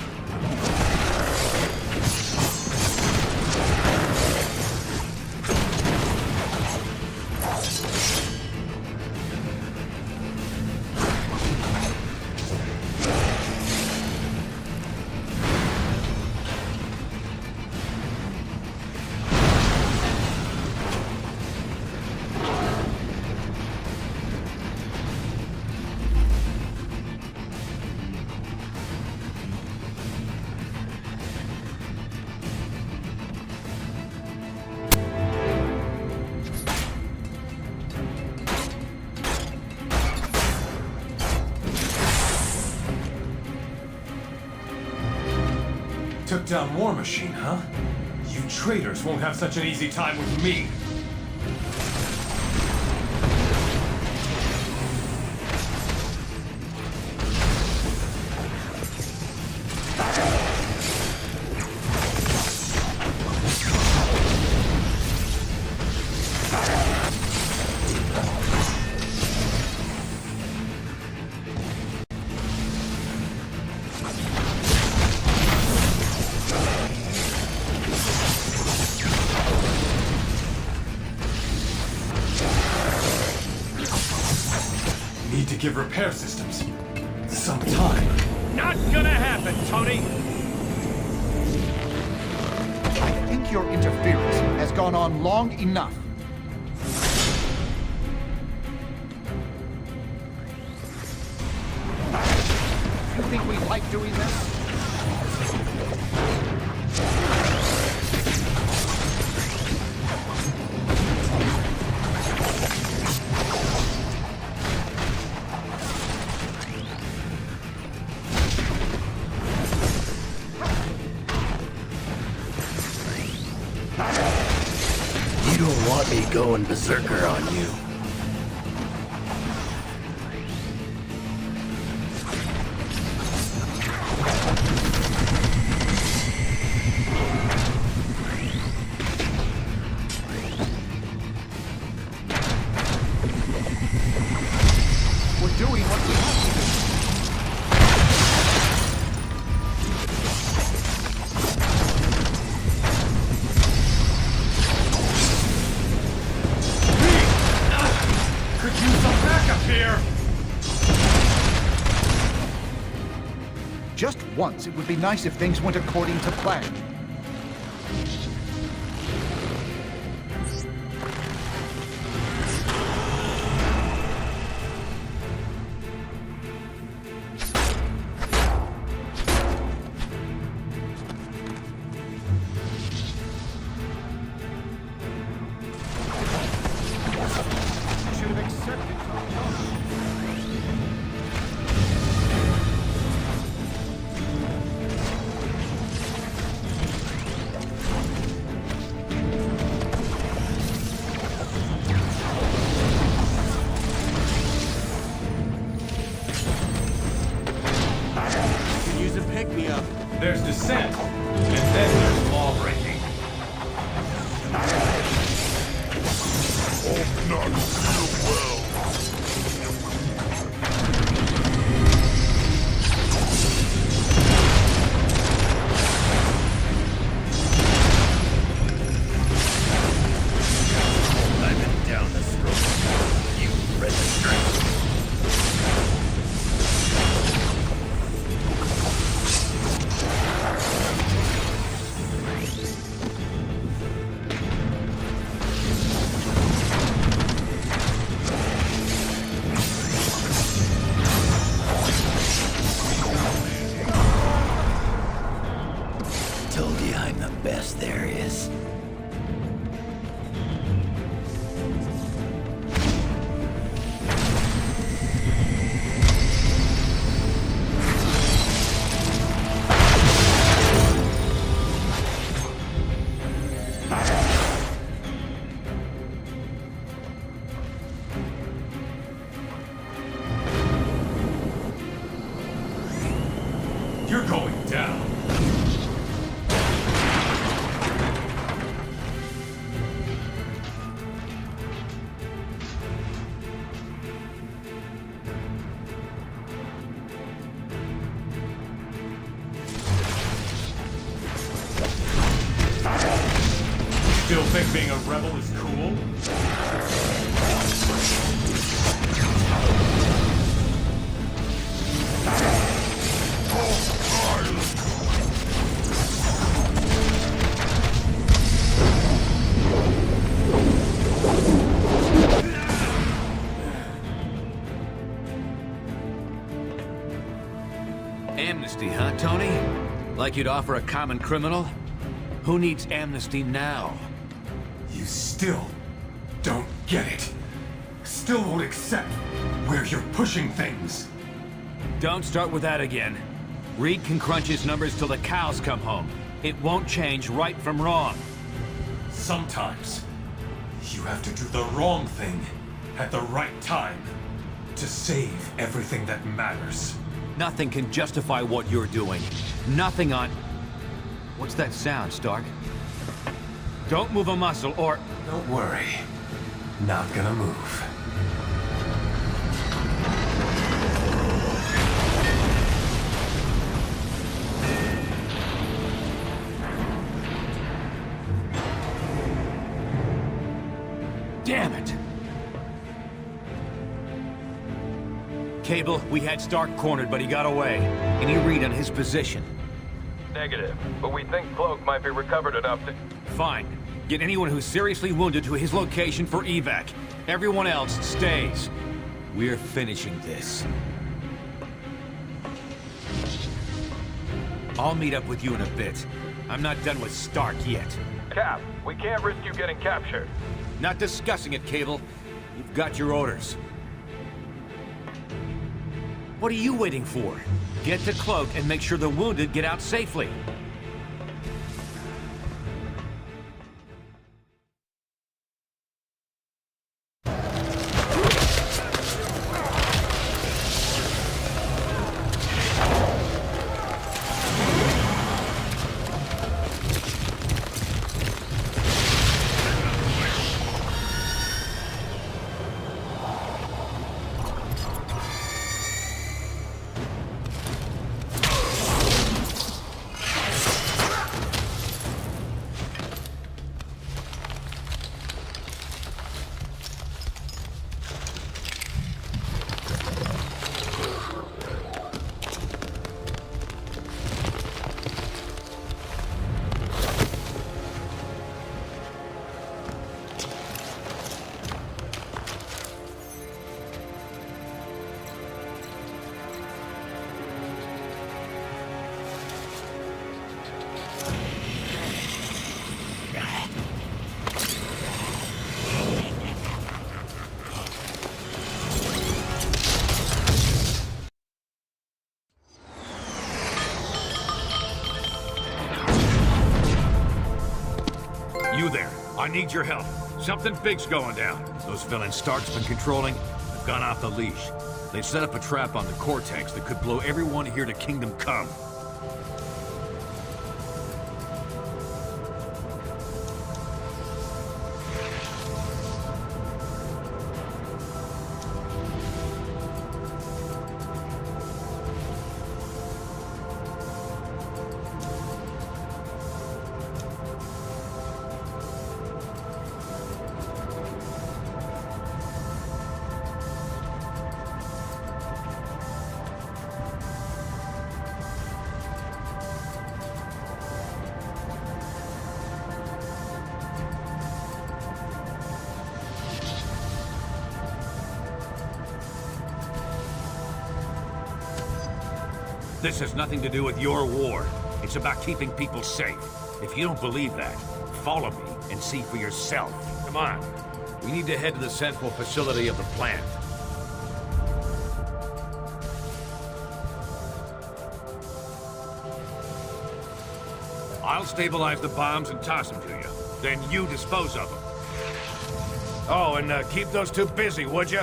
Took down War Machine, huh? You traitors won't have such an easy time with me. Need to give repair systems some time.
Not gonna happen, Tony!
I think your interference has gone on long enough. You think we like doing this?
You don't want me going berserker on you.
We're doing what we have to do.
Could use some backup here!
Just once, it would be nice if things went according to plan. Should have accepted
Could use a pick-me-up. There's dissent, and then there's law-breaking.
Not feel well.
think being a rebel is cool?
Amnesty, huh, Tony? Like you'd offer a common criminal? Who needs amnesty now?
You still don't get it. Still won't accept where you're pushing things.
Don't start with that again. Reed can crunch his numbers till the cows come home. It won't change right from wrong.
Sometimes, you have to do the wrong thing at the right time to save everything that matters.
Nothing can justify what you're doing. Nothing on... What's that sound, Stark? Don't move a muscle or...
Don't worry. Not gonna move.
Damn it! Cable, we had Stark cornered, but he got away. Any read on his position?
Negative, but we think Cloak might be recovered enough to...
Fine. Get anyone who's seriously wounded to his location for evac. Everyone else stays. We're finishing this. I'll meet up with you in a bit. I'm not done with Stark yet.
Cap, we can't risk you getting captured.
Not discussing it, Cable. You've got your orders. What are you waiting for? Get to Cloak and make sure the wounded get out safely. You there. I need your help. Something big's going down. Those villains Stark's been controlling have gone off the leash. They've set up a trap on the Cortex that could blow everyone here to Kingdom Come. This has nothing to do with your war. It's about keeping people safe. If you don't believe that, follow me and see for yourself. Come on. We need to head to the central facility of the plant. I'll stabilize the bombs and toss them to you. Then you dispose of them. Oh, and keep those two busy, would you?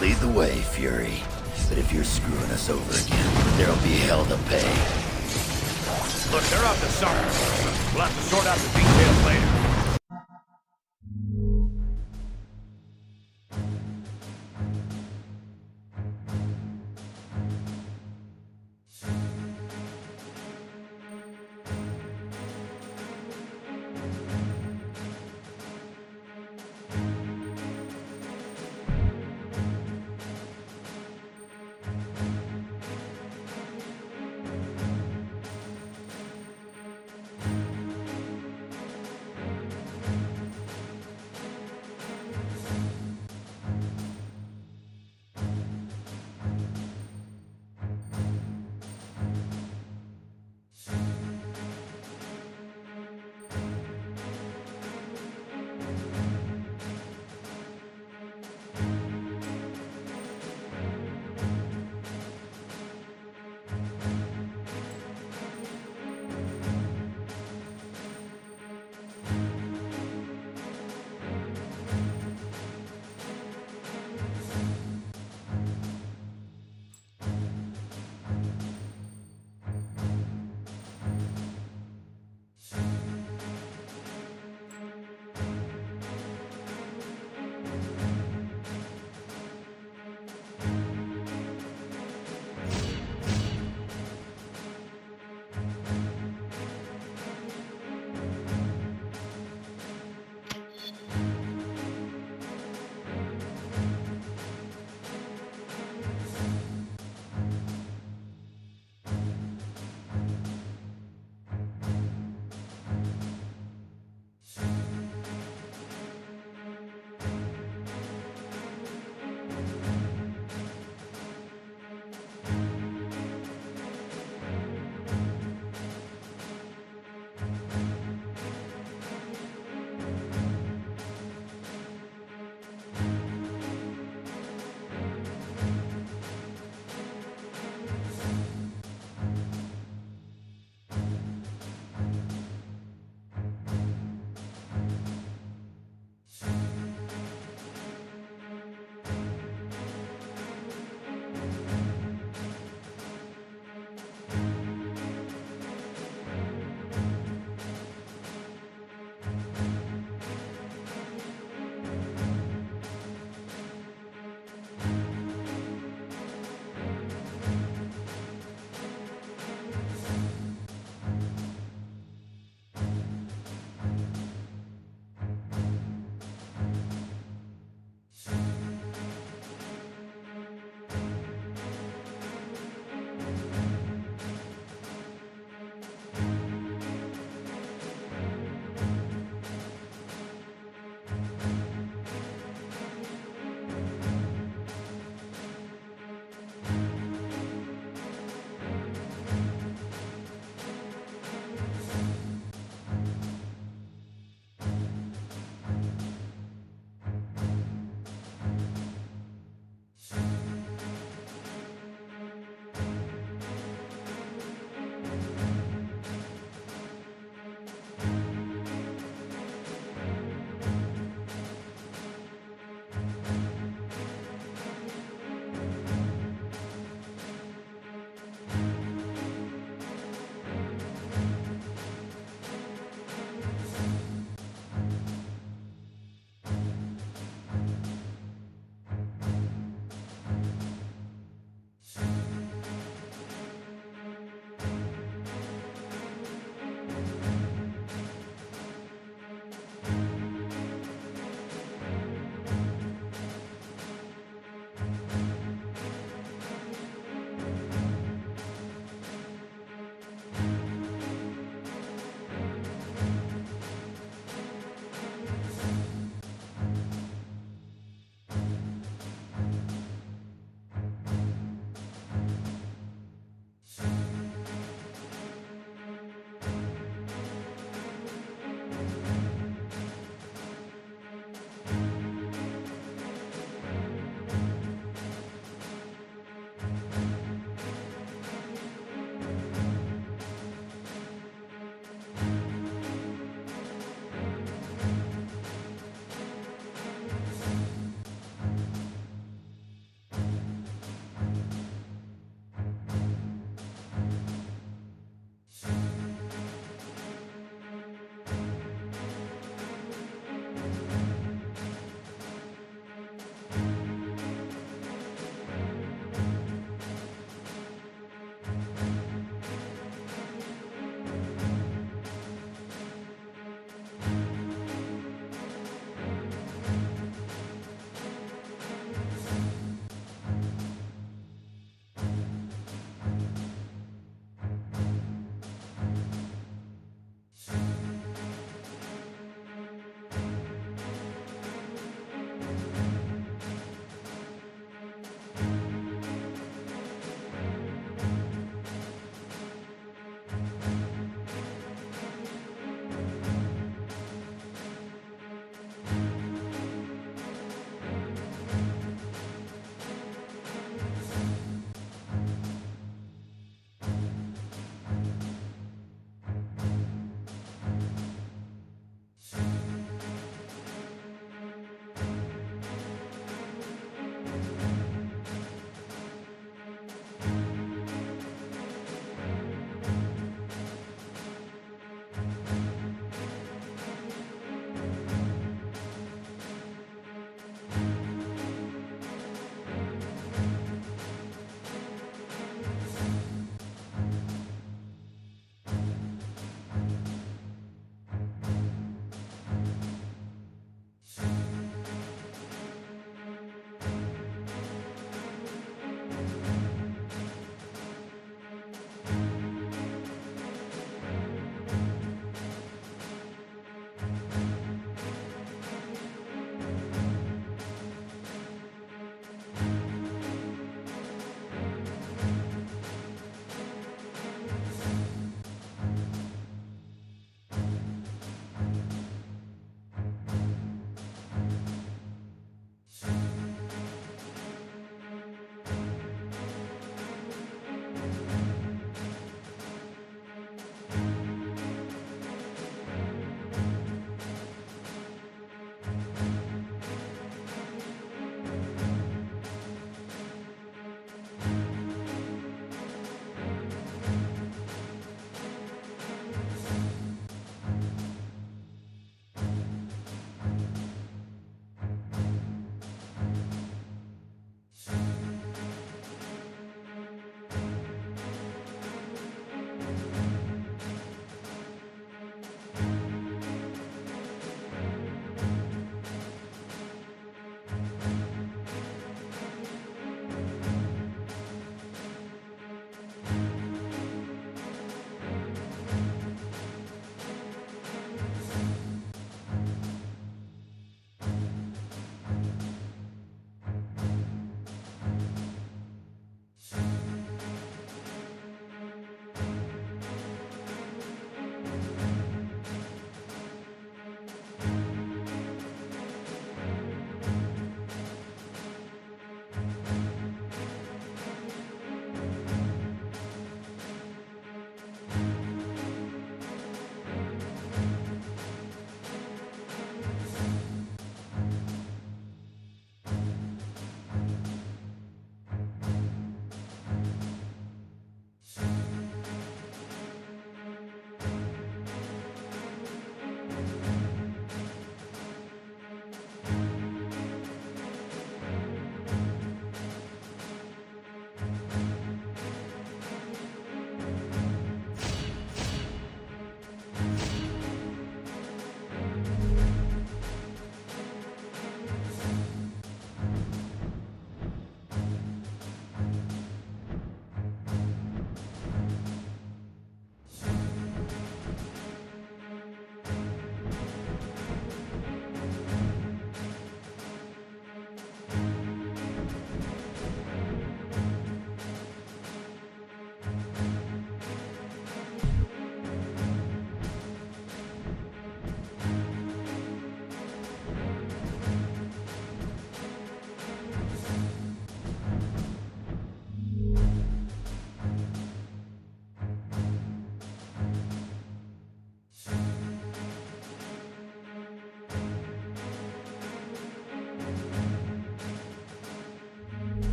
Lead the way, Fury. But if you're screwing us over again, there'll be hell to pay.
Look, they're up to something. We'll have to sort out the details later.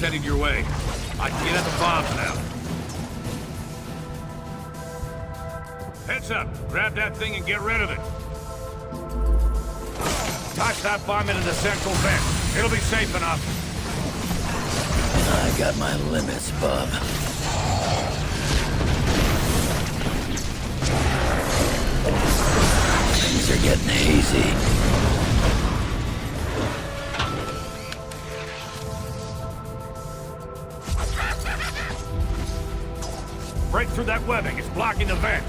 heading your way. I can get at the bombs now. Heads up. Grab that thing and get rid of it. Toss that bomb into the central vent. It'll be safe enough.
I got my limits, bub. Things are getting hazy.
Break through that webbing. It's blocking the vent.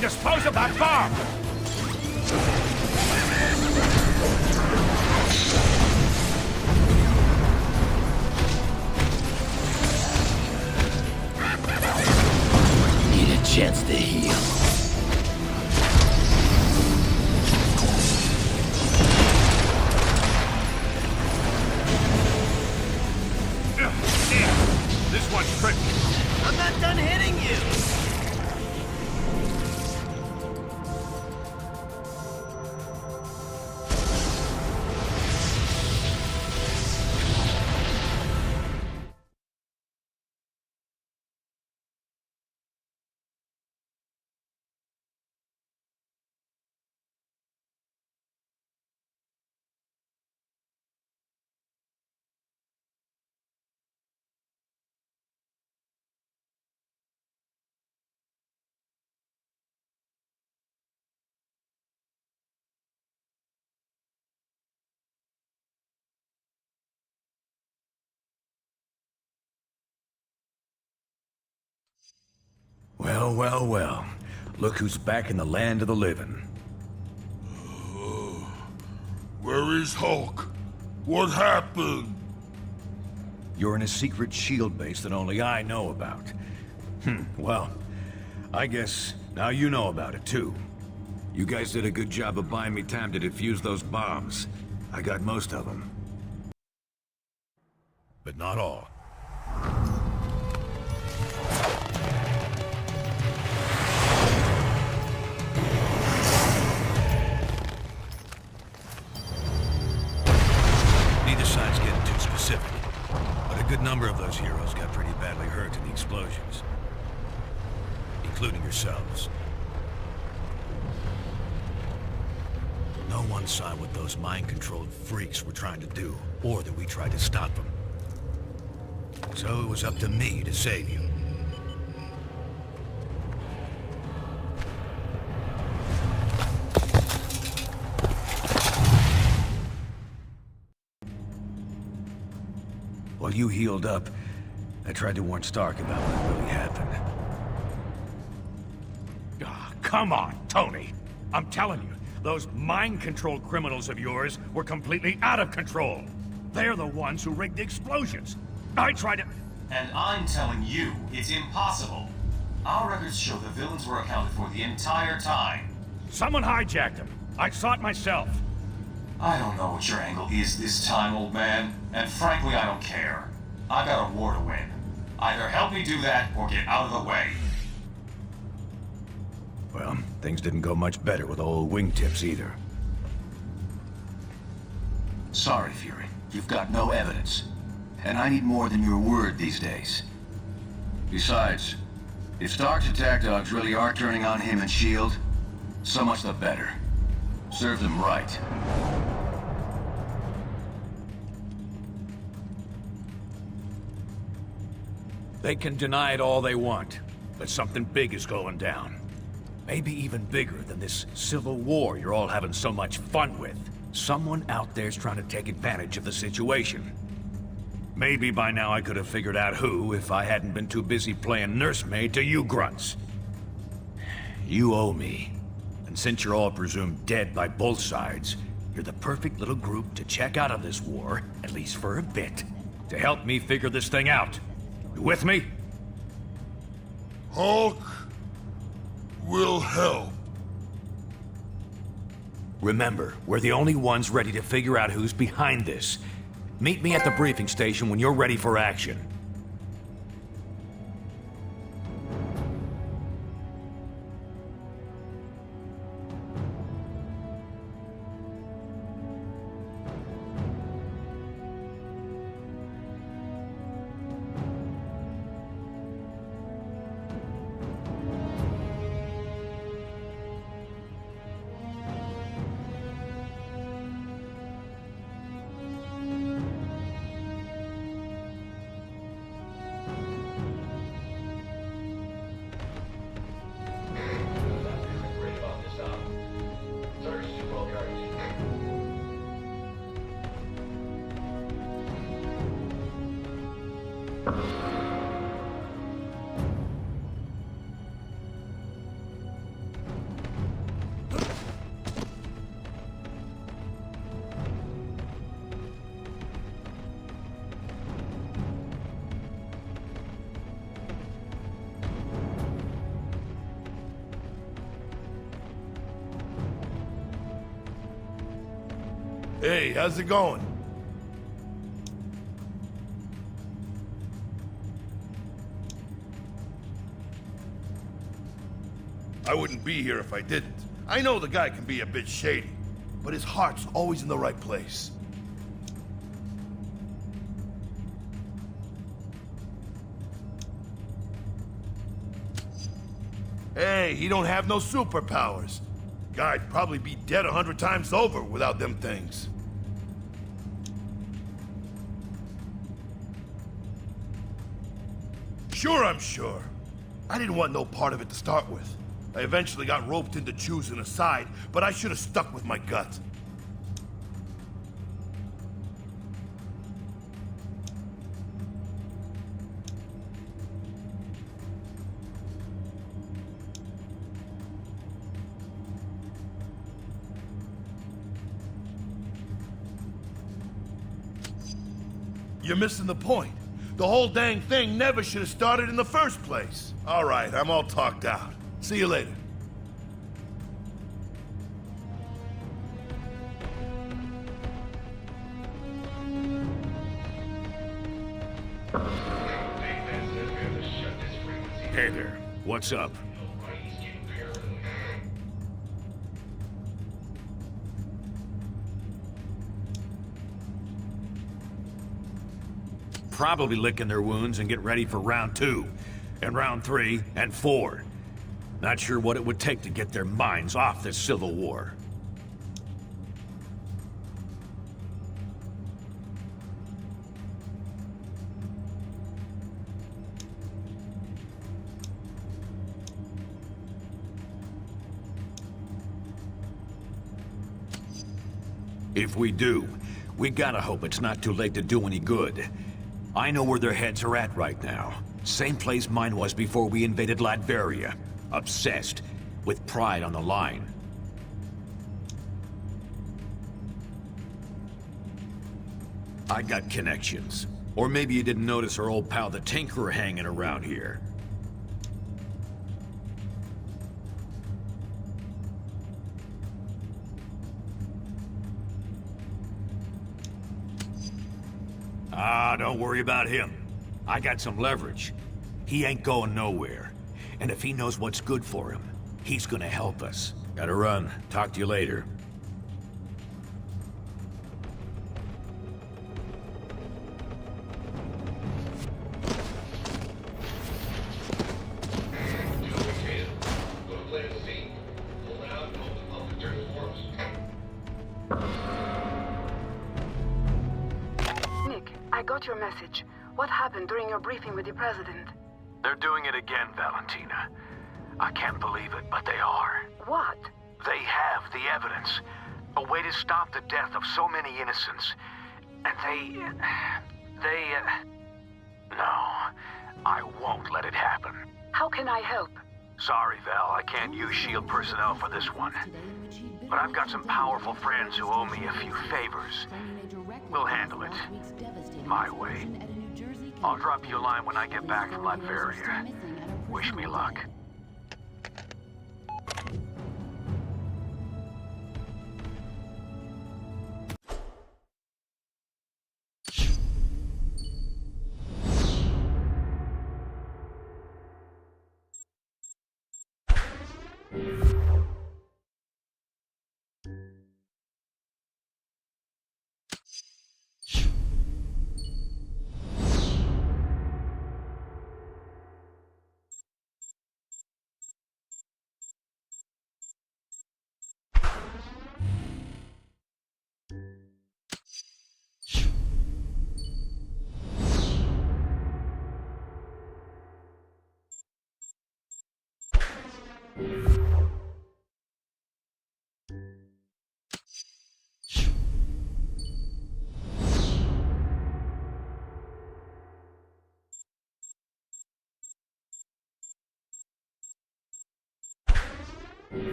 Dispose of that bomb!
Need a chance to heal.
This one's tricky.
I'm not done hitting you!
Well, well, well. Look who's back in the land of the living.
Where is Hulk? What happened?
You're in a secret shield base that only I know about. Well, I guess now you know about it too. You guys did a good job of buying me time to defuse those bombs. I got most of them. But not all. Neither side's getting too specific, but a good number of those heroes got pretty badly hurt in the explosions, including yourselves. No one saw what those mind-controlled freaks were trying to do, or that we tried to stop them. So it was up to me to save you. While you healed up, I tried to warn Stark about what really happened. Come on, Tony! I'm telling you, those mind-controlled criminals of yours were completely out of control. They're the ones who rigged the explosions. I tried to...
And I'm telling you, it's impossible. Our records show the villains were accounted for the entire time.
Someone hijacked them. I saw it myself.
I don't know what your angle is this time, old man, and frankly, I don't care. I got a war to win. Either help me do that, or get out of the way.
Well, things didn't go much better with old wingtips either.
Sorry, Fury. You've got no evidence. And I need more than your word these days. Besides, if Stark's attack dogs really are turning on him and S.H.I.E.L.D., so much the better. Serve them right.
They can deny it all they want, but something big is going down. Maybe even bigger than this civil war you're all having so much fun with. Someone out there's trying to take advantage of the situation. Maybe by now I could have figured out who if I hadn't been too busy playing nursemaid to you grunts. You owe me. And since you're all presumed dead by both sides, you're the perfect little group to check out of this war, at least for a bit, to help me figure this thing out. You with me?
Hulk will help.
Remember, we're the only ones ready to figure out who's behind this. Meet me at the briefing station when you're ready for action.
Hey, how's it going? I wouldn't be here if I didn't. I know the guy can be a bit shady, but his heart's always in the right place. Hey, he don't have no superpowers. Guy'd probably be dead 100 times over without them things. Sure, I'm sure. I didn't want no part of it to start with. I eventually got roped into choosing a side, but I should have stuck with my gut. You're missing the point. The whole dang thing never should have started in the first place. All right, I'm all talked out. See you later.
Hey there, what's up? Probably licking their wounds and get ready for round 2, and round 3, and 4. Not sure what it would take to get their minds off this civil war. If we do, we gotta hope it's not too late to do any good. I know where their heads are at right now. Same place mine was before we invaded Latveria. Obsessed, with pride on the line. I got connections. Or maybe you didn't notice our old pal the Tinkerer hanging around here. Ah, don't worry about him. I got some leverage. He ain't going nowhere. And if he knows what's good for him, he's gonna help us. Gotta run. Talk to you later.
Nick, I got your message. What happened during your briefing with the President?
They're doing it again, Valentina. I can't believe it, but they are.
What?
They have the evidence. A way to stop the death of so many innocents. And no, I won't let it happen.
How can I help?
Sorry, Val, I can't use S.H.I.E.L.D. personnel for this one. But I've got some powerful friends who owe me a few favors. We'll handle it. My way. I'll drop you a line when I get back from Latveria. Wish me luck.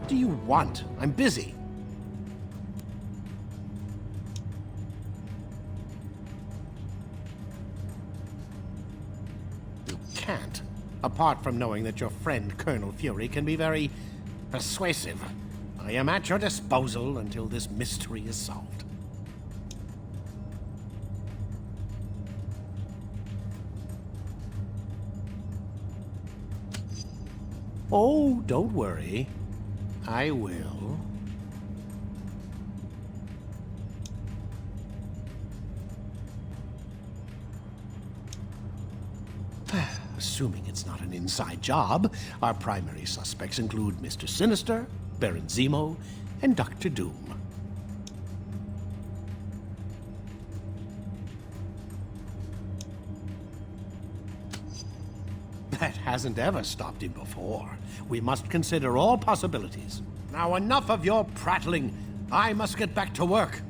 What do you want? I'm busy. You can't. Apart from knowing that your friend Colonel Fury can be very persuasive. I am at your disposal until this mystery is solved. Oh, don't worry. I will. Assuming it's not an inside job, our primary suspects include Mr. Sinister, Baron Zemo, and Dr. Doom. That hasn't ever stopped him before. We must consider all possibilities. Now enough of your prattling. I must get back to work.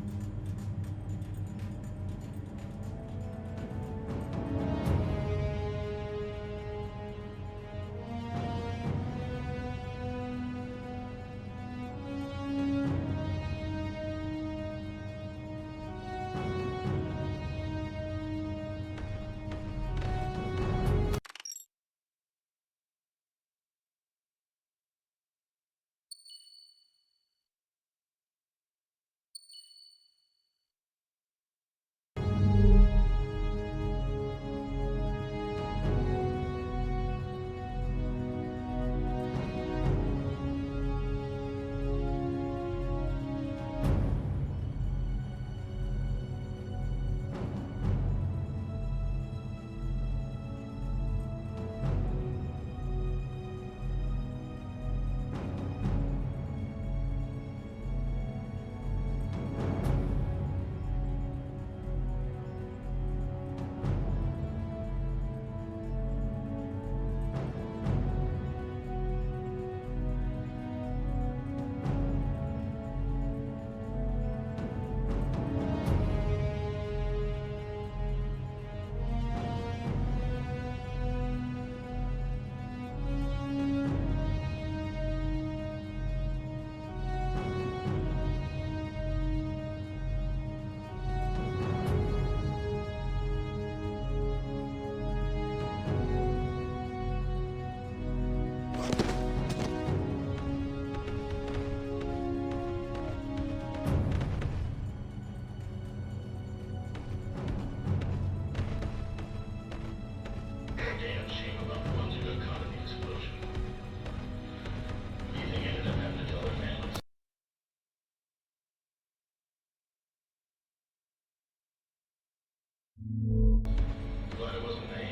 Glad it wasn't me.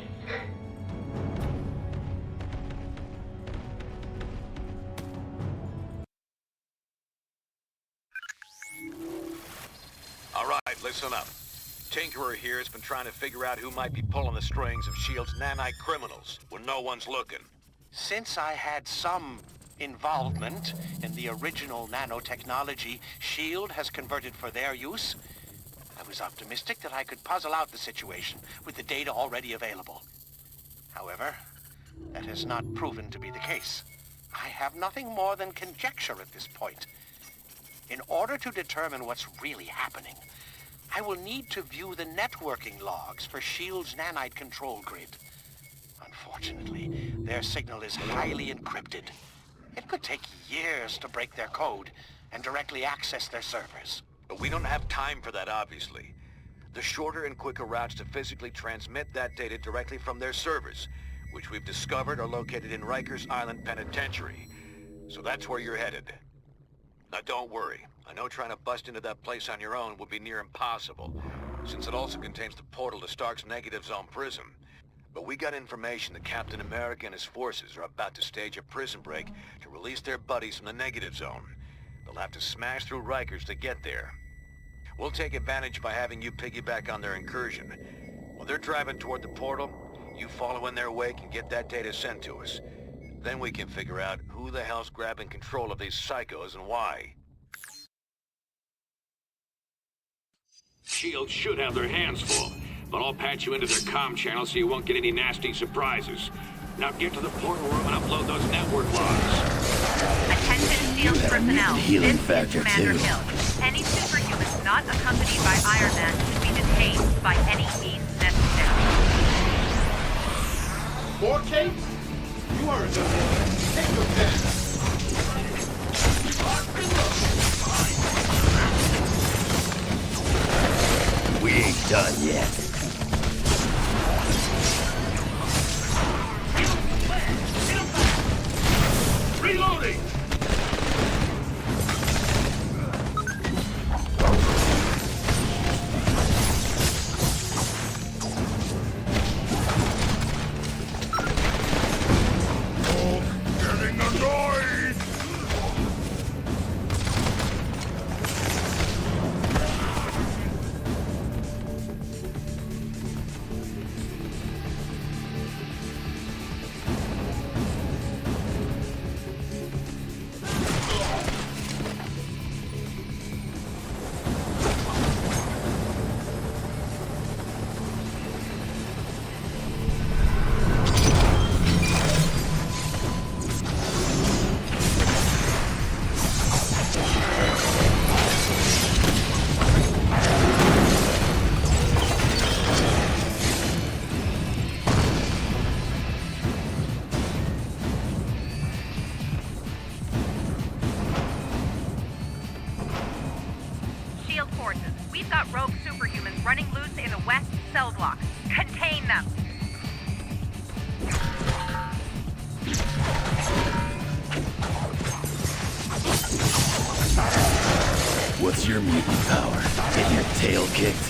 All right, listen up. Tinkerer here has been trying to figure out who might be pulling the strings of S.H.I.E.L.D.'s nanite criminals when no one's looking.
Since I had some involvement in the original nanotechnology S.H.I.E.L.D. has converted for their use, I was optimistic that I could puzzle out the situation with the data already available. However, that has not proven to be the case. I have nothing more than conjecture at this point. In order to determine what's really happening, I will need to view the networking logs for S.H.I.E.L.D.'s nanite control grid. Unfortunately, their signal is highly encrypted. It could take years to break their code and directly access their servers.
But we don't have time for that, obviously. The shorter and quicker routes to physically transmit that data directly from their servers, which we've discovered are located in Rikers Island Penitentiary. So that's where you're headed. Now don't worry. I know trying to bust into that place on your own would be near impossible, since it also contains the portal to Stark's Negative Zone prison. But we got information that Captain America and his forces are about to stage a prison break to release their buddies from the Negative Zone. They'll have to smash through Rikers to get there. We'll take advantage by having you piggyback on their incursion. While they're driving toward the portal, you follow in their wake and get that data sent to us. Then we can figure out who the hell's grabbing control of these psychos and why.
S.H.I.E.L.D. should have their hands full, but I'll patch you into their comm channel so you won't get any nasty surprises. Now get to the portal room and upload those network logs.
Attention SEAL personnel.
Healing
This
factor
is Commander
too.
Hill. Any superhumans not accompanied by Iron Man should be detained by any means necessary.
4K? You are a good boy. Take your pen.
We ain't done yet.
Reloading! Getting annoyed!
SHIELD forces, we've got rogue superhumans running loose in the west cell block. Contain them!
What's your mutant power? Getting your tail kicked?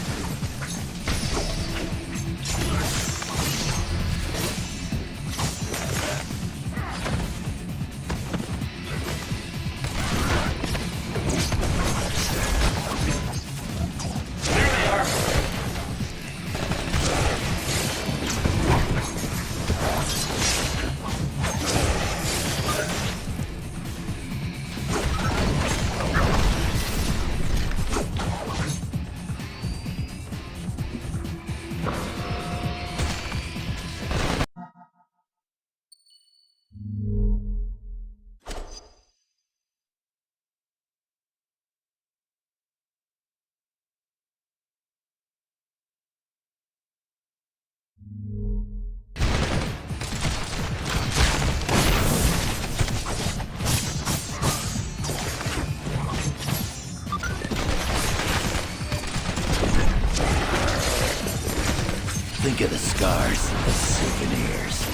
Think of the scars as souvenirs.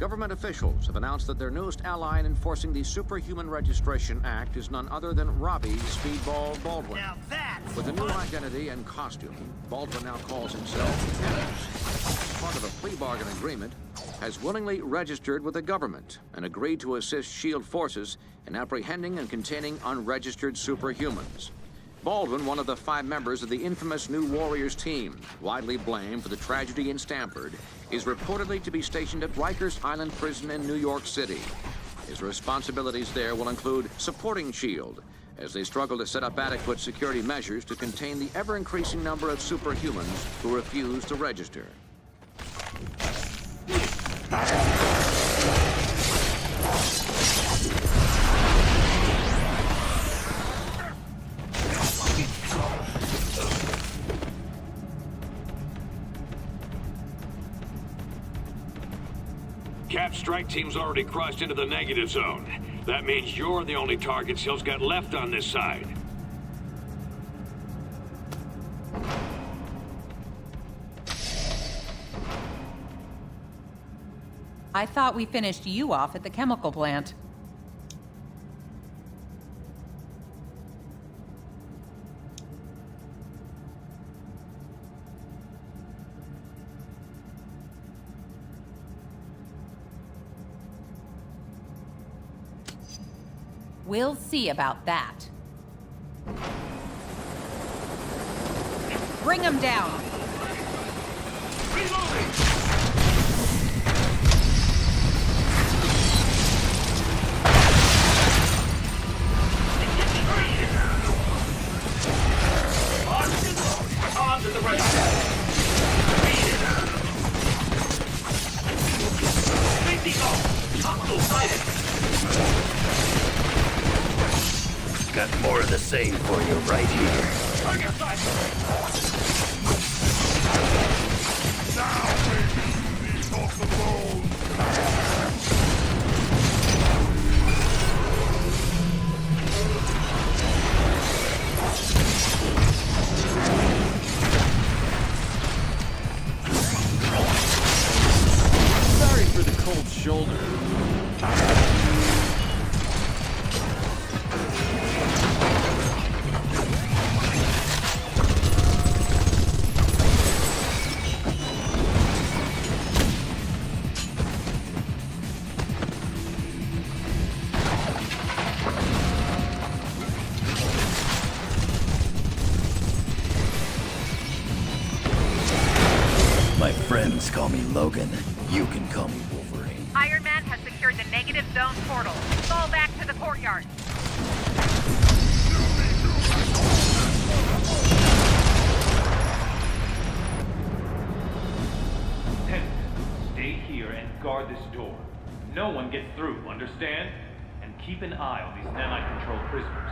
Government officials have announced that their newest ally in enforcing the Superhuman Registration Act is none other than Robbie Speedball Baldwin.
Now that's
With a new identity and costume, Baldwin now calls himself Lieutenant. As part of a plea bargain agreement, has willingly registered with the government and agreed to assist SHIELD forces in apprehending and containing unregistered superhumans. Baldwin, one of the 5 members of the infamous New Warriors team, widely blamed for the tragedy in Stamford, is reportedly to be stationed at Rikers Island Prison in New York City. His responsibilities there will include supporting SHIELD as they struggle to set up adequate security measures to contain the ever-increasing number of superhumans who refuse to register.
Cap's strike team's already crossed into the negative zone. That means you're the only target Hill's got left on this side.
I thought we finished you off at the chemical plant. We'll see about that. Bring him down!
on to the right. Make these off. Hostile sighted.
Got more of the same for you right here.
Target sight.
Now, baby, eat off the bones.
Sorry for the cold shoulder.
My friends call me Logan. You can call me Wolverine.
Iron Man has secured the negative zone portal. Fall back to the courtyard.
Lieutenant, stay here and guard this door. No one gets through, understand? And keep an eye on these nanite-controlled prisoners.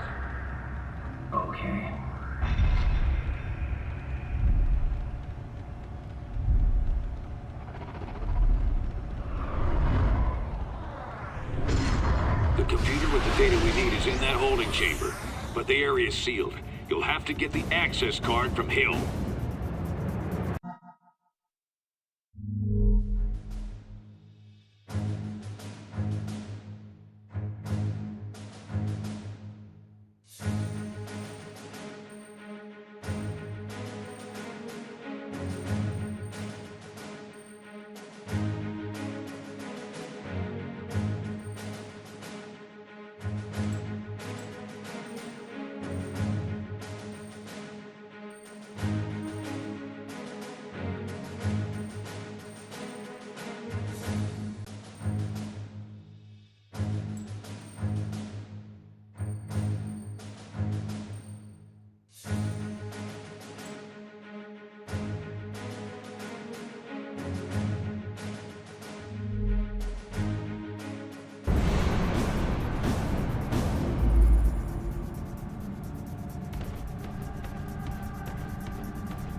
Okay.
The computer with the data we need is in that holding chamber, but the area is sealed. You'll have to get the access card from Hill.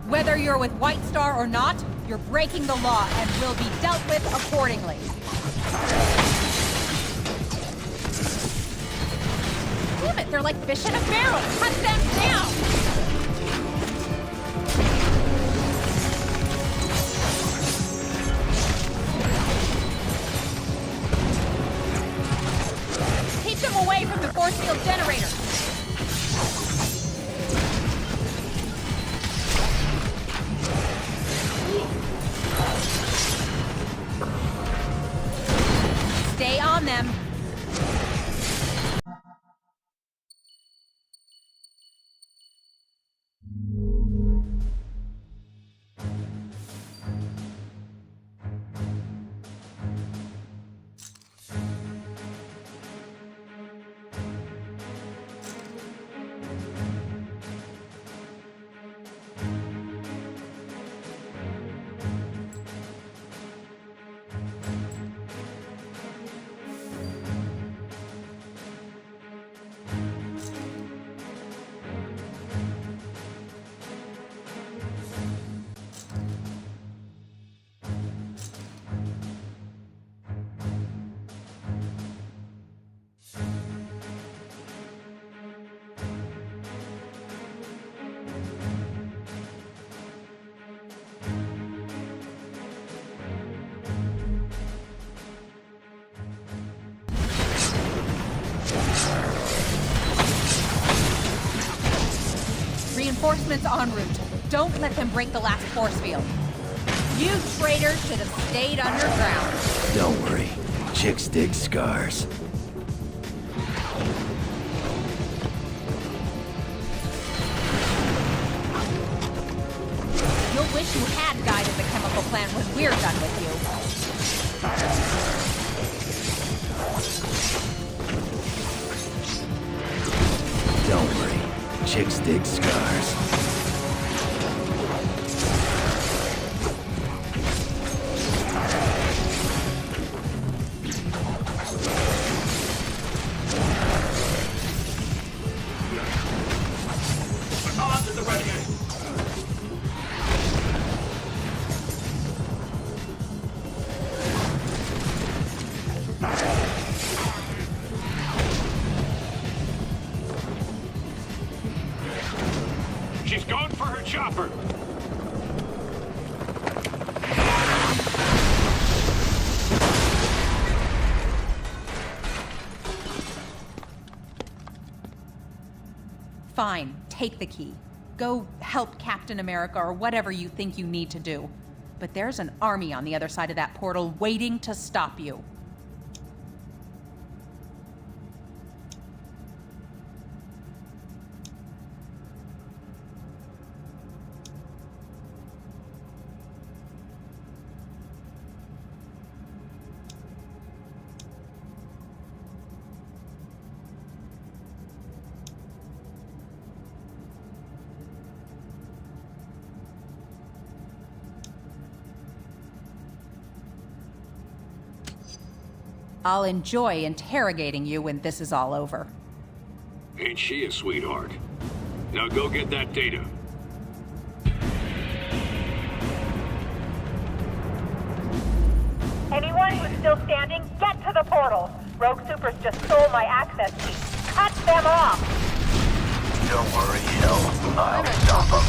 Whether you're with White Star or not, you're breaking the law and will be dealt with accordingly. Damn it, they're like fish in a barrel! Cut them down! force field generator. Stay on them. Reinforcements en route. Don't let them break the last force field. You traitors should have stayed underground.
Don't worry. Chicks dig scars.
You'll wish you had died at the chemical plant when we're done with you.
Don't worry. Chicks dig scars.
She's going for her chopper.
Fine, take the key. Go help Captain America or whatever you think you need to do. But there's an army on the other side of that portal waiting to stop you. I'll enjoy interrogating you when this is all over.
Ain't she a sweetheart? Now go get that data.
Anyone who's still standing, get to the portal. Rogue Supers just stole my access key. Cut them off!
Don't worry, Hill. I'll stop them.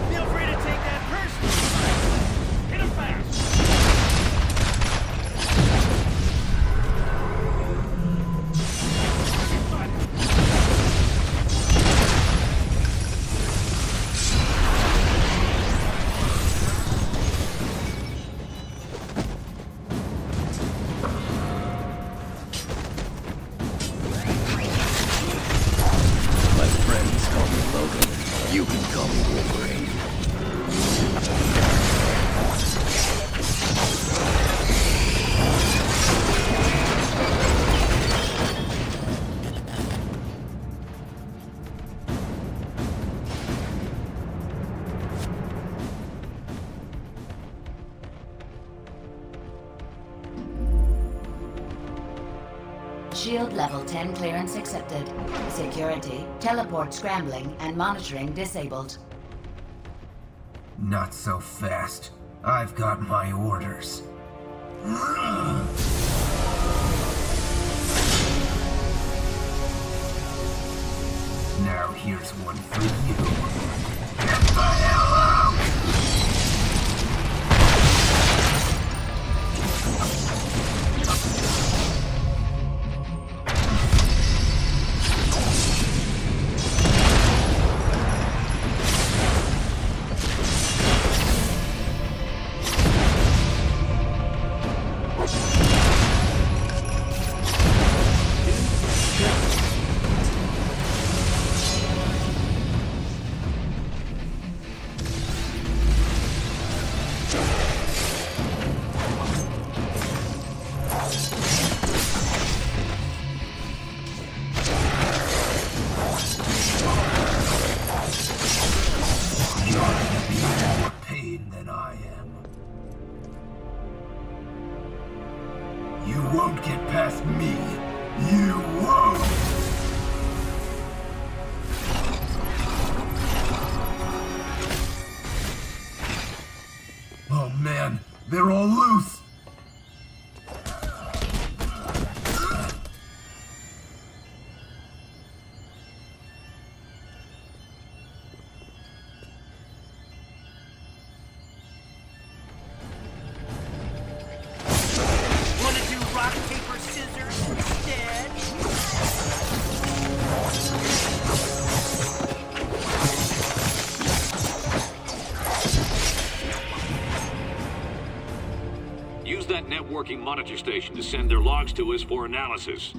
Feel free to take that personally. Hit him fast.
My friends call me Logan. You can call me Wolverine.
Shield level 10 clearance accepted. Security, teleport scrambling, and monitoring disabled.
Not so fast. I've got my orders. Now here's one for you. Get the hell out! won't get past me. You won't! Oh man, they're all loose!
Wanna do rock, paper, scissors instead?
Use that networking monitor station to send their logs to us for analysis.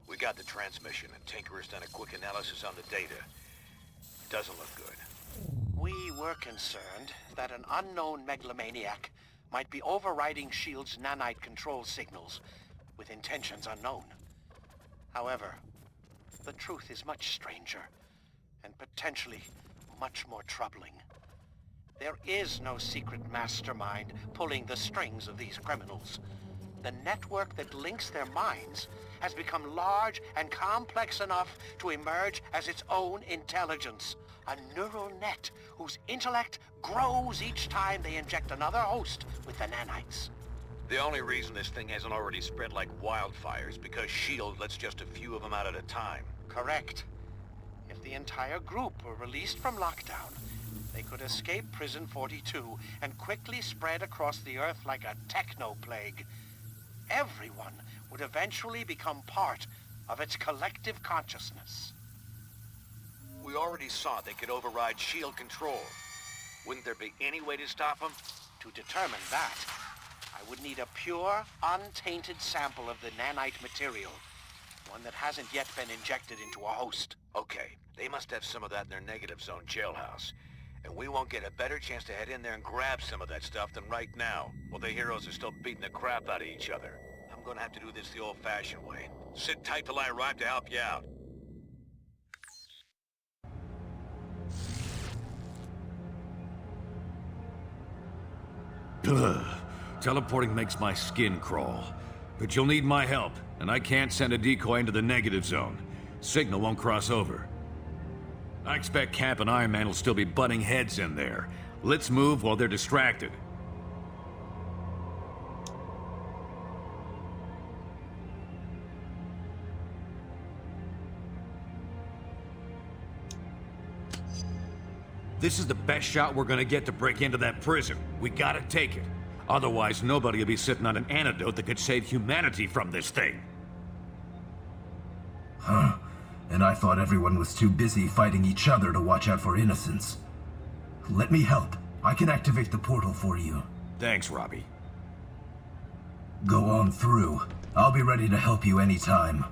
We got the transmission, and Tinker's done a quick analysis on the data. Doesn't look good. We were concerned that an unknown megalomaniac might be overriding S.H.I.E.L.D.'s nanite control signals with intentions unknown. However, the truth is much stranger, and potentially much more troubling. There is no secret mastermind pulling the strings of these criminals. The network that links their minds has become large and complex enough to emerge as its own intelligence. A neural net whose intellect grows each time they inject another host with the nanites. The only reason this thing hasn't already spread like wildfire is because S.H.I.E.L.D. lets just a few of them out at a time. Correct. If the entire group were released from lockdown, they could escape Prison 42 and quickly spread across the Earth like a techno-plague. Everyone would eventually become part of its collective consciousness. We already saw they could override S.H.I.E.L.D. control. Wouldn't there be any way to stop them? To determine that, I would need a pure, untainted sample of the nanite material. One that hasn't yet been injected into a host. Okay, they must have some of that in their negative zone jailhouse. And we won't get a better chance to head in there and grab some of that stuff than right now, while the heroes are still beating the crap out of each other. I'm gonna have to do this the old-fashioned way. Sit tight till I arrive to help you out.
Ugh. Teleporting makes my skin crawl. But you'll need my help, and I can't send a decoy into the negative zone. Signal won't cross over. I expect Cap and Iron Man will still be butting heads in there. Let's move while they're distracted. This is the best shot we're gonna get to break into that prison. We gotta take it. Otherwise, nobody will be sitting on an antidote that could save humanity from this thing.
Huh. And I thought everyone was too busy fighting each other to watch out for innocents. Let me help. I can activate the portal for you.
Thanks, Robbie.
Go on through. I'll be ready to help you anytime.